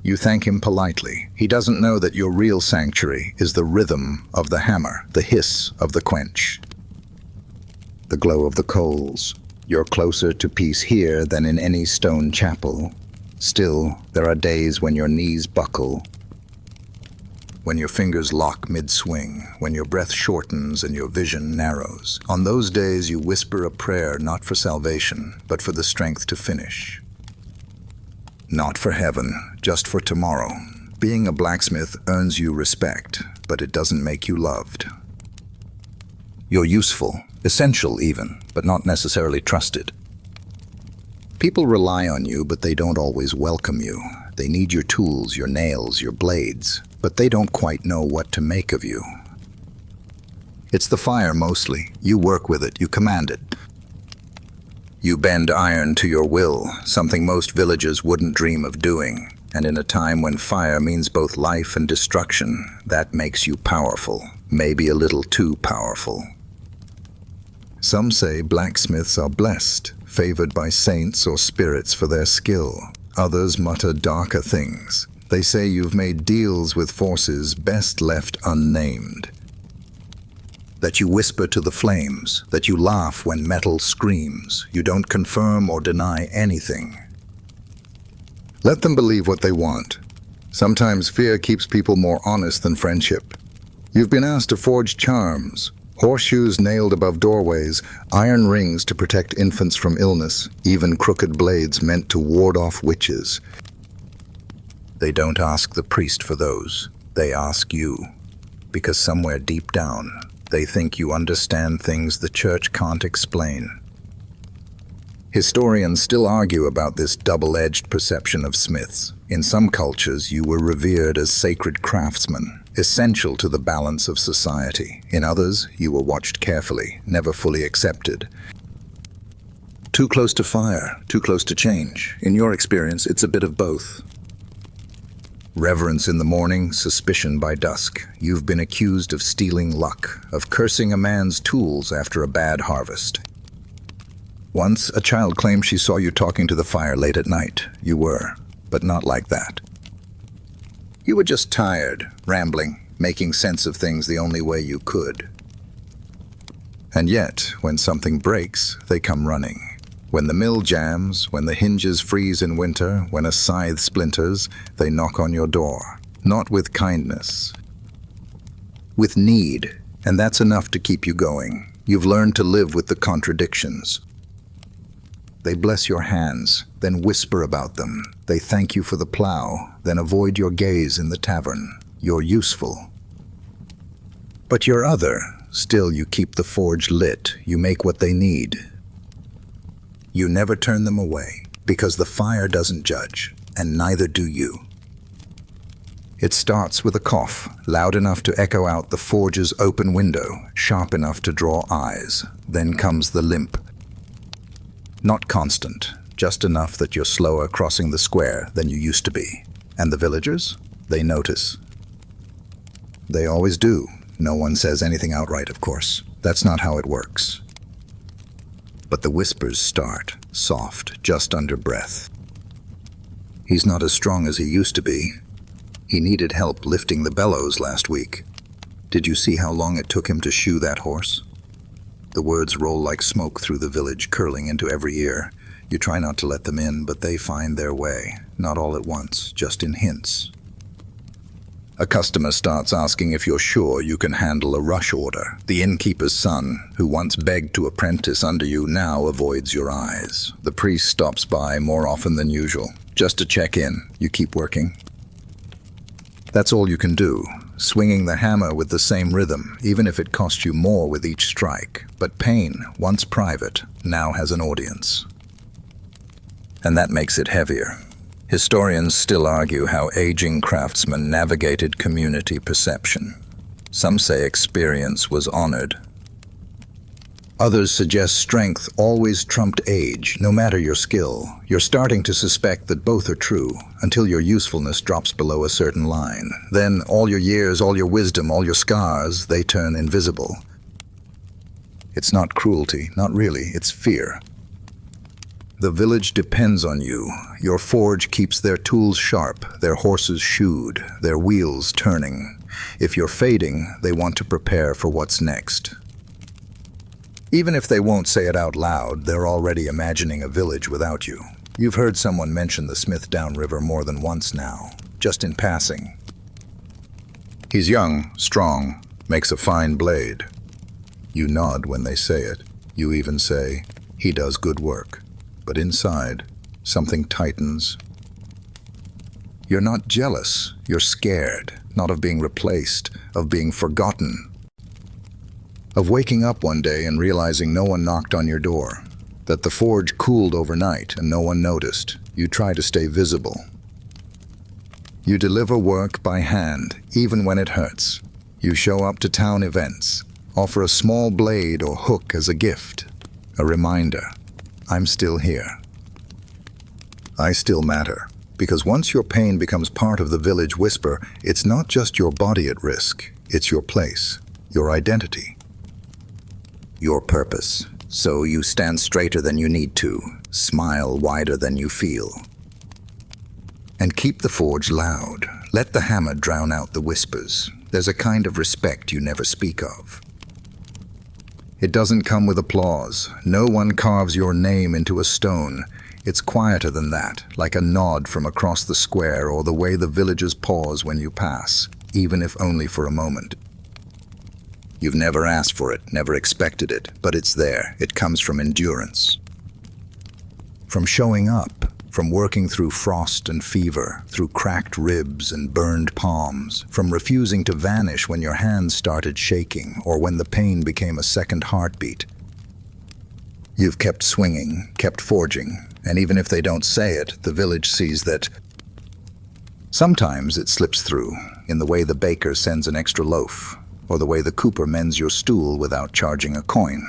You thank him politely. He doesn't know that your real sanctuary is the rhythm of the hammer, the hiss of the quench, the glow of the coals. You're closer to peace here than in any stone chapel. Still, there are days when your knees buckle, when your fingers lock mid-swing, when your breath shortens and your vision narrows. On those days, you whisper a prayer not for salvation, but for the strength to finish. Not for heaven, just for tomorrow. Being a blacksmith earns you respect, but it doesn't make you loved. You're useful, essential even, but not necessarily trusted. People rely on you, but they don't always welcome you. They need your tools, your nails, your blades, but they don't quite know what to make of you. It's the fire mostly. You work with it, you command it. You bend iron to your will, something most villagers wouldn't dream of doing. And in a time when fire means both life and destruction, that makes you powerful, maybe a little too powerful. Some say blacksmiths are blessed, favored by saints or spirits for their skill. Others mutter darker things. They say you've made deals with forces best left unnamed. That you whisper to the flames, that you laugh when metal screams. You don't confirm or deny anything. Let them believe what they want. Sometimes fear keeps people more honest than friendship. You've been asked to forge charms, horseshoes nailed above doorways, iron rings to protect infants from illness, even crooked blades meant to ward off witches. They don't ask the priest for those. They ask you. Because somewhere deep down, they think you understand things the church can't explain. Historians still argue about this double-edged perception of smiths. In some cultures, you were revered as sacred craftsmen, essential to the balance of society. In others, you were watched carefully, never fully accepted. Too close to fire, too close to change. In your experience, it's a bit of both. Reverence in the morning, suspicion by dusk. You've been accused of stealing luck, of cursing a man's tools after a bad harvest. Once, a child claimed she saw you talking to the fire late at night. You were, but not like that. You were just tired, rambling, making sense of things the only way you could. And yet, when something breaks, they come running. When the mill jams, when the hinges freeze in winter, when a scythe splinters, they knock on your door. Not with kindness, with need, and that's enough to keep you going. You've learned to live with the contradictions. They bless your hands, then whisper about them. They thank you for the plow, then avoid your gaze in the tavern. You're useful. But you're other. Still, you keep the forge lit. You make what they need. You never turn them away, because the fire doesn't judge, and neither do you. It starts with a cough, loud enough to echo out the forge's open window, sharp enough to draw eyes. Then comes the limp. Not constant, just enough that you're slower crossing the square than you used to be. And the villagers? They notice. They always do. No one says anything outright, of course. That's not how it works. But the whispers start, soft, just under breath. He's not as strong as he used to be. He needed help lifting the bellows last week. Did you see how long it took him to shoe that horse? The words roll like smoke through the village, curling into every ear. You try not to let them in, but they find their way. Not all at once, just in hints. A customer starts asking if you're sure you can handle a rush order. The innkeeper's son, who once begged to apprentice under you, now avoids your eyes. The priest stops by more often than usual, just to check in. You keep working. That's all you can do, swinging the hammer with the same rhythm, even if it costs you more with each strike. But pain, once private, now has an audience. And that makes it heavier. Historians still argue how aging craftsmen navigated community perception. Some say experience was honored. Others suggest strength always trumped age, no matter your skill. You're starting to suspect that both are true, until your usefulness drops below a certain line. Then all your years, all your wisdom, all your scars, they turn invisible. It's not cruelty, not really, it's fear. The village depends on you. Your forge keeps their tools sharp, their horses shoed, their wheels turning. If you're fading, they want to prepare for what's next. Even if they won't say it out loud, they're already imagining a village without you. You've heard someone mention the Smith downriver more than once now, just in passing. He's young, strong, makes a fine blade. You nod when they say it. You even say, he does good work. But inside, something tightens. You're not jealous, you're scared, not of being replaced, of being forgotten. Of waking up one day and realizing no one knocked on your door, that the forge cooled overnight and no one noticed. You try to stay visible. You deliver work by hand, even when it hurts. You show up to town events, offer a small blade or hook as a gift, a reminder. I'm still here. I still matter. Because once your pain becomes part of the village whisper, it's not just your body at risk, it's your place, your identity, your purpose. So you stand straighter than you need to, smile wider than you feel. And keep the forge loud. Let the hammer drown out the whispers. There's a kind of respect you never speak of. It doesn't come with applause. No one carves your name into a stone. It's quieter than that, like a nod from across the square or the way the villagers pause when you pass, even if only for a moment. You've never asked for it, never expected it, but it's there. It comes from endurance. From showing up, from working through frost and fever, through cracked ribs and burned palms, from refusing to vanish when your hands started shaking or when the pain became a second heartbeat. You've kept swinging, kept forging, and even if they don't say it, the village sees that. Sometimes it slips through, in the way the baker sends an extra loaf, or the way the cooper mends your stool without charging a coin.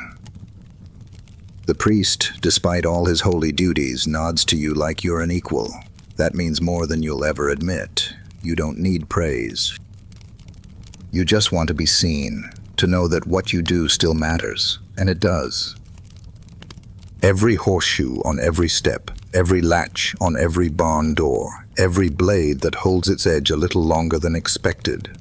The priest, despite all his holy duties, nods to you like you're an equal. That means more than you'll ever admit. You don't need praise. You just want to be seen, to know that what you do still matters, and it does. Every horseshoe on every step, every latch on every barn door, every blade that holds its edge a little longer than expected.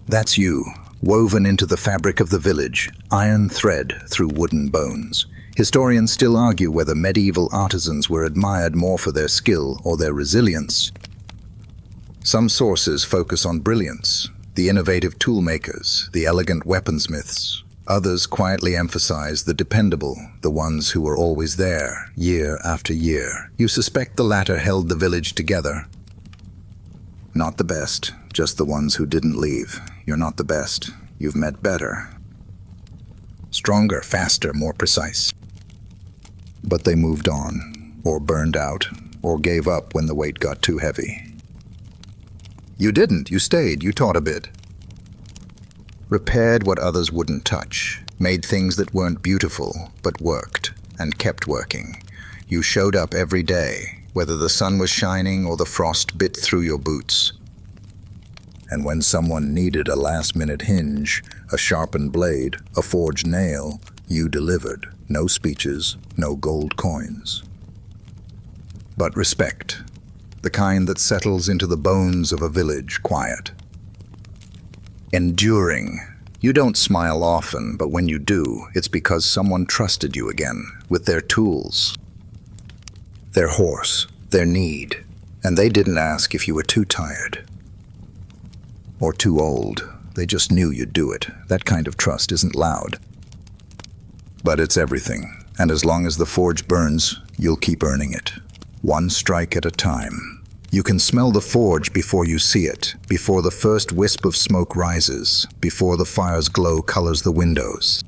That's you, woven into the fabric of the village, iron thread through wooden bones. Historians still argue whether medieval artisans were admired more for their skill or their resilience. Some sources focus on brilliance, the innovative toolmakers, the elegant weaponsmiths. Others quietly emphasize the dependable, the ones who were always there, year after year. You suspect the latter held the village together. Not the best, just the ones who didn't leave. You're not the best. You've met better. Stronger, faster, more precise. But they moved on, or burned out, or gave up when the weight got too heavy. You didn't. You stayed. You taught a bit. Repaired what others wouldn't touch, made things that weren't beautiful, but worked, and kept working. You showed up every day, whether the sun was shining or the frost bit through your boots. And when someone needed a last-minute hinge, a sharpened blade, a forged nail, you delivered. No speeches, no gold coins. But respect, the kind that settles into the bones of a village quiet. Enduring. You don't smile often, but when you do, it's because someone trusted you again, with their tools, their horse, their need, and they didn't ask if you were too tired or too old. They just knew you'd do it. That kind of trust isn't loud, but it's everything, and as long as the forge burns, you'll keep earning it, one strike at a time. You can smell the forge before you see it, before the first wisp of smoke rises, before the fire's glow colors the windows.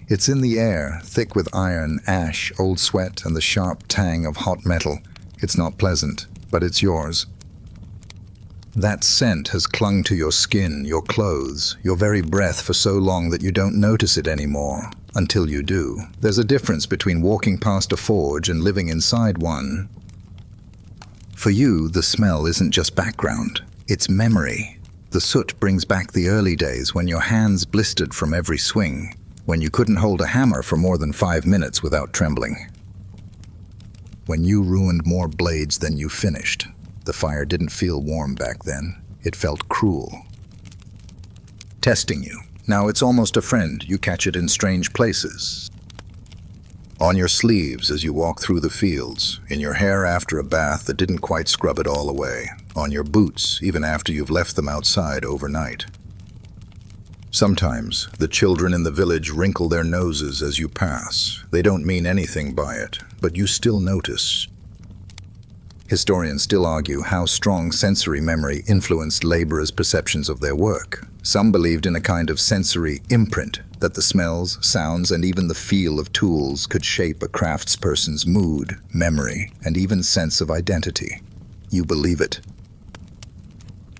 It's in the air, thick with iron, ash, old sweat, and the sharp tang of hot metal. It's not pleasant, but it's yours. That scent has clung to your skin, your clothes, your very breath for so long that you don't notice it anymore, until you do. There's a difference between walking past a forge and living inside one. For you, the smell isn't just background, it's memory. The soot brings back the early days when your hands blistered from every swing, when you couldn't hold a hammer for more than 5 minutes without trembling. When you ruined more blades than you finished. The fire didn't feel warm back then, it felt cruel. Testing you. Now it's almost a friend, you catch it in strange places. On your sleeves as you walk through the fields, in your hair after a bath that didn't quite scrub it all away, on your boots even after you've left them outside overnight. Sometimes the children in the village wrinkle their noses as you pass. They don't mean anything by it, but you still notice. Historians still argue how strong sensory memory influenced laborers' perceptions of their work. Some believed in a kind of sensory imprint, that the smells, sounds, and even the feel of tools could shape a craftsperson's mood, memory, and even sense of identity. You believe it.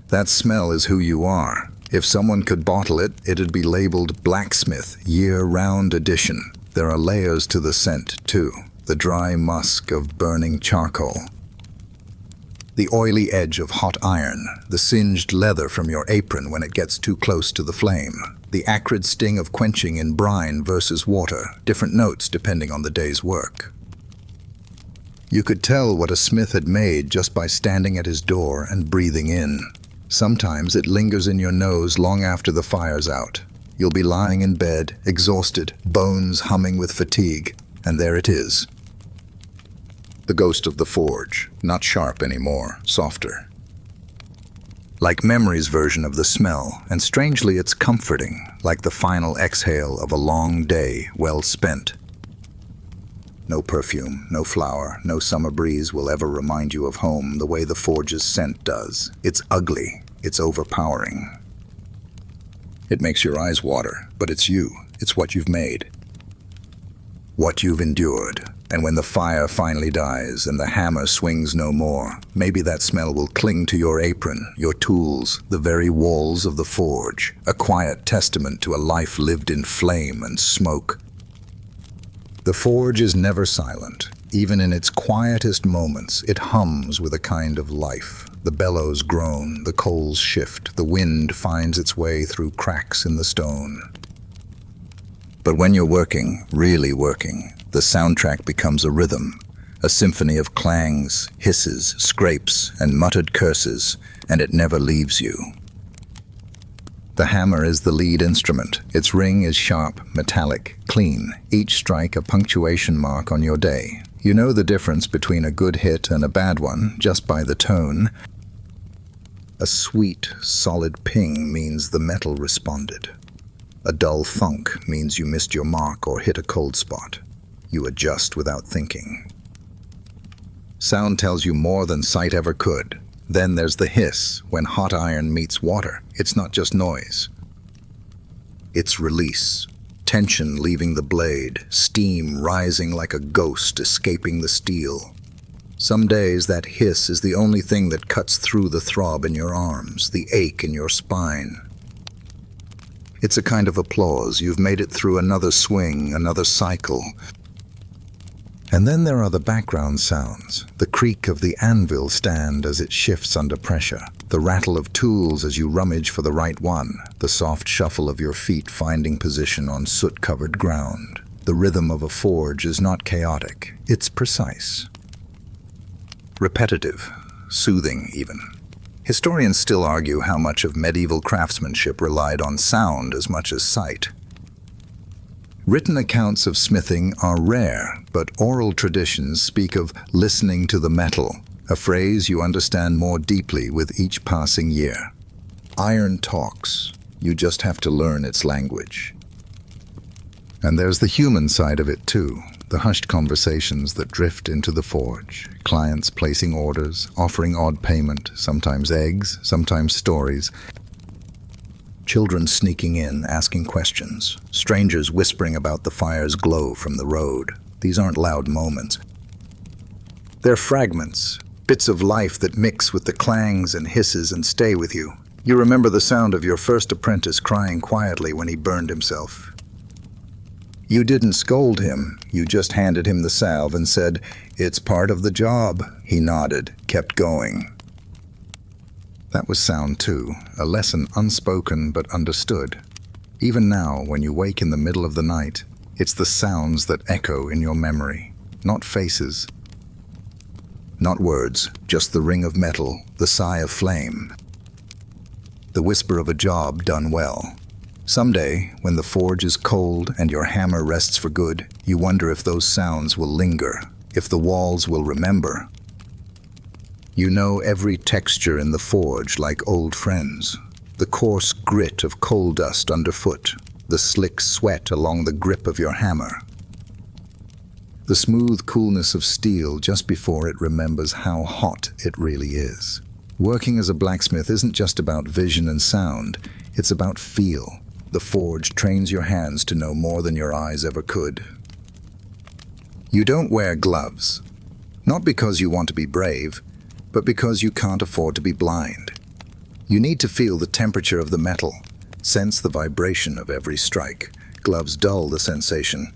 That smell is who you are. If someone could bottle it, it'd be labeled Blacksmith Year-Round Edition. There are layers to the scent, too. The dry musk of burning charcoal, the oily edge of hot iron, the singed leather from your apron when it gets too close to the flame, the acrid sting of quenching in brine versus water, different notes depending on the day's work. You could tell what a smith had made just by standing at his door and breathing in. Sometimes it lingers in your nose long after the fire's out. You'll be lying in bed, exhausted, bones humming with fatigue, and there it is. The ghost of the forge, not sharp anymore, softer. Like memory's version of the smell, and strangely it's comforting, like the final exhale of a long day well spent. No perfume, no flower, no summer breeze will ever remind you of home the way the forge's scent does. It's ugly, it's overpowering. It makes your eyes water, but it's you, it's what you've made. What you've endured. And when the fire finally dies and the hammer swings no more, maybe that smell will cling to your apron, your tools, the very walls of the forge, a quiet testament to a life lived in flame and smoke. The forge is never silent. Even in its quietest moments, it hums with a kind of life. The bellows groan, the coals shift, the wind finds its way through cracks in the stone. But when you're working, really working, the soundtrack becomes a rhythm, a symphony of clangs, hisses, scrapes, and muttered curses, and it never leaves you. The hammer is the lead instrument. Its ring is sharp, metallic, clean, each strike a punctuation mark on your day. You know the difference between a good hit and a bad one just by the tone. A sweet, solid ping means the metal responded. A dull thunk means you missed your mark or hit a cold spot. You adjust without thinking. Sound tells you more than sight ever could. Then there's the hiss, when hot iron meets water. It's not just noise. It's release. Tension leaving the blade, steam rising like a ghost escaping the steel. Some days that hiss is the only thing that cuts through the throb in your arms, the ache in your spine. It's a kind of applause. You've made it through another swing, another cycle. And then there are the background sounds, the creak of the anvil stand as it shifts under pressure, the rattle of tools as you rummage for the right one, the soft shuffle of your feet finding position on soot-covered ground. The rhythm of a forge is not chaotic, it's precise. Repetitive, soothing even. Historians still argue how much of medieval craftsmanship relied on sound as much as sight. Written accounts of smithing are rare, but oral traditions speak of listening to the metal, a phrase you understand more deeply with each passing year. Iron talks, you just have to learn its language. And there's the human side of it too, the hushed conversations that drift into the forge, clients placing orders, offering odd payment, sometimes eggs, sometimes stories. Children sneaking in, asking questions. Strangers whispering about the fire's glow from the road. These aren't loud moments. They're fragments, bits of life that mix with the clangs and hisses and stay with you. You remember the sound of your first apprentice crying quietly when he burned himself. You didn't scold him, you just handed him the salve and said, "It's part of the job." He nodded, kept going. That was sound too, a lesson unspoken but understood. Even now, when you wake in the middle of the night, it's the sounds that echo in your memory, not faces. Not words, just the ring of metal, the sigh of flame. The whisper of a job done well. Someday, when the forge is cold and your hammer rests for good, you wonder if those sounds will linger, if the walls will remember. You know every texture in the forge like old friends. The coarse grit of coal dust underfoot, the slick sweat along the grip of your hammer. The smooth coolness of steel just before it remembers how hot it really is. Working as a blacksmith isn't just about vision and sound, it's about feel. The forge trains your hands to know more than your eyes ever could. You don't wear gloves, not because you want to be brave, but because you can't afford to be blind. You need to feel the temperature of the metal, sense the vibration of every strike. Gloves dull the sensation.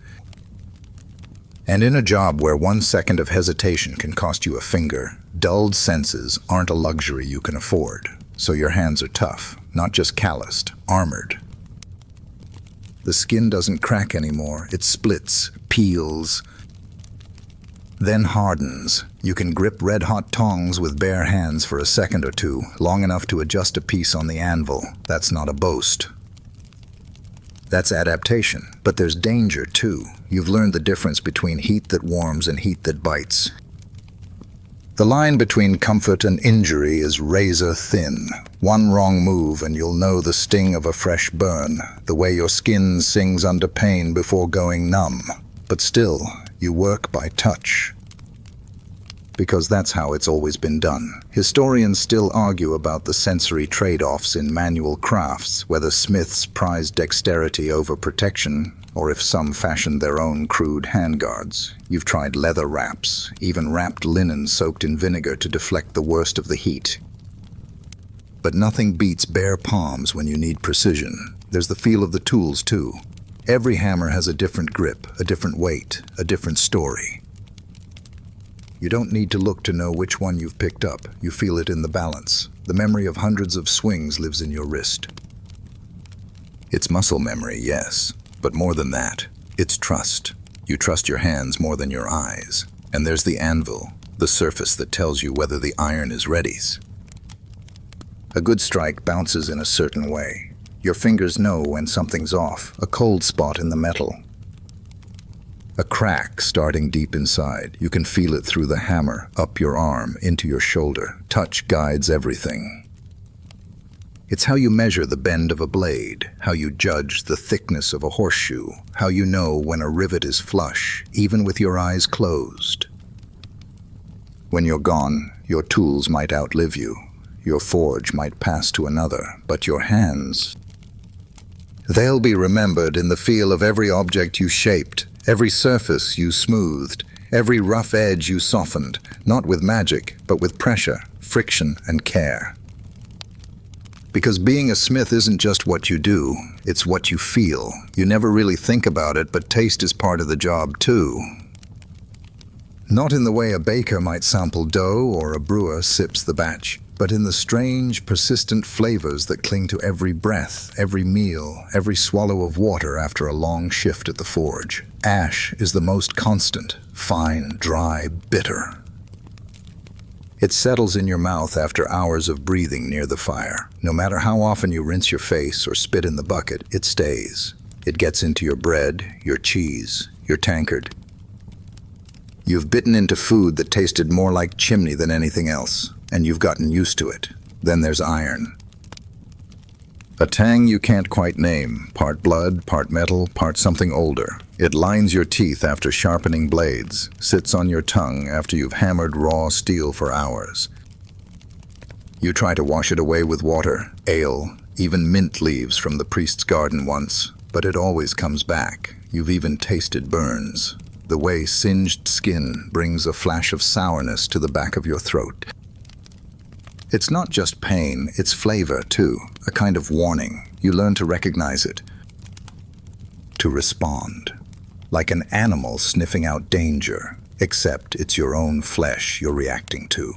And in a job where 1 second of hesitation can cost you a finger, dulled senses aren't a luxury you can afford. So your hands are tough, not just calloused, armored. The skin doesn't crack anymore, it splits, peels, then hardens. You can grip red-hot tongs with bare hands for a second or two, long enough to adjust a piece on the anvil. That's not a boast. That's adaptation. But there's danger, too. You've learned the difference between heat that warms and heat that bites. The line between comfort and injury is razor thin. One wrong move and you'll know the sting of a fresh burn, the way your skin sings under pain before going numb. But still, you work by touch. Because that's how it's always been done. Historians still argue about the sensory trade-offs in manual crafts, whether smiths prize dexterity over protection, or if some fashioned their own crude handguards. You've tried leather wraps, even wrapped linen soaked in vinegar to deflect the worst of the heat. But nothing beats bare palms when you need precision. There's the feel of the tools, too. Every hammer has a different grip, a different weight, a different story. You don't need to look to know which one you've picked up. You feel it in the balance. The memory of hundreds of swings lives in your wrist. It's muscle memory, yes, but more than that, it's trust. You trust your hands more than your eyes. And there's the anvil, the surface that tells you whether the iron is ready. A good strike bounces in a certain way. Your fingers know when something's off, a cold spot in the metal. A crack starting deep inside. You can feel it through the hammer, up your arm, into your shoulder. Touch guides everything. It's how you measure the bend of a blade, how you judge the thickness of a horseshoe, how you know when a rivet is flush, even with your eyes closed. When you're gone, your tools might outlive you. Your forge might pass to another, but your hands, they'll be remembered in the feel of every object you shaped, every surface you smoothed, every rough edge you softened, not with magic, but with pressure, friction, and care. Because being a smith isn't just what you do, it's what you feel. You never really think about it, but taste is part of the job too. Not in the way a baker might sample dough or a brewer sips the batch, but in the strange, persistent flavors that cling to every breath, every meal, every swallow of water after a long shift at the forge. Ash is the most constant, fine, dry, bitter. It settles in your mouth after hours of breathing near the fire. No matter how often you rinse your face or spit in the bucket, it stays. It gets into your bread, your cheese, your tankard. You've bitten into food that tasted more like chimney than anything else, and you've gotten used to it. Then there's iron. A tang you can't quite name, part blood, part metal, part something older. It lines your teeth after sharpening blades, sits on your tongue after you've hammered raw steel for hours. You try to wash it away with water, ale, even mint leaves from the priest's garden once, but it always comes back. You've even tasted burns. The way singed skin brings a flash of sourness to the back of your throat. It's not just pain, it's flavor too, a kind of warning. You learn to recognize it, to respond. Like an animal sniffing out danger, except it's your own flesh you're reacting to.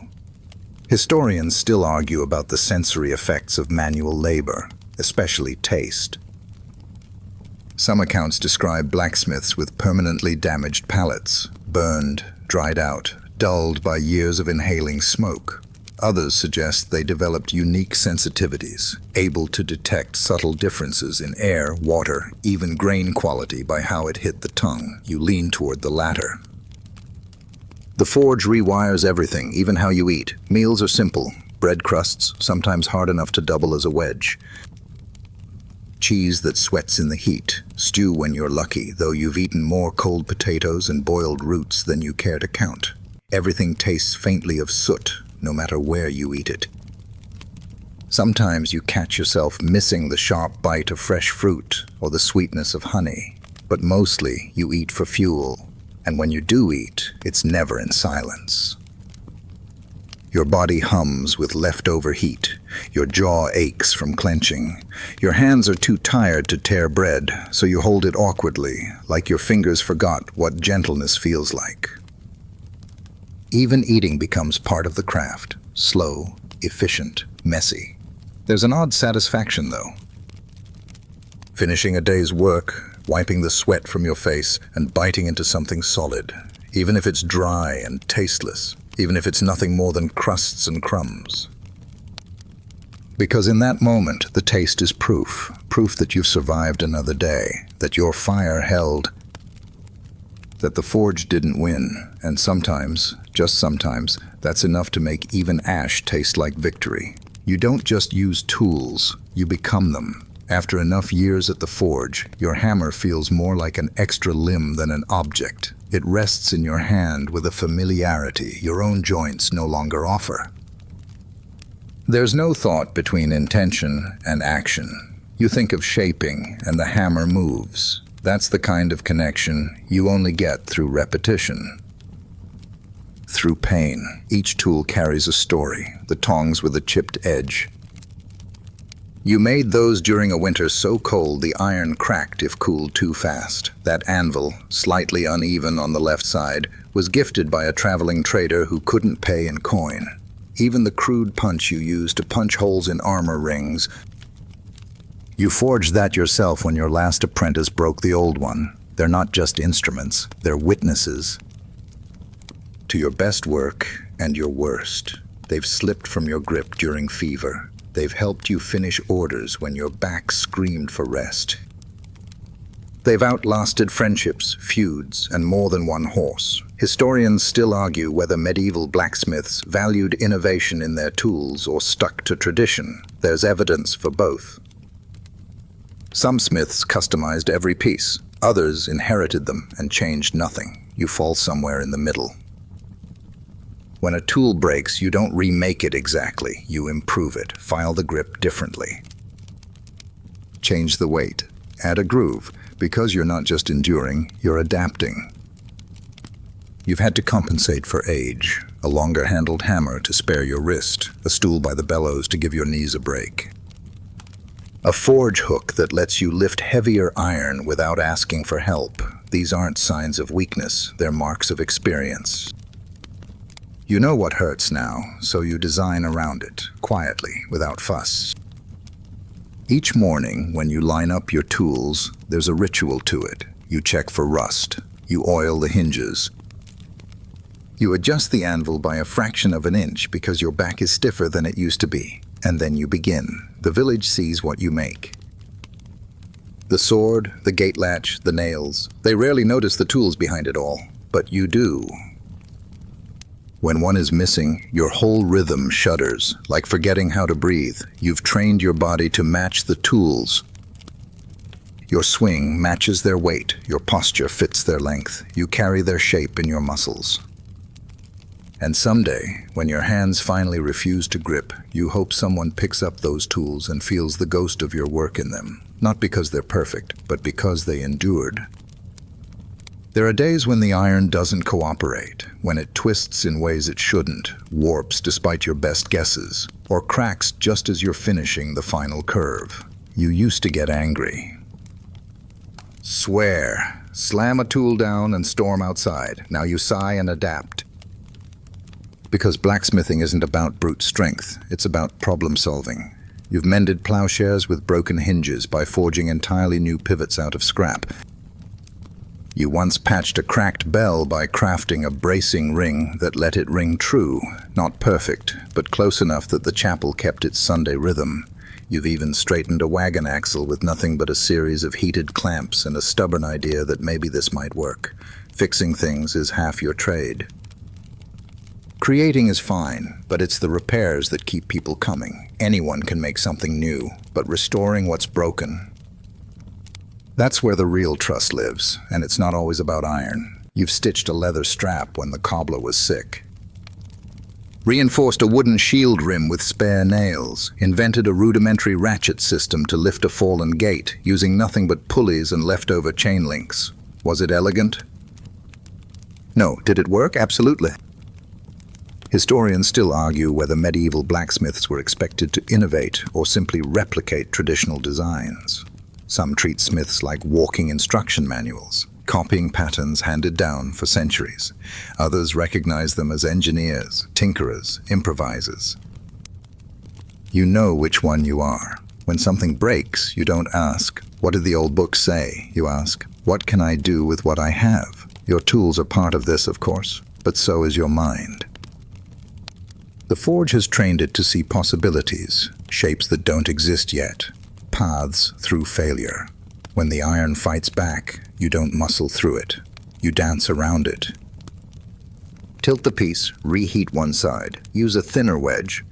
Historians still argue about the sensory effects of manual labor, especially taste. Some accounts describe blacksmiths with permanently damaged palates, burned, dried out, dulled by years of inhaling smoke. Others suggest they developed unique sensitivities, able to detect subtle differences in air, water, even grain quality by how it hit the tongue. You lean toward the latter. The forge rewires everything, even how you eat. Meals are simple. Bread crusts, sometimes hard enough to double as a wedge. Cheese that sweats in the heat. Stew when you're lucky, though you've eaten more cold potatoes and boiled roots than you care to count. Everything tastes faintly of soot, no matter where you eat it. Sometimes you catch yourself missing the sharp bite of fresh fruit or the sweetness of honey, but mostly you eat for fuel, and when you do eat, it's never in silence. Your body hums with leftover heat. Your jaw aches from clenching. Your hands are too tired to tear bread, so you hold it awkwardly, like your fingers forgot what gentleness feels like. Even eating becomes part of the craft. Slow, efficient, messy. There's an odd satisfaction, though. Finishing a day's work, wiping the sweat from your face, and biting into something solid, even if it's dry and tasteless, even if it's nothing more than crusts and crumbs. Because in that moment, the taste is proof that you've survived another day, that your fire held, that the forge didn't win, and sometimes, just sometimes, that's enough to make even ash taste like victory. You don't just use tools, you become them. After enough years at the forge, your hammer feels more like an extra limb than an object. It rests in your hand with a familiarity your own joints no longer offer. There's no thought between intention and action. You think of shaping, and the hammer moves. That's the kind of connection you only get through repetition. Through pain, each tool carries a story, the tongs with a chipped edge. You made those during a winter so cold the iron cracked if cooled too fast. That anvil, slightly uneven on the left side, was gifted by a traveling trader who couldn't pay in coin. Even the crude punch you used to punch holes in armor rings, you forged that yourself when your last apprentice broke the old one. They're not just instruments, they're witnesses to your best work and your worst. They've slipped from your grip during fever. They've helped you finish orders when your back screamed for rest. They've outlasted friendships, feuds, and more than one horse. Historians still argue whether medieval blacksmiths valued innovation in their tools or stuck to tradition. There's evidence for both. Some smiths customized every piece. Others inherited them and changed nothing. You fall somewhere in the middle. When a tool breaks, you don't remake it exactly. You improve it, file the grip differently. Change the weight, add a groove. Because you're not just enduring, you're adapting. You've had to compensate for age, a longer-handled hammer to spare your wrist, a stool by the bellows to give your knees a break. A forge hook that lets you lift heavier iron without asking for help. These aren't signs of weakness, they're marks of experience. You know what hurts now, so you design around it, quietly, without fuss. Each morning, when you line up your tools, there's a ritual to it. You check for rust. You oil the hinges. You adjust the anvil by a fraction of an inch because your back is stiffer than it used to be. And then you begin. The village sees what you make. The sword, the gate latch, the nails. They rarely notice the tools behind it all, but you do. When one is missing, your whole rhythm shudders, like forgetting how to breathe. You've trained your body to match the tools. Your swing matches their weight, your posture fits their length, you carry their shape in your muscles. And someday, when your hands finally refuse to grip, you hope someone picks up those tools and feels the ghost of your work in them. Not because they're perfect, but because they endured. There are days when the iron doesn't cooperate, when it twists in ways it shouldn't, warps despite your best guesses, or cracks just as you're finishing the final curve. You used to get angry. Swear, slam a tool down and storm outside. Now you sigh and adapt. Because blacksmithing isn't about brute strength, it's about problem solving. You've mended plowshares with broken hinges by forging entirely new pivots out of scrap. You once patched a cracked bell by crafting a bracing ring that let it ring true, not perfect, but close enough that the chapel kept its Sunday rhythm. You've even straightened a wagon axle with nothing but a series of heated clamps and a stubborn idea that maybe this might work. Fixing things is half your trade. Creating is fine, but it's the repairs that keep people coming. Anyone can make something new, but restoring what's broken, that's where the real trust lives, and it's not always about iron. You've stitched a leather strap when the cobbler was sick. Reinforced a wooden shield rim with spare nails. Invented a rudimentary ratchet system to lift a fallen gate, using nothing but pulleys and leftover chain links. Was it elegant? No. Did it work? Absolutely. Historians still argue whether medieval blacksmiths were expected to innovate or simply replicate traditional designs. Some treat smiths like walking instruction manuals, copying patterns handed down for centuries. Others recognize them as engineers, tinkerers, improvisers. You know which one you are. When something breaks, you don't ask, "What did the old books say?" You ask, "What can I do with what I have?" Your tools are part of this, of course, but so is your mind. The forge has trained it to see possibilities, shapes that don't exist yet, paths through failure. When the iron fights back, you don't muscle through it. You dance around it. Tilt the piece, reheat one side, use a thinner wedge.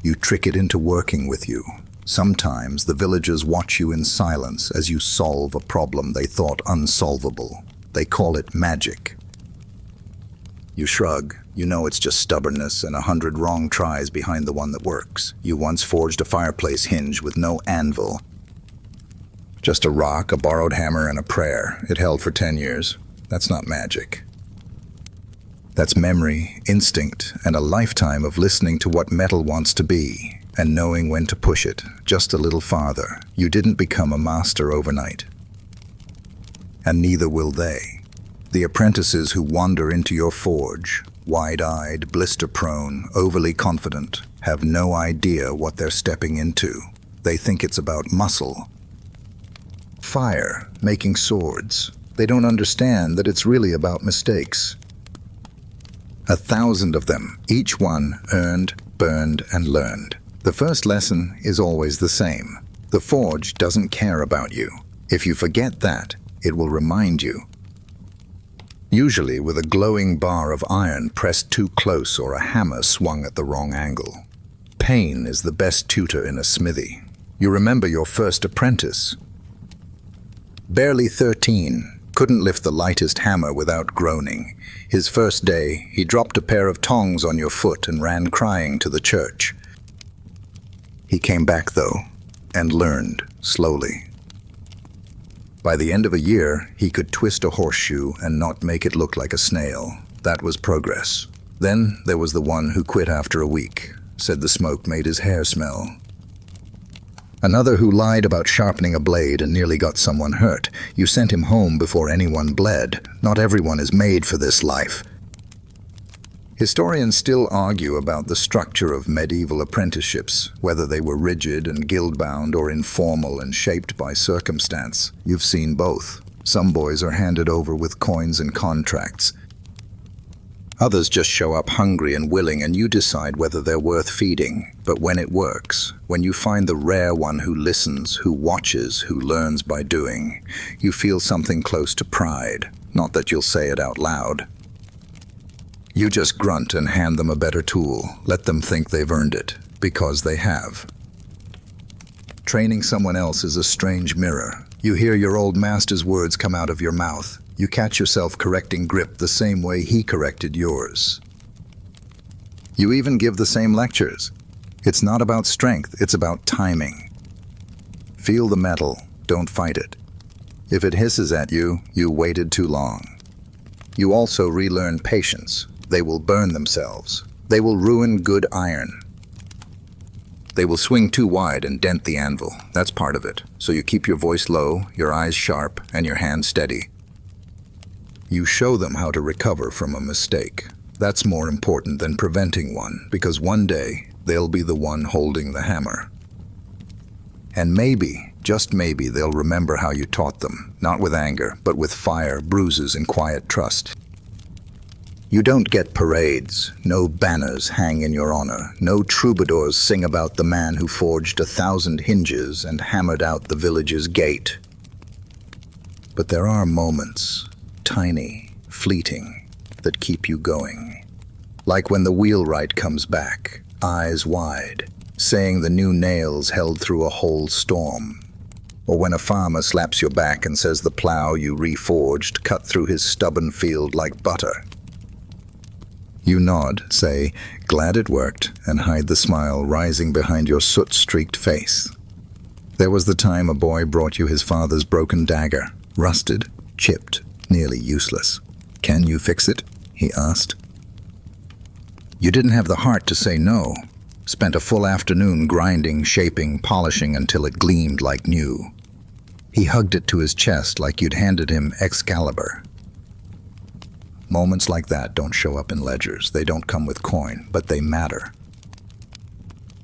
You trick it into working with you. Sometimes the villagers watch you in silence as you solve a problem they thought unsolvable. They call it magic. You shrug. You know it's just stubbornness and 100 wrong tries behind the one that works. You once forged a fireplace hinge with no anvil. Just a rock, a borrowed hammer, and a prayer. It held for 10 years. That's not magic. That's memory, instinct, and a lifetime of listening to what metal wants to be and knowing when to push it just a little farther. You didn't become a master overnight. And neither will they. The apprentices who wander into your forge, wide-eyed, blister-prone, overly confident, have no idea what they're stepping into. They think it's about muscle. Fire, making swords. They don't understand that it's really about mistakes. 1,000 of them, each one earned, burned, and learned. The first lesson is always the same. The forge doesn't care about you. If you forget that, it will remind you. Usually with a glowing bar of iron pressed too close or a hammer swung at the wrong angle. Pain is the best tutor in a smithy. You remember your first apprentice. Barely 13, couldn't lift the lightest hammer without groaning. His first day, he dropped a pair of tongs on your foot and ran crying to the church. He came back though, and learned, slowly. By the end of a year, he could twist a horseshoe and not make it look like a snail. That was progress. Then there was the one who quit after a week, said the smoke made his hair smell. Another who lied about sharpening a blade and nearly got someone hurt. You sent him home before anyone bled. Not everyone is made for this life. Historians still argue about the structure of medieval apprenticeships, whether they were rigid and guild-bound or informal and shaped by circumstance. You've seen both. Some boys are handed over with coins and contracts. Others just show up hungry and willing, and you decide whether they're worth feeding. But when it works, when you find the rare one who listens, who watches, who learns by doing, you feel something close to pride. Not that you'll say it out loud. You just grunt and hand them a better tool. Let them think they've earned it, because they have. Training someone else is a strange mirror. You hear your old master's words come out of your mouth. You catch yourself correcting grip the same way he corrected yours. You even give the same lectures. It's not about strength, it's about timing. Feel the metal, don't fight it. If it hisses at you, you waited too long. You also relearn patience. They will burn themselves. They will ruin good iron. They will swing too wide and dent the anvil. That's part of it. So you keep your voice low, your eyes sharp, and your hand steady. You show them how to recover from a mistake. That's more important than preventing one, because one day they'll be the one holding the hammer. And maybe, just maybe, they'll remember how you taught them, not with anger, but with fire, bruises, and quiet trust. You don't get parades, no banners hang in your honor, no troubadours sing about the man who forged 1,000 hinges and hammered out the village's gate. But there are moments, tiny, fleeting, that keep you going. Like when the wheelwright comes back, eyes wide, saying the new nails held through a whole storm. Or when a farmer slaps your back and says the plow you reforged cut through his stubborn field like butter. You nod, say, "Glad it worked," and hide the smile rising behind your soot-streaked face. There was the time a boy brought you his father's broken dagger, rusted, chipped, nearly useless. "Can you fix it?" he asked. You didn't have the heart to say no. Spent a full afternoon grinding, shaping, polishing until it gleamed like new. He hugged it to his chest like you'd handed him Excalibur. Moments like that don't show up in ledgers. They don't come with coin, but they matter.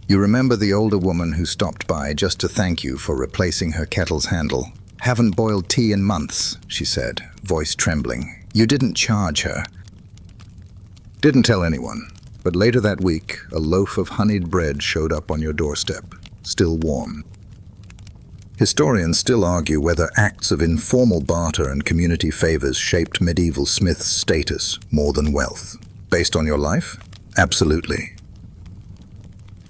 You remember the older woman who stopped by just to thank you for replacing her kettle's handle. "Haven't boiled tea in months," she said, voice trembling. You didn't charge her. Didn't tell anyone, but later that week, a loaf of honeyed bread showed up on your doorstep, still warm. Historians still argue whether acts of informal barter and community favors shaped medieval Smiths' status more than wealth. Based on your life? Absolutely.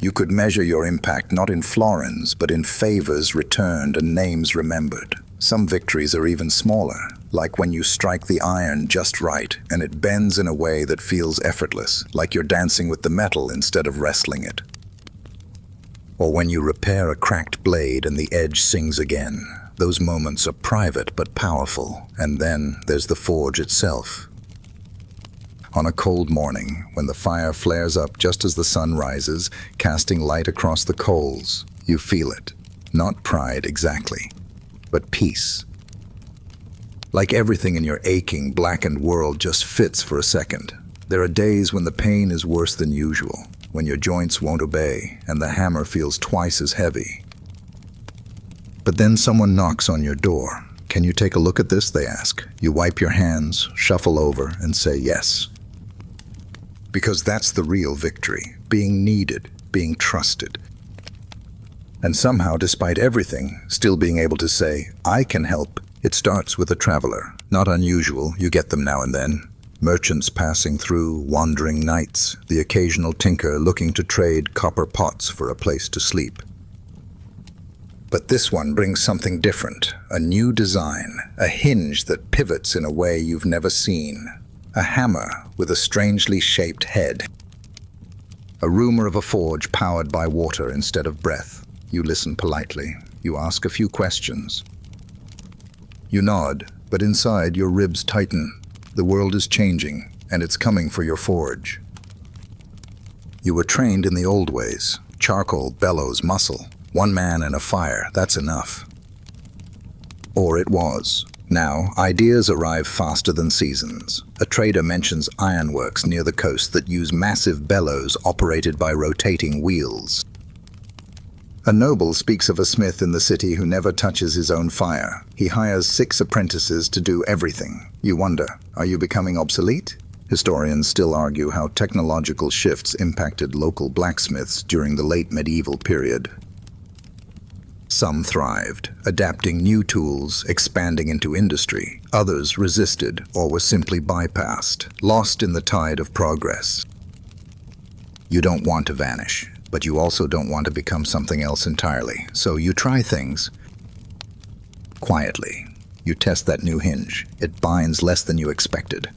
You could measure your impact not in florins, but in favors returned and names remembered. Some victories are even smaller, like when you strike the iron just right and it bends in a way that feels effortless, like you're dancing with the metal instead of wrestling it. Or when you repair a cracked blade and the edge sings again. Those moments are private but powerful. And then there's the forge itself. On a cold morning, when the fire flares up just as the sun rises, casting light across the coals, you feel it. Not pride exactly, but peace. Like everything in your aching, blackened world just fits for a second. There are days when the pain is worse than usual, when your joints won't obey and the hammer feels twice as heavy. But then someone knocks on your door. "Can you take a look at this?" they ask. You wipe your hands, shuffle over, and say yes. Because that's the real victory, being needed, being trusted. And somehow, despite everything, still being able to say, "I can help." It starts with a traveler. Not unusual, you get them now and then. Merchants passing through, wandering knights, the occasional tinker looking to trade copper pots for a place to sleep. But this one brings something different, a new design, a hinge that pivots in a way you've never seen, a hammer with a strangely shaped head. A rumor of a forge powered by water instead of breath. You listen politely. You ask a few questions. You nod, but inside your ribs tighten. The world is changing, and it's coming for your forge. You were trained in the old ways. Charcoal, bellows, muscle. One man and a fire, that's enough. Or it was. Now, ideas arrive faster than seasons. A trader mentions ironworks near the coast that use massive bellows operated by rotating wheels. A noble speaks of a smith in the city who never touches his own fire. He hires 6 apprentices to do everything. You wonder, are you becoming obsolete? Historians still argue how technological shifts impacted local blacksmiths during the late medieval period. Some thrived, adapting new tools, expanding into industry. Others resisted or were simply bypassed, lost in the tide of progress. You don't want to vanish, but you also don't want to become something else entirely. So you try things quietly. You test that new hinge. It binds less than you expected.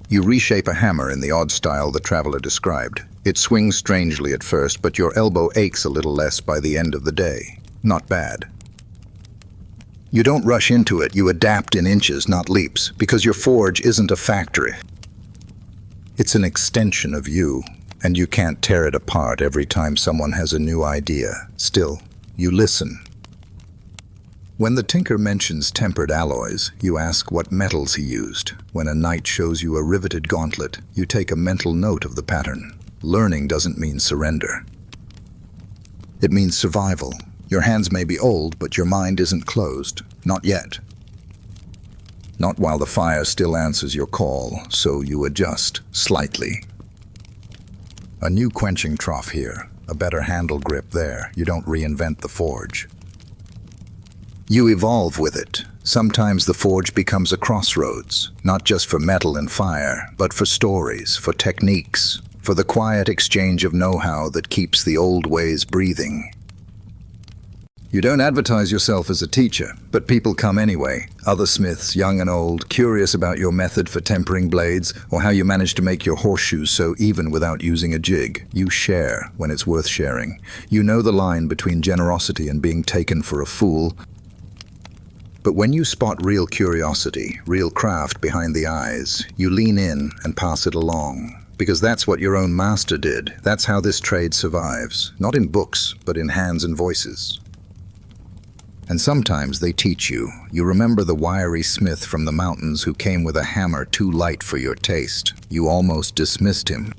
You reshape a hammer in the odd style the traveler described. It swings strangely at first, but your elbow aches a little less by the end of the day. Not bad. You don't rush into it. You adapt in inches, not leaps, because your forge isn't a factory. It's an extension of you, and you can't tear it apart every time someone has a new idea. Still, you listen. When the tinker mentions tempered alloys, you ask what metals he used. When a knight shows you a riveted gauntlet, you take a mental note of the pattern. Learning doesn't mean surrender. It means survival. Your hands may be old, but your mind isn't closed. Not yet. Not while the fire still answers your call, so you adjust slightly. A new quenching trough here, a better handle grip there. You don't reinvent the forge. You evolve with it. Sometimes the forge becomes a crossroads, not just for metal and fire, but for stories, for techniques, for the quiet exchange of know-how that keeps the old ways breathing. You don't advertise yourself as a teacher, but people come anyway. Other smiths, young and old, curious about your method for tempering blades, or how you manage to make your horseshoes so even without using a jig. You share when it's worth sharing. You know the line between generosity and being taken for a fool. But when you spot real curiosity, real craft behind the eyes, you lean in and pass it along. Because that's what your own master did. That's how this trade survives. Not in books, but in hands and voices. And sometimes they teach you. You remember the wiry smith from the mountains who came with a hammer too light for your taste. You almost dismissed him.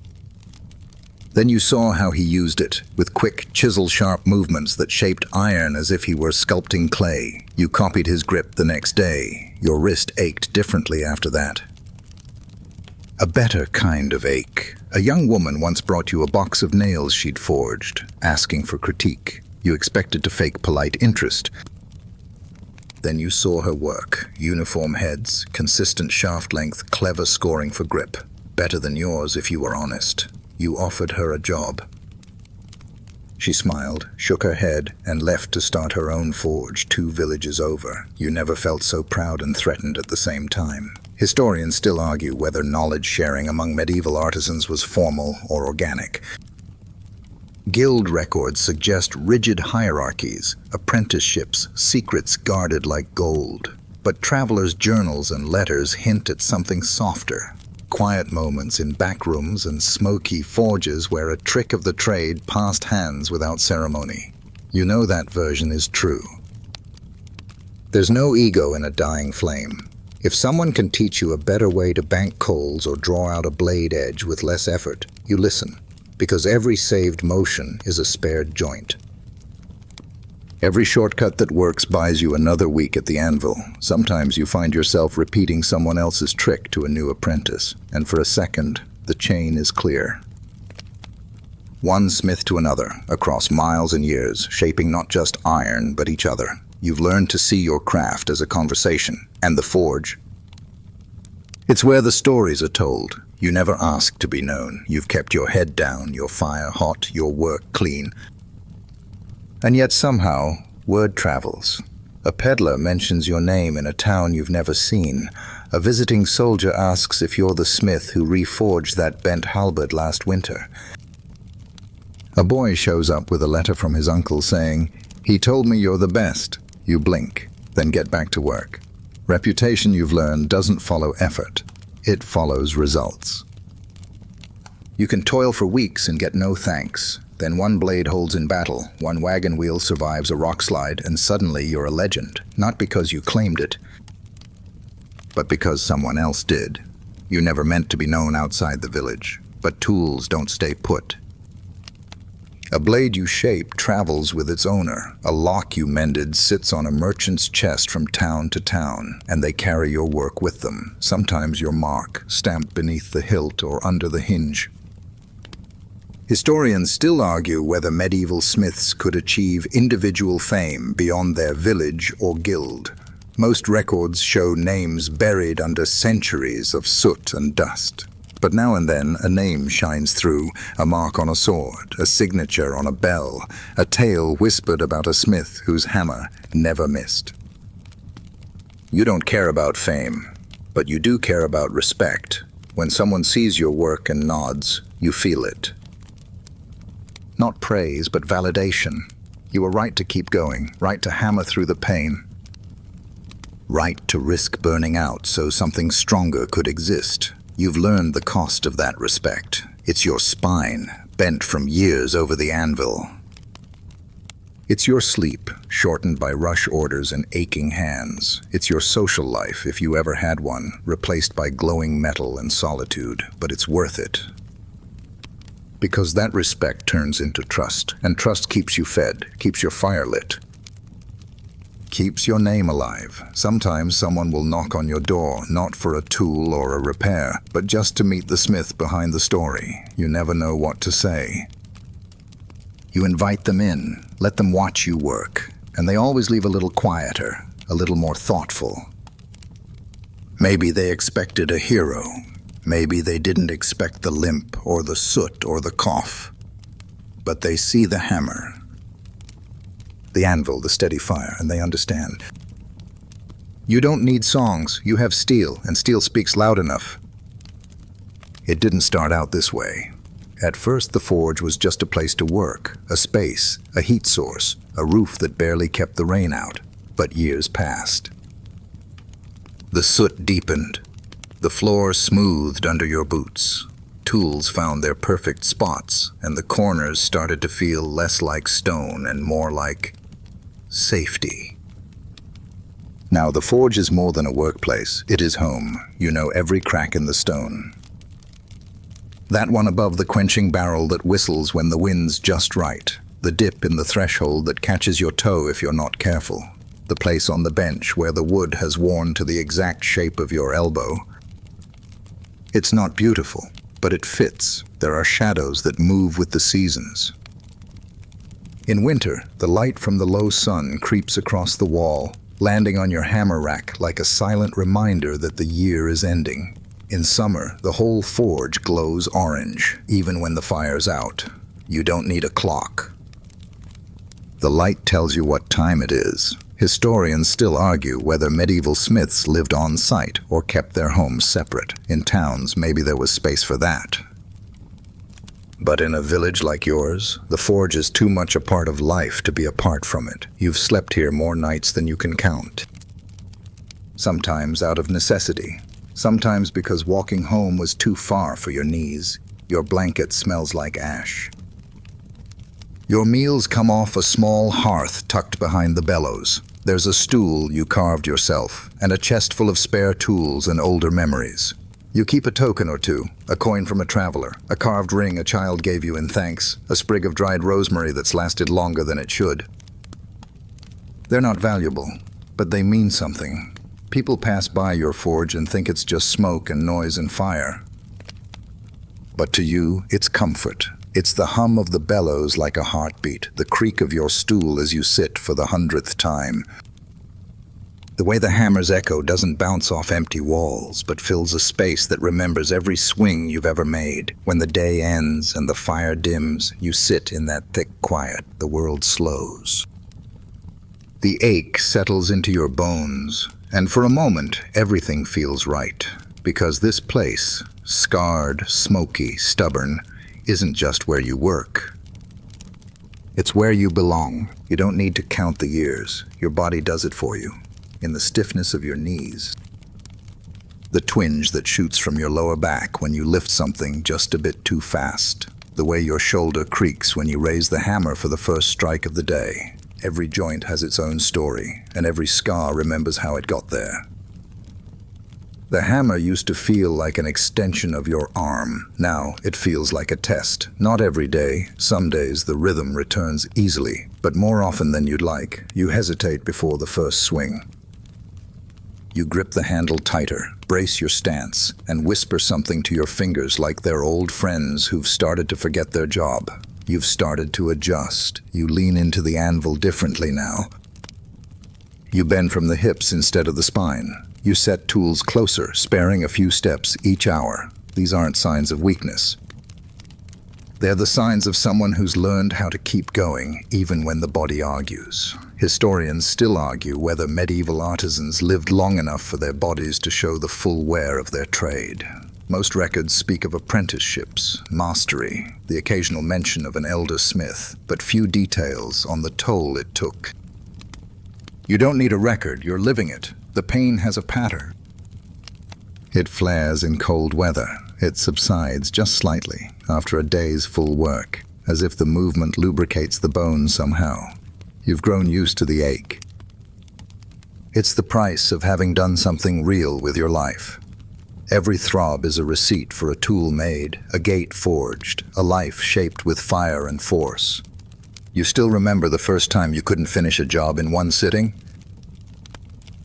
Then you saw how he used it, with quick, chisel-sharp movements that shaped iron as if he were sculpting clay. You copied his grip the next day. Your wrist ached differently after that. A better kind of ache. A young woman once brought you a box of nails she'd forged, asking for critique. You expected to fake polite interest. Then you saw her work. Uniform heads, consistent shaft length, clever scoring for grip. Better than yours if you were honest. You offered her a job. She smiled, shook her head, and left to start her own forge 2 villages over. You never felt so proud and threatened at the same time. Historians still argue whether knowledge sharing among medieval artisans was formal or organic. Guild records suggest rigid hierarchies, apprenticeships, secrets guarded like gold. But travelers' journals and letters hint at something softer. Quiet moments in back rooms and smoky forges where a trick of the trade passed hands without ceremony. You know that version is true. There's no ego in a dying flame. If someone can teach you a better way to bank coals or draw out a blade edge with less effort, you listen, because every saved motion is a spared joint. Every shortcut that works buys you another week at the anvil. Sometimes you find yourself repeating someone else's trick to a new apprentice, and for a second, the chain is clear. One smith to another, across miles and years, shaping not just iron, but each other. You've learned to see your craft as a conversation, and the forge. It's where the stories are told. You never asked to be known. You've kept your head down, your fire hot, your work clean. And yet somehow, word travels. A peddler mentions your name in a town you've never seen. A visiting soldier asks if you're the smith who reforged that bent halberd last winter. A boy shows up with a letter from his uncle saying, "He told me you're the best." You blink, then get back to work. Reputation, you've learned, doesn't follow effort. It follows results. You can toil for weeks and get no thanks. Then one blade holds in battle, one wagon wheel survives a rock slide, and suddenly you're a legend, not because you claimed it, but because someone else did. You never meant to be known outside the village, but tools don't stay put. A blade you shape travels with its owner. A lock you mended sits on a merchant's chest from town to town, and they carry your work with them, sometimes your mark, stamped beneath the hilt or under the hinge. Historians still argue whether medieval smiths could achieve individual fame beyond their village or guild. Most records show names buried under centuries of soot and dust. But now and then a name shines through, a mark on a sword, a signature on a bell, a tale whispered about a smith whose hammer never missed. You don't care about fame, but you do care about respect. When someone sees your work and nods, you feel it. Not praise, but validation. You were right to keep going, right to hammer through the pain. Right to risk burning out so something stronger could exist. You've learned the cost of that respect. It's your spine, bent from years over the anvil. It's your sleep, shortened by rush orders and aching hands. It's your social life, if you ever had one, replaced by glowing metal and solitude, but it's worth it. Because that respect turns into trust, and trust keeps you fed, keeps your fire lit, keeps your name alive. Sometimes someone will knock on your door, not for a tool or a repair, but just to meet the smith behind the story. You never know what to say. You invite them in, let them watch you work, and they always leave a little quieter, a little more thoughtful. Maybe they expected a hero. Maybe they didn't expect the limp or the soot or the cough, but they see the hammer, the anvil, the steady fire, and they understand. You don't need songs, you have steel, and steel speaks loud enough. It didn't start out this way. At first, the forge was just a place to work, a space, a heat source, a roof that barely kept the rain out. But years passed. The soot deepened. The floor smoothed under your boots. Tools found their perfect spots, and the corners started to feel less like stone and more like safety. Now, the forge is more than a workplace. It is home. You know every crack in the stone. That one above the quenching barrel that whistles when the wind's just right. The dip in the threshold that catches your toe if you're not careful. The place on the bench where the wood has worn to the exact shape of your elbow. It's not beautiful, but it fits. There are shadows that move with the seasons. In winter, the light from the low sun creeps across the wall, landing on your hammer rack like a silent reminder that the year is ending. In summer, the whole forge glows orange, even when the fire's out. You don't need a clock. The light tells you what time it is. Historians still argue whether medieval smiths lived on site or kept their homes separate. In towns, maybe there was space for that. But in a village like yours, the forge is too much a part of life to be apart from it. You've slept here more nights than you can count. Sometimes out of necessity. Sometimes because walking home was too far for your knees. Your blanket smells like ash. Your meals come off a small hearth tucked behind the bellows. There's a stool you carved yourself, and a chest full of spare tools and older memories. You keep a token or two, a coin from a traveler, a carved ring a child gave you in thanks, a sprig of dried rosemary that's lasted longer than it should. They're not valuable, but they mean something. People pass by your forge and think it's just smoke and noise and fire. But to you, it's comfort. It's the hum of the bellows like a heartbeat, the creak of your stool as you sit for the 100th time. The way the hammer's echo doesn't bounce off empty walls, but fills a space that remembers every swing you've ever made. When the day ends and the fire dims, you sit in that thick quiet. The world slows. The ache settles into your bones, and for a moment, everything feels right. Because this place, scarred, smoky, stubborn, isn't just where you work. It's where you belong. You don't need to count the years. Your body does it for you. In the stiffness of your knees. The twinge that shoots from your lower back when you lift something just a bit too fast. The way your shoulder creaks when you raise the hammer for the first strike of the day. Every joint has its own story, and every scar remembers how it got there. The hammer used to feel like an extension of your arm. Now it feels like a test. Not every day. Some days the rhythm returns easily, but more often than you'd like, you hesitate before the first swing. You grip the handle tighter, brace your stance, and whisper something to your fingers like they're old friends who've started to forget their job. You've started to adjust. You lean into the anvil differently now. You bend from the hips instead of the spine. You set tools closer, sparing a few steps each hour. These aren't signs of weakness. They're the signs of someone who's learned how to keep going, even when the body argues. Historians still argue whether medieval artisans lived long enough for their bodies to show the full wear of their trade. Most records speak of apprenticeships, mastery, the occasional mention of an elder smith, but few details on the toll it took. You don't need a record, you're living it. The pain has a pattern. It flares in cold weather. It subsides just slightly after a day's full work, as if the movement lubricates the bone somehow. You've grown used to the ache. It's the price of having done something real with your life. Every throb is a receipt for a tool made, a gate forged, a life shaped with fire and force. You still remember the first time you couldn't finish a job in one sitting?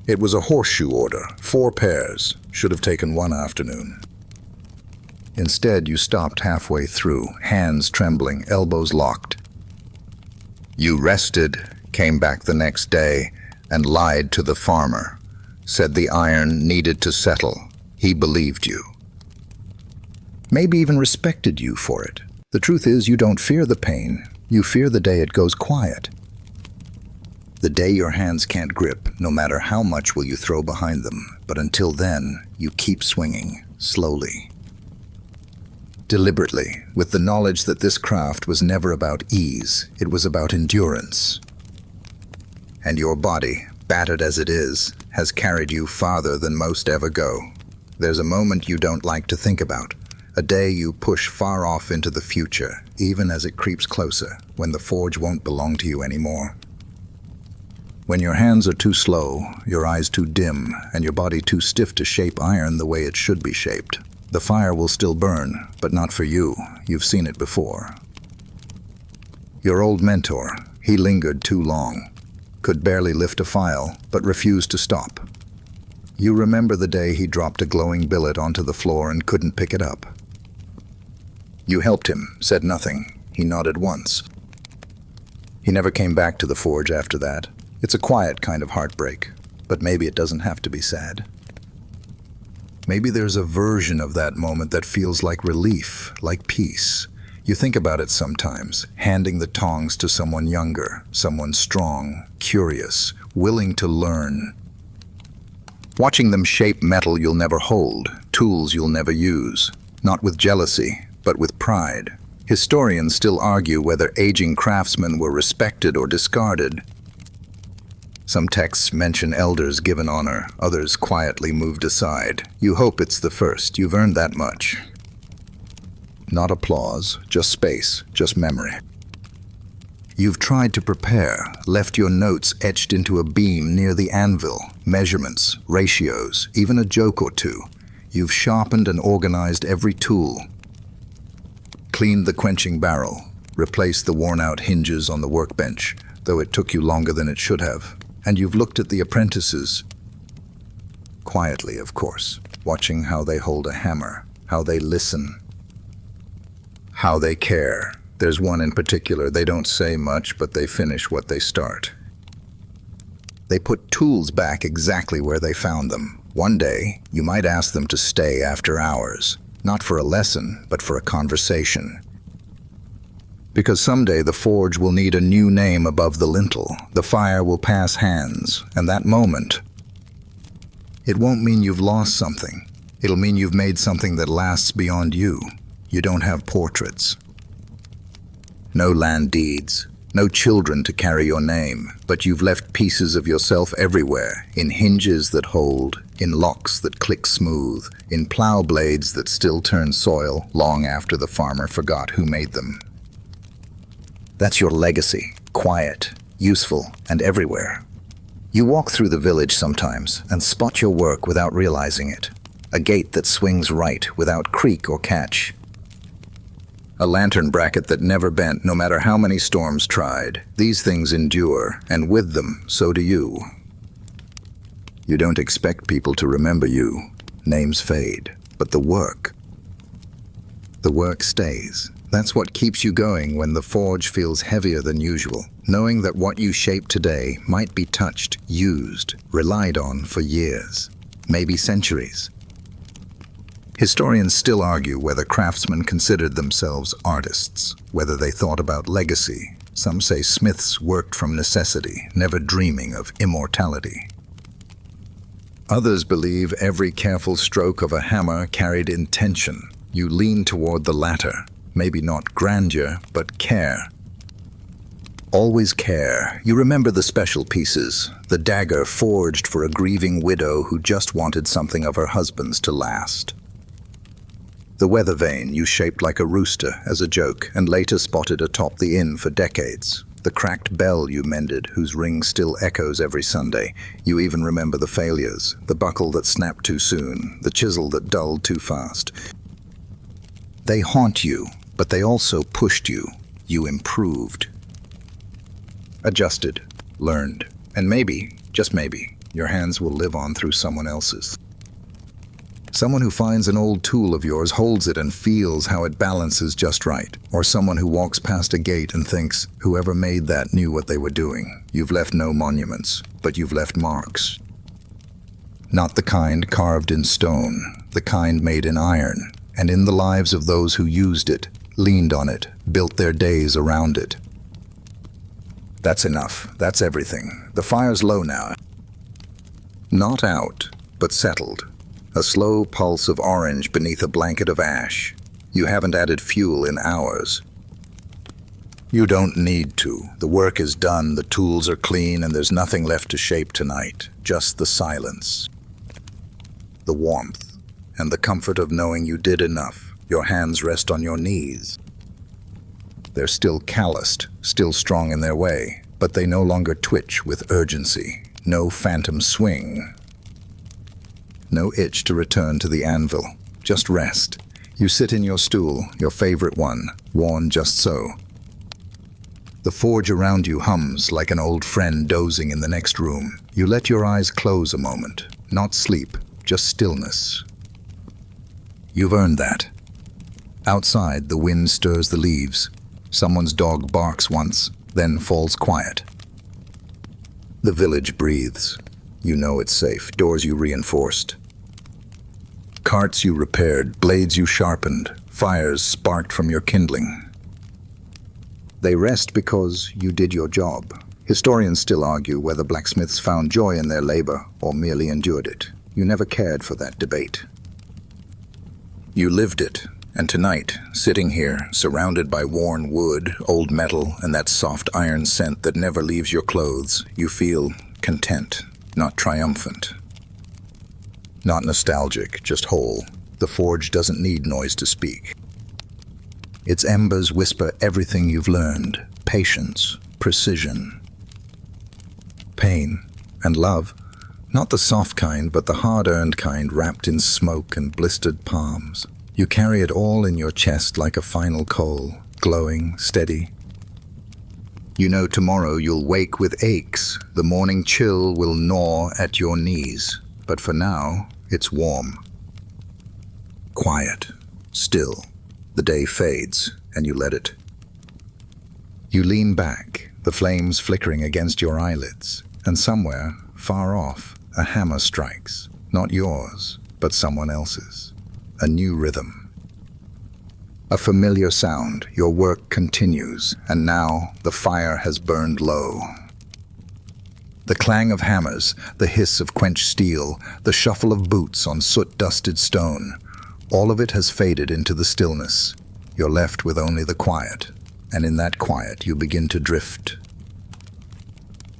It was a horseshoe order, 4 pairs, should have taken 1 afternoon. Instead, you stopped halfway through, hands trembling, elbows locked. You rested, came back the next day, and lied to the farmer. Said the iron needed to settle. He believed you. Maybe even respected you for it. The truth is, you don't fear the pain. You fear the day it goes quiet. The day your hands can't grip, no matter how much will you throw behind them. But until then, you keep swinging, slowly. Deliberately, with the knowledge that this craft was never about ease, it was about endurance. And your body, battered as it is, has carried you farther than most ever go. There's a moment you don't like to think about, A day you push far off into the future, even as it creeps closer, when the forge won't belong to you anymore. When your hands are too slow, your eyes too dim, and your body too stiff to shape iron the way it should be shaped, the fire will still burn, but not for you. You've seen it before. Your old mentor, he lingered too long, could barely lift a file, but refused to stop. You remember the day he dropped a glowing billet onto the floor and couldn't pick it up. You helped him, said nothing. He nodded once. He never came back to the forge after that. It's a quiet kind of heartbreak, but maybe it doesn't have to be sad. Maybe there's a version of that moment that feels like relief, like peace. You think about it sometimes, handing the tongs to someone younger, someone strong, curious, willing to learn. Watching them shape metal you'll never hold, tools you'll never use, not with jealousy, but with pride. Historians still argue whether aging craftsmen were respected or discarded. Some texts mention elders given honor, others quietly moved aside. You hope it's the first. You've earned that much. Not applause, just space, just memory. You've tried to prepare, left your notes etched into a beam near the anvil, measurements, ratios, even a joke or two. You've sharpened and organized every tool. Cleaned the quenching barrel, replaced the worn-out hinges on the workbench, though it took you longer than it should have. And you've looked at the apprentices, quietly, of course, watching how they hold a hammer, how they listen, how they care. There's one in particular, they don't say much, but they finish what they start. They put tools back exactly where they found them. One day, you might ask them to stay after hours, not for a lesson, but for a conversation. Because someday the forge will need a new name above the lintel, the fire will pass hands, and that moment, it won't mean you've lost something. It'll mean you've made something that lasts beyond you. You don't have portraits. No land deeds, no children to carry your name, but you've left pieces of yourself everywhere, in hinges that hold, in locks that click smooth, in plow blades that still turn soil long after the farmer forgot who made them. That's your legacy, quiet, useful, and everywhere. You walk through the village sometimes and spot your work without realizing it. A gate that swings right without creak or catch. A lantern bracket that never bent no matter how many storms tried. These things endure, and with them, so do you. You don't expect people to remember you. Names fade, but the work stays. That's what keeps you going when the forge feels heavier than usual, knowing that what you shape today might be touched, used, relied on for years, maybe centuries. Historians still argue whether craftsmen considered themselves artists, whether they thought about legacy. Some say smiths worked from necessity, never dreaming of immortality. Others believe every careful stroke of a hammer carried intention. You lean toward the latter, maybe not grandeur, but care. Always care. You remember the special pieces, the dagger forged for a grieving widow who just wanted something of her husband's to last. The weather vane you shaped like a rooster as a joke and later spotted atop the inn for decades. The cracked bell you mended whose ring still echoes every Sunday. You even remember the failures, the buckle that snapped too soon, the chisel that dulled too fast. They haunt you, but they also pushed you. You improved. Adjusted, learned, and maybe, just maybe, your hands will live on through someone else's. Someone who finds an old tool of yours, holds it and feels how it balances just right. Or someone who walks past a gate and thinks, whoever made that knew what they were doing. You've left no monuments, but you've left marks. Not the kind carved in stone, the kind made in iron, and in the lives of those who used it, leaned on it, built their days around it. That's enough. That's everything. The fire's low now. Not out, but settled. A slow pulse of orange beneath a blanket of ash. You haven't added fuel in hours. You don't need to. The work is done, the tools are clean, and there's nothing left to shape tonight. Just the silence. The warmth, and the comfort of knowing you did enough. Your hands rest on your knees. They're still calloused, still strong in their way, but they no longer twitch with urgency. No phantom swing. No itch to return to the anvil. Just rest. You sit in your stool, your favorite one, worn just so. The forge around you hums like an old friend dozing in the next room. You let your eyes close a moment. Not sleep, just stillness. You've earned that. Outside, the wind stirs the leaves. Someone's dog barks once, then falls quiet. The village breathes. You know it's safe. Doors you reinforced. Carts you repaired, blades you sharpened, fires sparked from your kindling. They rest because you did your job. Historians still argue whether blacksmiths found joy in their labor or merely endured it. You never cared for that debate. You lived it. And tonight, sitting here, surrounded by worn wood, old metal, and that soft iron scent that never leaves your clothes, you feel content, not triumphant. Not nostalgic, just whole. The forge doesn't need noise to speak. Its embers whisper everything you've learned: patience, precision, pain, and love. Not the soft kind, but the hard-earned kind wrapped in smoke and blistered palms. You carry it all in your chest like a final coal, glowing, steady. You know tomorrow you'll wake with aches. The morning chill will gnaw at your knees. But for now, it's warm. Quiet. Still. The day fades, and you let it. You lean back, the flames flickering against your eyelids, and somewhere, far off, a hammer strikes. Not yours, but someone else's. A new rhythm. A familiar sound. Your work continues, and now the fire has burned low. The clang of hammers, the hiss of quenched steel, the shuffle of boots on soot-dusted stone, all of it has faded into the stillness. You're left with only the quiet, and in that quiet you begin to drift.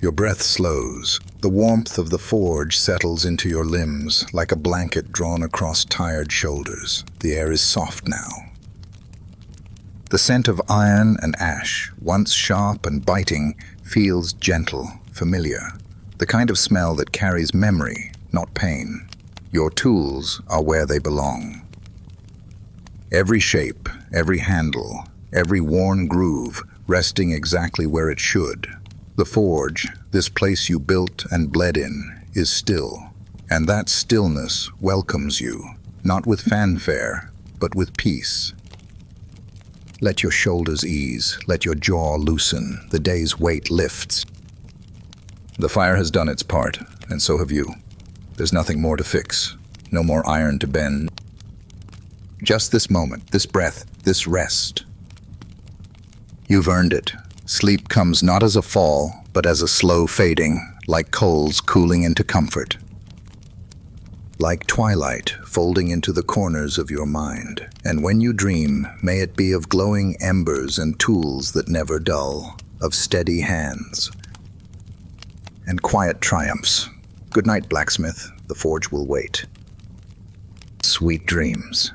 Your breath slows. The warmth of the forge settles into your limbs like a blanket drawn across tired shoulders. The air is soft now. The scent of iron and ash, once sharp and biting, feels gentle, familiar. The kind of smell that carries memory, not pain. Your tools are where they belong. Every shape, every handle, every worn groove, resting exactly where it should. The forge, this place you built and bled in, is still. And that stillness welcomes you, not with fanfare, but with peace. Let your shoulders ease, let your jaw loosen, the day's weight lifts. The fire has done its part, and so have you. There's nothing more to fix, no more iron to bend. Just this moment, this breath, this rest. You've earned it. Sleep comes not as a fall, but as a slow fading, like coals cooling into comfort. Like twilight folding into the corners of your mind. And when you dream, may it be of glowing embers and tools that never dull, of steady hands and quiet triumphs. Good night, blacksmith. The forge will wait. Sweet dreams.